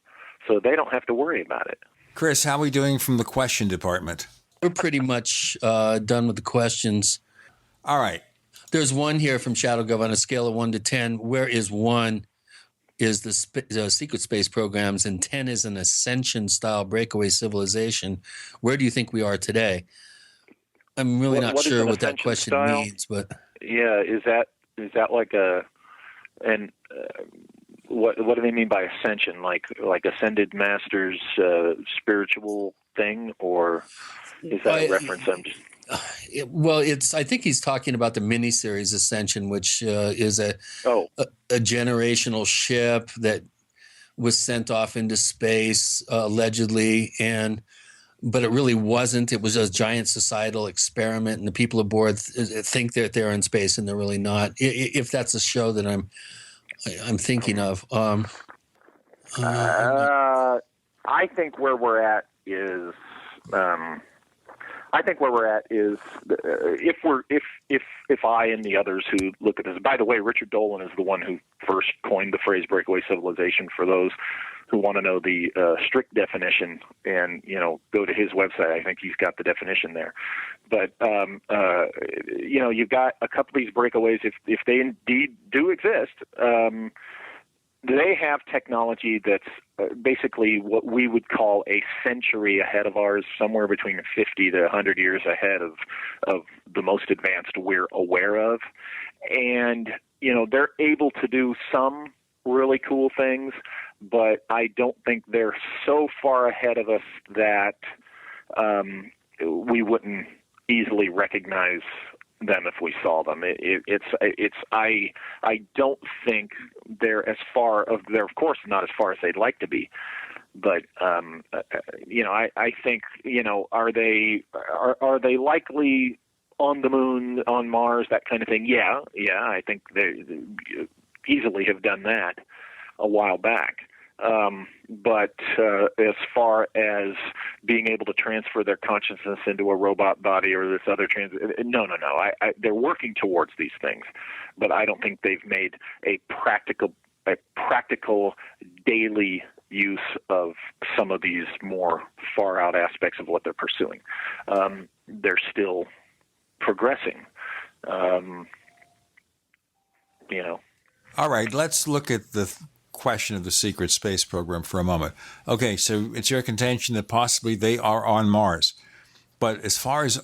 So they don't have to worry about it. Chris, how are we doing from the question department? We're pretty much done with the questions. All right. There's one here from Shadow Gov on a scale of 1 to 10. Where is 1? Is the secret space programs, and 10 is an ascension-style breakaway civilization. Where do you think we are today? I'm really not sure what that question means, but yeah, is that like what do they mean by ascension? Like ascended masters, spiritual thing, or is that a reference? I think he's talking about the miniseries Ascension, which is a generational ship that was sent off into space allegedly, but it really wasn't. It was a giant societal experiment, and the people aboard think that they're in space, and they're really not. If that's a show that I'm thinking of, I think where we're at is. If I and the others who look at this. By the way, Richard Dolan is the one who first coined the phrase breakaway civilization. For those who want to know the strict definition, and go to his website. I think he's got the definition there. But you've got a couple of these breakaways. If they indeed do exist, they have technology that's basically what we would call a century ahead of ours, somewhere between 50 to 100 years ahead of the most advanced we're aware of. And, they're able to do some really cool things, but I don't think they're so far ahead of us that we wouldn't easily recognize them if we saw them. I don't think they're they're of course not as far as they'd like to be, but I think, are they likely on the moon, on Mars, that kind of thing? Yeah, I think they easily have done that a while back. But as far as being able to transfer their consciousness into a robot body or this other no. They're working towards these things, but I don't think they've made a practical daily use of some of these more far out aspects of what they're pursuing. They're still progressing. All right, let's look at the question of the secret space program for a moment. Okay, so it's your contention that possibly they are on Mars. But as far as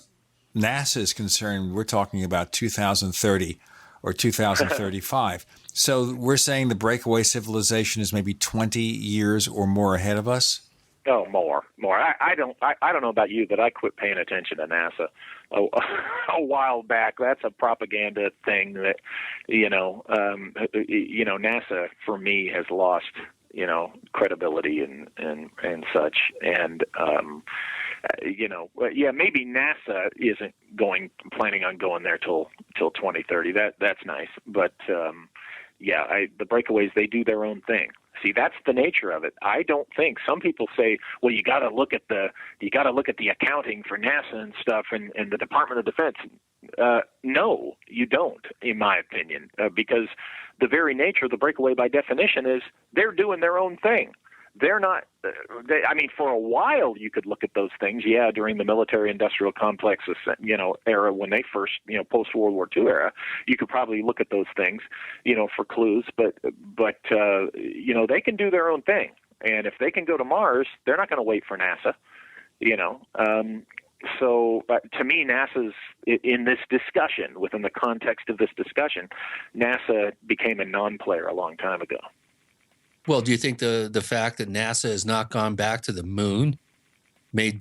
NASA is concerned, we're talking about 2030 or 2035. So we're saying the breakaway civilization is maybe 20 years or more ahead of us? Oh, more. I don't know about you, but I quit paying attention to NASA a while back. That's a propaganda thing that, NASA for me has lost, credibility and such. And, maybe NASA isn't planning on going there till 2030. That's nice. But, the breakaways, they do their own thing. See, that's the nature of it. I don't think some people say, well, you got to look at the accounting for NASA and stuff and the Department of Defense. No, you don't, in my opinion, because the very nature of the breakaway by definition is they're doing their own thing. They're not, for a while you could look at those things, during the military-industrial complex, era when they first, post-World War II era, you could probably look at those things, for clues, but they can do their own thing. And if they can go to Mars, they're not going to wait for NASA, So to me, NASA's, in this discussion, within the context of this discussion, NASA became a non-player a long time ago. Well, do you think the fact that NASA has not gone back to the moon may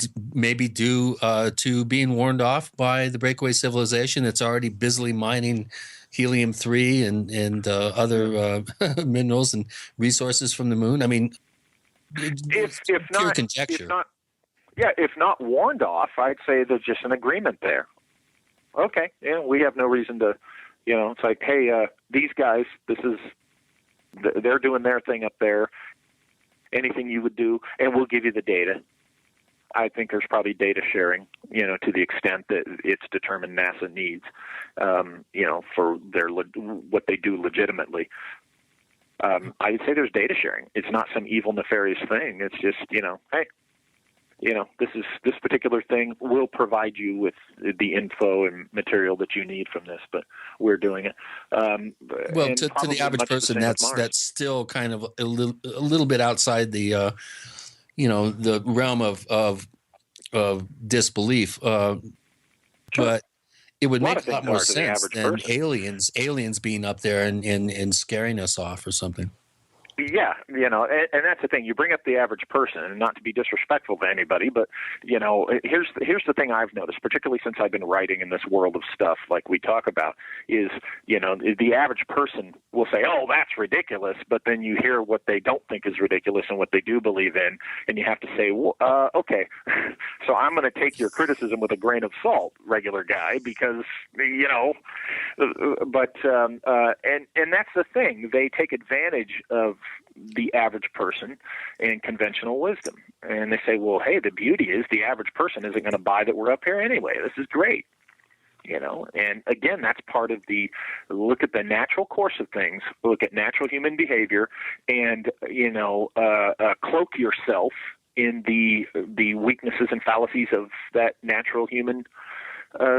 be due to being warned off by the breakaway civilization that's already busily mining helium-3 and other minerals and resources from the moon? I mean, if pure not conjecture. If not warned off, I'd say there's just an agreement there. Okay, we have no reason to, it's like, hey, these guys, they're doing their thing up there. Anything you would do, and we'll give you the data. I think there's probably data sharing, to the extent that it's determined NASA needs, for what they do legitimately. I'd say there's data sharing. It's not some evil, nefarious thing. It's just, hey, this particular thing will provide you with the info and material that you need from this, but we're doing it. Well, to the average person, that's still kind of a little bit outside the, the realm of disbelief. But it would make a lot more sense than aliens being up there and scaring us off or something. Yeah, and that's the thing. You bring up the average person, and not to be disrespectful to anybody, but here's the thing I've noticed, particularly since I've been writing in this world of stuff like we talk about, is the average person will say, "Oh, that's ridiculous," but then you hear what they don't think is ridiculous and what they do believe in, and you have to say, well, "Okay, so I'm going to take your criticism with a grain of salt, regular guy," because But and that's the thing. They take advantage of the average person and conventional wisdom. And they say, well, hey, the beauty is the average person isn't going to buy that we're up here anyway. This is great. And again, that's part of the look at the natural course of things, look at natural human behavior, and, cloak yourself in the weaknesses and fallacies of that natural human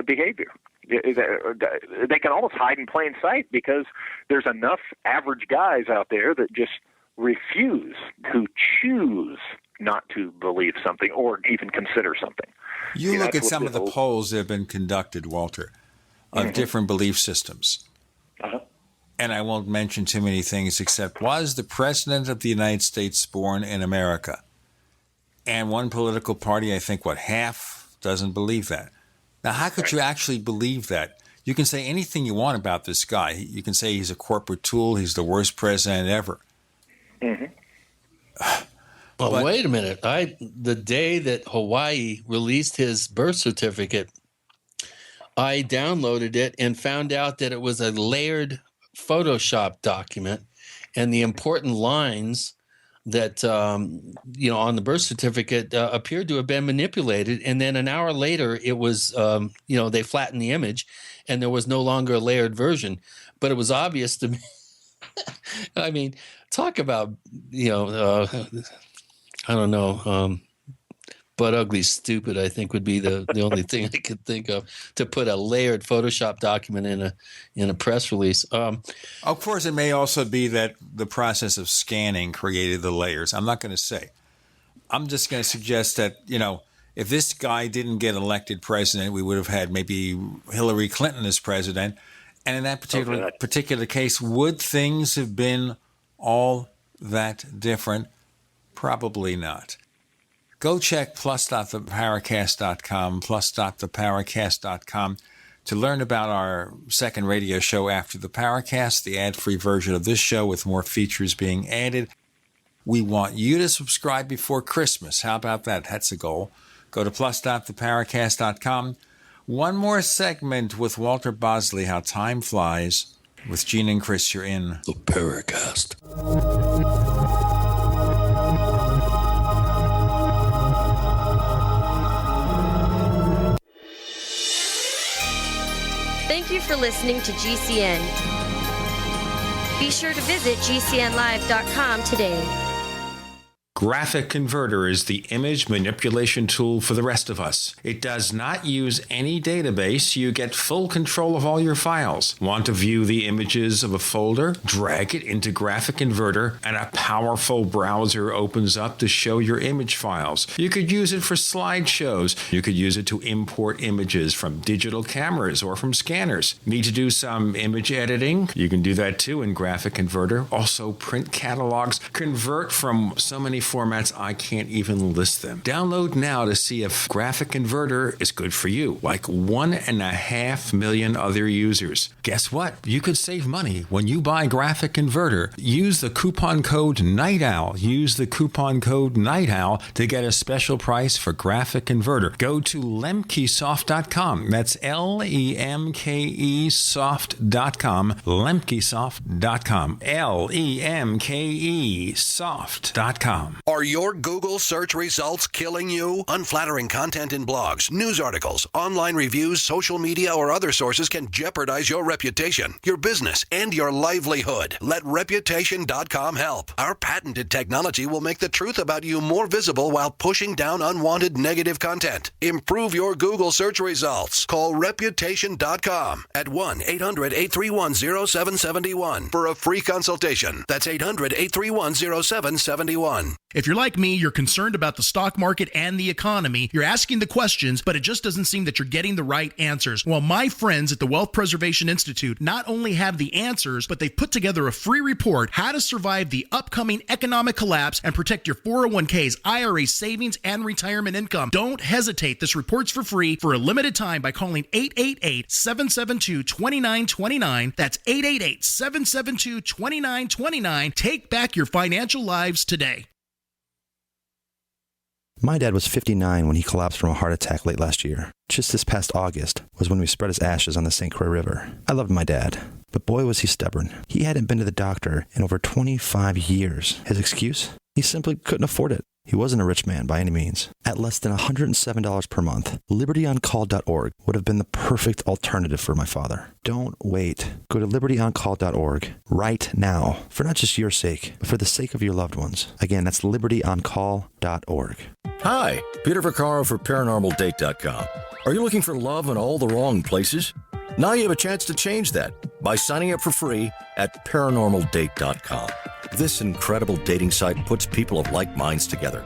behavior. They can almost hide in plain sight because there's enough average guys out there that just refuse, who choose not to believe something or even consider something. You look at some of the polls that have been conducted, Walter, of different belief systems. Uh-huh. and I won't mention too many things except, was the President of the United States born in America? And one political party, I think, half doesn't believe that. Now, how could you actually believe that? You can say anything you want about this guy. You can say he's a corporate tool, he's the worst president ever. Mm-hmm. Well, wait a minute. The day that Hawaii released his birth certificate, I downloaded it and found out that it was a layered Photoshop document, and the important lines that on the birth certificate appeared to have been manipulated. And then an hour later, it was they flattened the image, and there was no longer a layered version. But it was obvious to me. I mean, talk about I don't know. But ugly stupid, I think, would be the only thing I could think of to put a layered Photoshop document in a press release. Of course, it may also be that the process of scanning created the layers. I'm not going to say. I'm just going to suggest that, if this guy didn't get elected president, we would have had maybe Hillary Clinton as president. And in that particular case, would things have been all that different? Probably not. Go check plus.theparacast.com, plus.theparacast.com to learn about our second radio show after the Paracast, the ad-free version of this show with more features being added. We want you to subscribe before Christmas. How about that? That's a goal. Go to plus.theparacast.com. One more segment with Walter Bosley, How Time Flies. With Gene and Chris, you're in the Paracast. Thank you for listening to GCN. Be sure to visit GCNlive.com today. Graphic Converter is the image manipulation tool for the rest of us. It does not use any database. You get full control of all your files. Want to view the images of a folder? Drag it into Graphic Converter, and a powerful browser opens up to show your image files. You could use it for slideshows. You could use it to import images from digital cameras or from scanners. Need to do some image editing? You can do that too in Graphic Converter. Also print catalogs. Convert from so many formats I can't even list them. Download now to see if Graphic Converter is good for you, like 1.5 million other users. Guess what? You could save money when you buy Graphic Converter. Use the coupon code Night Owl. Use the coupon code Night Owl to get a special price for Graphic Converter. Go to lemkesoft.com. That's LEMKEsoft.com. Lemkesoft.com. LEMKEsoft.com. Are your Google search results killing you? Unflattering content in blogs, news articles, online reviews, social media, or other sources can jeopardize your reputation, your business, and your livelihood. Let Reputation.com help. Our patented technology will make the truth about you more visible while pushing down unwanted negative content. Improve your Google search results. Call Reputation.com at 1-800-831-0771 for a free consultation. That's 800-831-0771. If you're like me, you're concerned about the stock market and the economy. You're asking the questions, but it just doesn't seem that you're getting the right answers. Well, my friends at the Wealth Preservation Institute not only have the answers, but they've put together a free report, How to Survive the Upcoming Economic Collapse and Protect Your 401ks, IRA savings, and retirement income. Don't hesitate. This report's for free for a limited time by calling 888-772-2929. That's 888-772-2929. Take back your financial lives today. My dad was 59 when he collapsed from a heart attack late last year. Just this past August was when we spread his ashes on the St. Croix River. I loved my dad, but boy was he stubborn. He hadn't been to the doctor in over 25 years. His excuse? He simply couldn't afford it. He wasn't a rich man by any means. At less than $107 per month, libertyoncall.org would have been the perfect alternative for my father. Don't wait. Go to libertyoncall.org right now for not just your sake, but for the sake of your loved ones. Again, that's libertyoncall.org. Hi, Peter Vaccaro for ParanormalDate.com. Are you looking for love in all the wrong places? Now you have a chance to change that by signing up for free at ParanormalDate.com. This incredible dating site puts people of like minds together.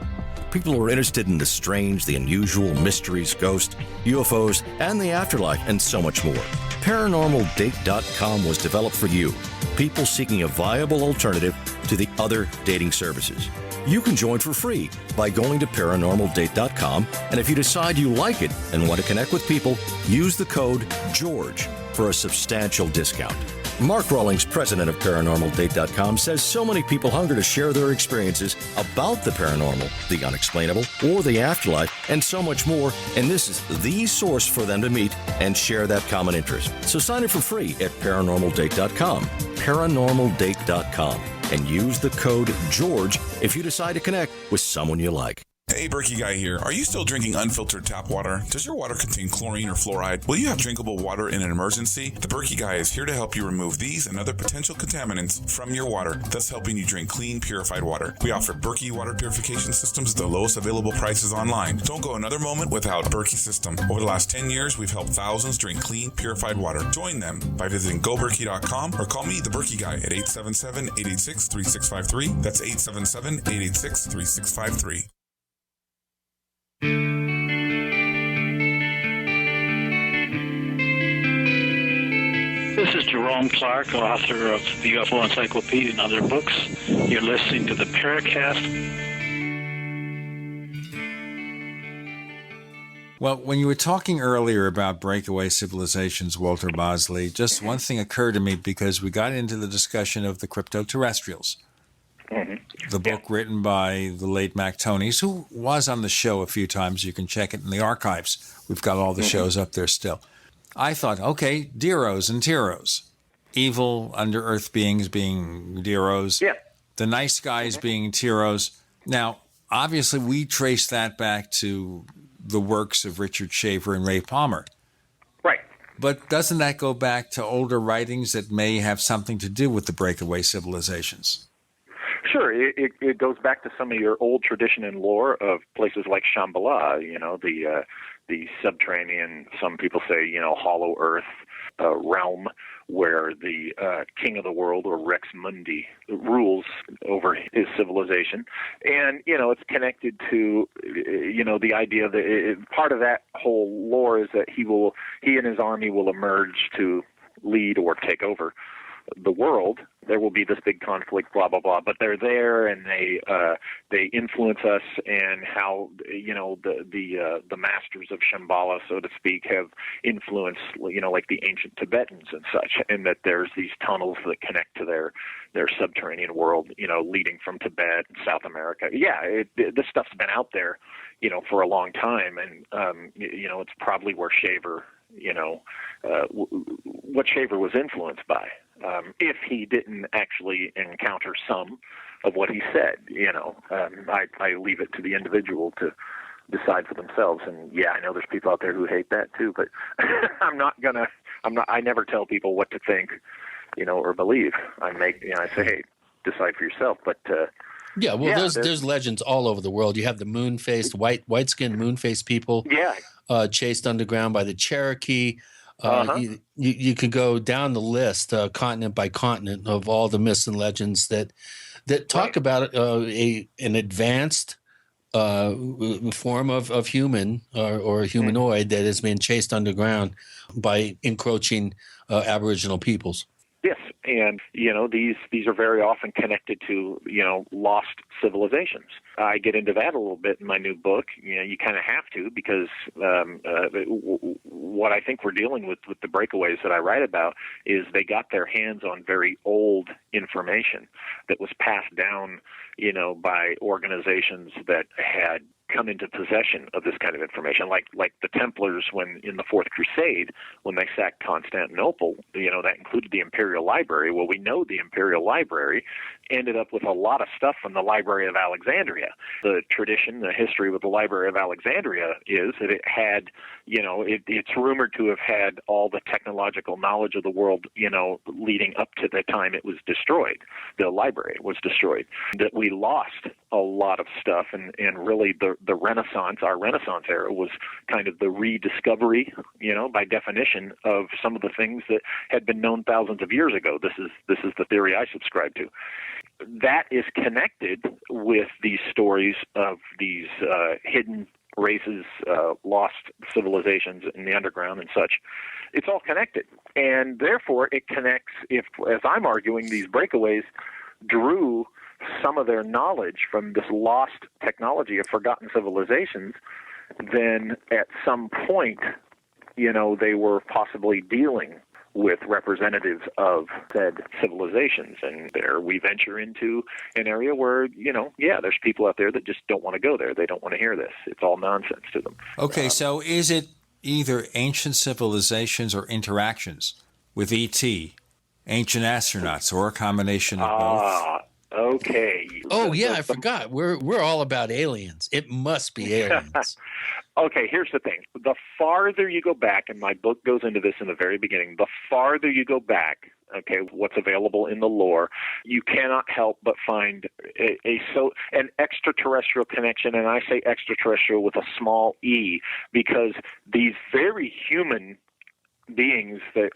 People who are interested in the strange, the unusual, mysteries, ghosts, UFOs, and the afterlife, and so much more. ParanormalDate.com was developed for you. people seeking a viable alternative to the other dating services. You can join for free by going to paranormaldate.com, and if you decide you like it and want to connect with people, use the code GEORGE for a substantial discount. Mark Rawlings, president of ParanormalDate.com, says so many people hunger to share their experiences about the paranormal, the unexplainable, or the afterlife, and so much more, and this is the source for them to meet and share that common interest. So sign up for free at ParanormalDate.com, ParanormalDate.com, and use the code GEORGE if you decide to connect with someone you like. Hey, Berkey Guy here. Are you still drinking unfiltered tap water? Does your water contain chlorine or fluoride? Will you have drinkable water in an emergency? The Berkey Guy is here to help you remove these and other potential contaminants from your water, thus helping you drink clean, purified water. We offer Berkey water purification systems at the lowest available prices online. Don't go another moment without Berkey system. Over the last 10 years, we've helped thousands drink clean, purified water. Join them by visiting goberkey.com or call me, the Berkey Guy, at 877-886-3653. That's 877-886-3653. This is Jerome Clark, author of the UFO Encyclopedia and other books. You're listening to the Paracast. Well, when you were talking earlier about breakaway civilizations, Walter Bosley, just one thing occurred to me because we got into the discussion of the crypto-terrestrials. The book written by the late Mac Tonys, who was on the show a few times. You can check it in the archives. We've got all the shows up there still. I thought, okay, Deros and Tyros. Evil under-earth beings being Deros. Yeah. The nice guys being Tyros. Now, obviously, we trace that back to the works of Richard Shaver and Ray Palmer. Right. But doesn't that go back to older writings that may have something to do with the breakaway civilizations? Sure, it goes back to some of your old tradition and lore of places like Shambhala, the subterranean, some people say, hollow earth realm where the king of the world, or Rex Mundi, rules over his civilization. And, it's connected to, the idea that part of that whole lore is that he and his army will emerge to lead or take over the world. There will be this big conflict, blah blah blah. But they're there, and they influence us, and how the masters of Shambhala, so to speak, have influenced like the ancient Tibetans and such, and that there's these tunnels that connect to their subterranean world, leading from Tibet and South America. Yeah, this stuff's been out there, for a long time, and it's probably where Shaver, what Shaver was influenced by. If he didn't actually encounter some of what he said, I leave it to the individual to decide for themselves. And yeah, I know there's people out there who hate that too, but I never tell people what to think, or believe. I say, hey, decide for yourself. But there's legends all over the world. You have the moon-faced, white-skinned moon-faced people, chased underground by the Cherokee. You could go down the list, continent by continent, of all the myths and legends that talk about an advanced form of human or humanoid that has been chased underground by encroaching Aboriginal peoples. Yes, and these are very often connected to lost civilizations. I get into that a little bit in my new book. You kind of have to, because what I think we're dealing with the breakaways that I write about is they got their hands on very old information that was passed down, by organizations that had come into possession of this kind of information, like the Templars when in the Fourth Crusade, when they sacked Constantinople, that included the Imperial Library. Well, we know the Imperial Library ended up with a lot of stuff from the Library of Alexandria. The tradition, the history with the Library of Alexandria is that it had, it's rumored to have had all the technological knowledge of the world, leading up to the time it was destroyed. The library was destroyed. That we lost a lot of stuff, and really the Renaissance, our Renaissance era, was kind of the rediscovery, by definition, of some of the things that had been known thousands of years ago. This is the theory I subscribe to. That is connected with these stories of these hidden races, lost civilizations in the underground and such. It's all connected. And therefore it connects, as I'm arguing, these breakaways drew some of their knowledge from this lost technology of forgotten civilizations, then at some point, they were possibly dealing with representatives of said civilizations. And there we venture into an area where, there's people out there that just don't want to go there. They don't want to hear this. It's all nonsense to them. Okay, so is it either ancient civilizations or interactions with E.T., ancient astronauts, or a combination of both? Okay. Oh, yeah, I forgot. We're all about aliens. It must be aliens. Okay, here's the thing. The farther you go back, and my book goes into this in the very beginning, the farther you go back, okay, what's available in the lore, you cannot help but find an extraterrestrial connection, and I say extraterrestrial with a small e, because these very human beings that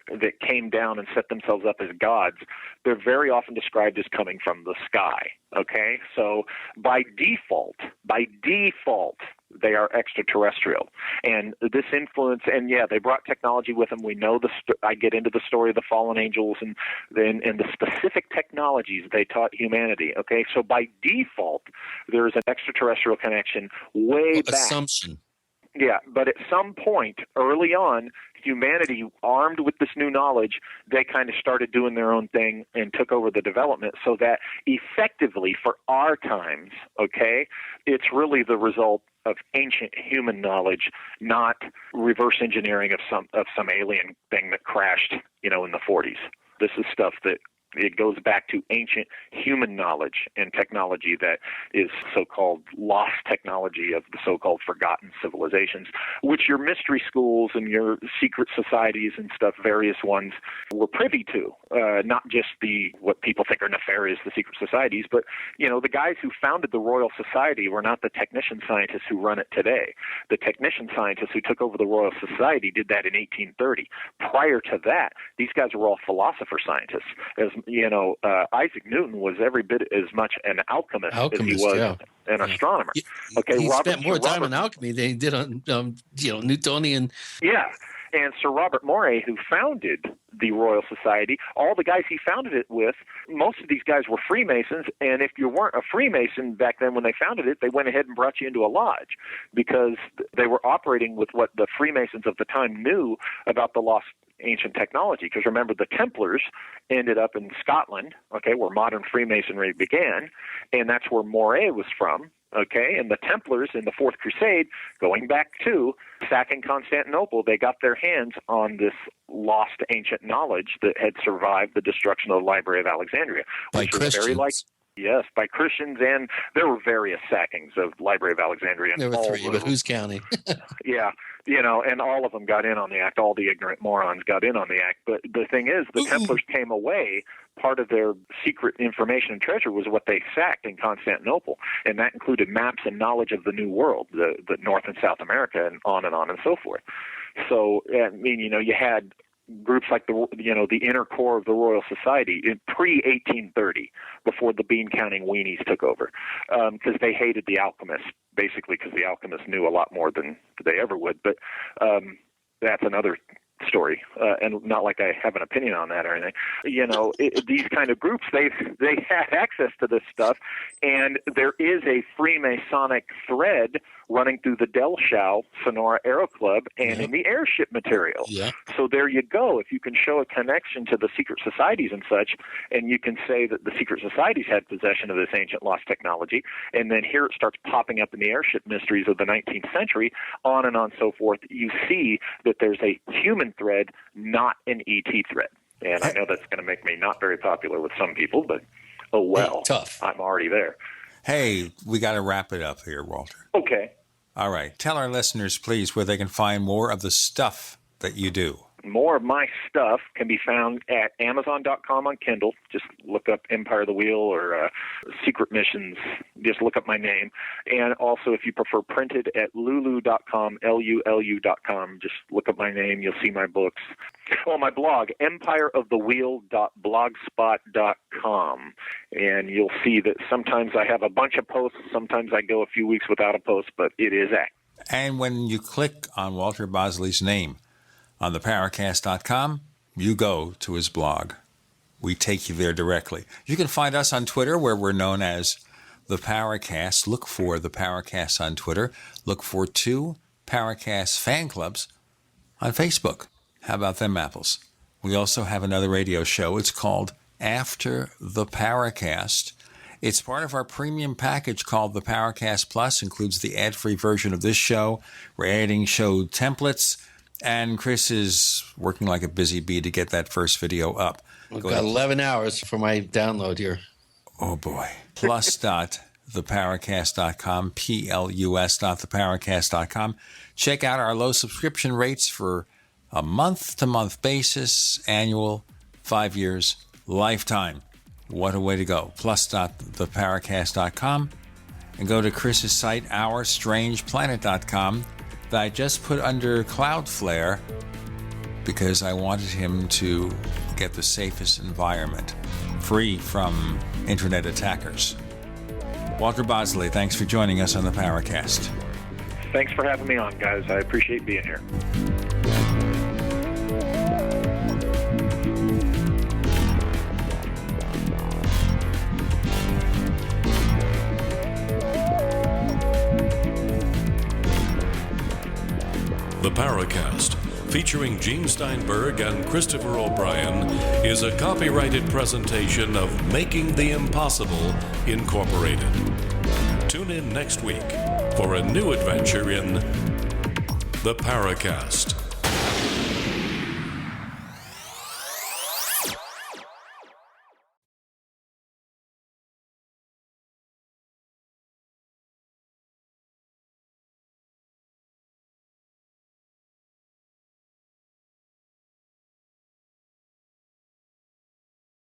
came down and set themselves up as gods, they're very often described as coming from the sky, okay? So by default, they are extraterrestrial. And this influence, and yeah, they brought technology with them. We know I get into the story of the fallen angels and the specific technologies they taught humanity, okay? So by default, there is an extraterrestrial connection way back. Assumption. Yeah, but at some point early on, humanity, armed with this new knowledge, they kind of started doing their own thing and took over the development, so that effectively for our times, okay, it's really the result of ancient human knowledge, not reverse engineering of some alien thing that crashed, in the 40s. This is stuff that it goes back to ancient human knowledge and technology that is so-called lost technology of the so-called forgotten civilizations, which your mystery schools and your secret societies and stuff, various ones, were privy to. Not just what people think are nefarious, the secret societies, but, the guys who founded the Royal Society were not the technician scientists who run it today. The technician scientists who took over the Royal Society did that in 1830. Prior to that, these guys were all philosopher scientists. As Isaac Newton was every bit as much an alchemist as he was an astronomer. Okay, he spent more time on alchemy than he did on, Newtonian. Yeah, and Sir Robert Moray, who founded the Royal Society, all the guys he founded it with, most of these guys were Freemasons, and if you weren't a Freemason back then when they founded it, they went ahead and brought you into a lodge because they were operating with what the Freemasons of the time knew about the lost ancient technology. Because remember, the Templars ended up in Scotland, okay, where modern Freemasonry began, and that's where Moray was from. Okay, and the Templars in the Fourth Crusade, going back to sacking Constantinople, they got their hands on this lost ancient knowledge that had survived the destruction of the Library of Alexandria. By Christians. Yes, by Christians, and there were various sackings of Library of Alexandria. There were three, but who's counting? Yeah, and all of them got in on the act. All the ignorant morons got in on the act. But the thing is, the Templars came away. Part of their secret information and treasure was what they sacked in Constantinople, and that included maps and knowledge of the New World, the North and South America, and on and so forth. So, you had groups like the inner core of the Royal Society in pre-1830, before the bean-counting weenies took over, because they hated the alchemists, basically because the alchemists knew a lot more than they ever would. But that's another story, and not like I have an opinion on that or anything. These kind of groups, they had access to this stuff, and there is a Freemasonic thread running through the Delshau Sonora Aero Club and in the airship material. Yeah. So there you go. If you can show a connection to the secret societies and such, and you can say that the secret societies had possession of this ancient lost technology, and then here it starts popping up in the airship mysteries of the 19th century, on and so forth, you see that there's a human thread, not an ET thread. And I know that's going to make me not very popular with some people, but oh well. Tough. I'm already there. Hey, we got to wrap it up here, Walter. Okay. All right. Tell our listeners, please, where they can find more of the stuff that you do. More of my stuff can be found at Amazon.com on Kindle. Just look up Empire of the Wheel or Secret Missions. Just look up my name. And also, if you prefer printed, at Lulu.com, Lulu.com. Just look up my name. You'll see my books. Oh, my blog, empireofthewheel.blogspot.com. And you'll see that sometimes I have a bunch of posts. Sometimes I go a few weeks without a post, but it is active. And when you click on Walter Bosley's name on the Paracast.com, you go to his blog. We take you there directly. You can find us on Twitter, where we're known as the Paracast. Look for the Paracast on Twitter. Look for 2 Paracast fan clubs on Facebook. How about them apples? We also have another radio show. It's called After the Paracast. It's part of our premium package called the Paracast Plus. Includes the ad-free version of this show. We're adding show templates. And Chris is working like a busy bee to get that first video up. I've got 11 hours for my download here. Oh, boy. Plus.theparacast.com, plus.theparacast.com. Check out our low subscription rates for a month-to-month basis, annual, 5 years, lifetime. What a way to go. Plus.theparacast.com. And go to Chris's site, OurStrangePlanet.com, that I just put under Cloudflare because I wanted him to get the safest environment, free from internet attackers. Walter Bosley, thanks for joining us on the Paracast. Thanks for having me on, guys. I appreciate being here. The Paracast, featuring Gene Steinberg and Christopher O'Brien, is a copyrighted presentation of Making the Impossible, Incorporated. Tune in next week for a new adventure in The Paracast.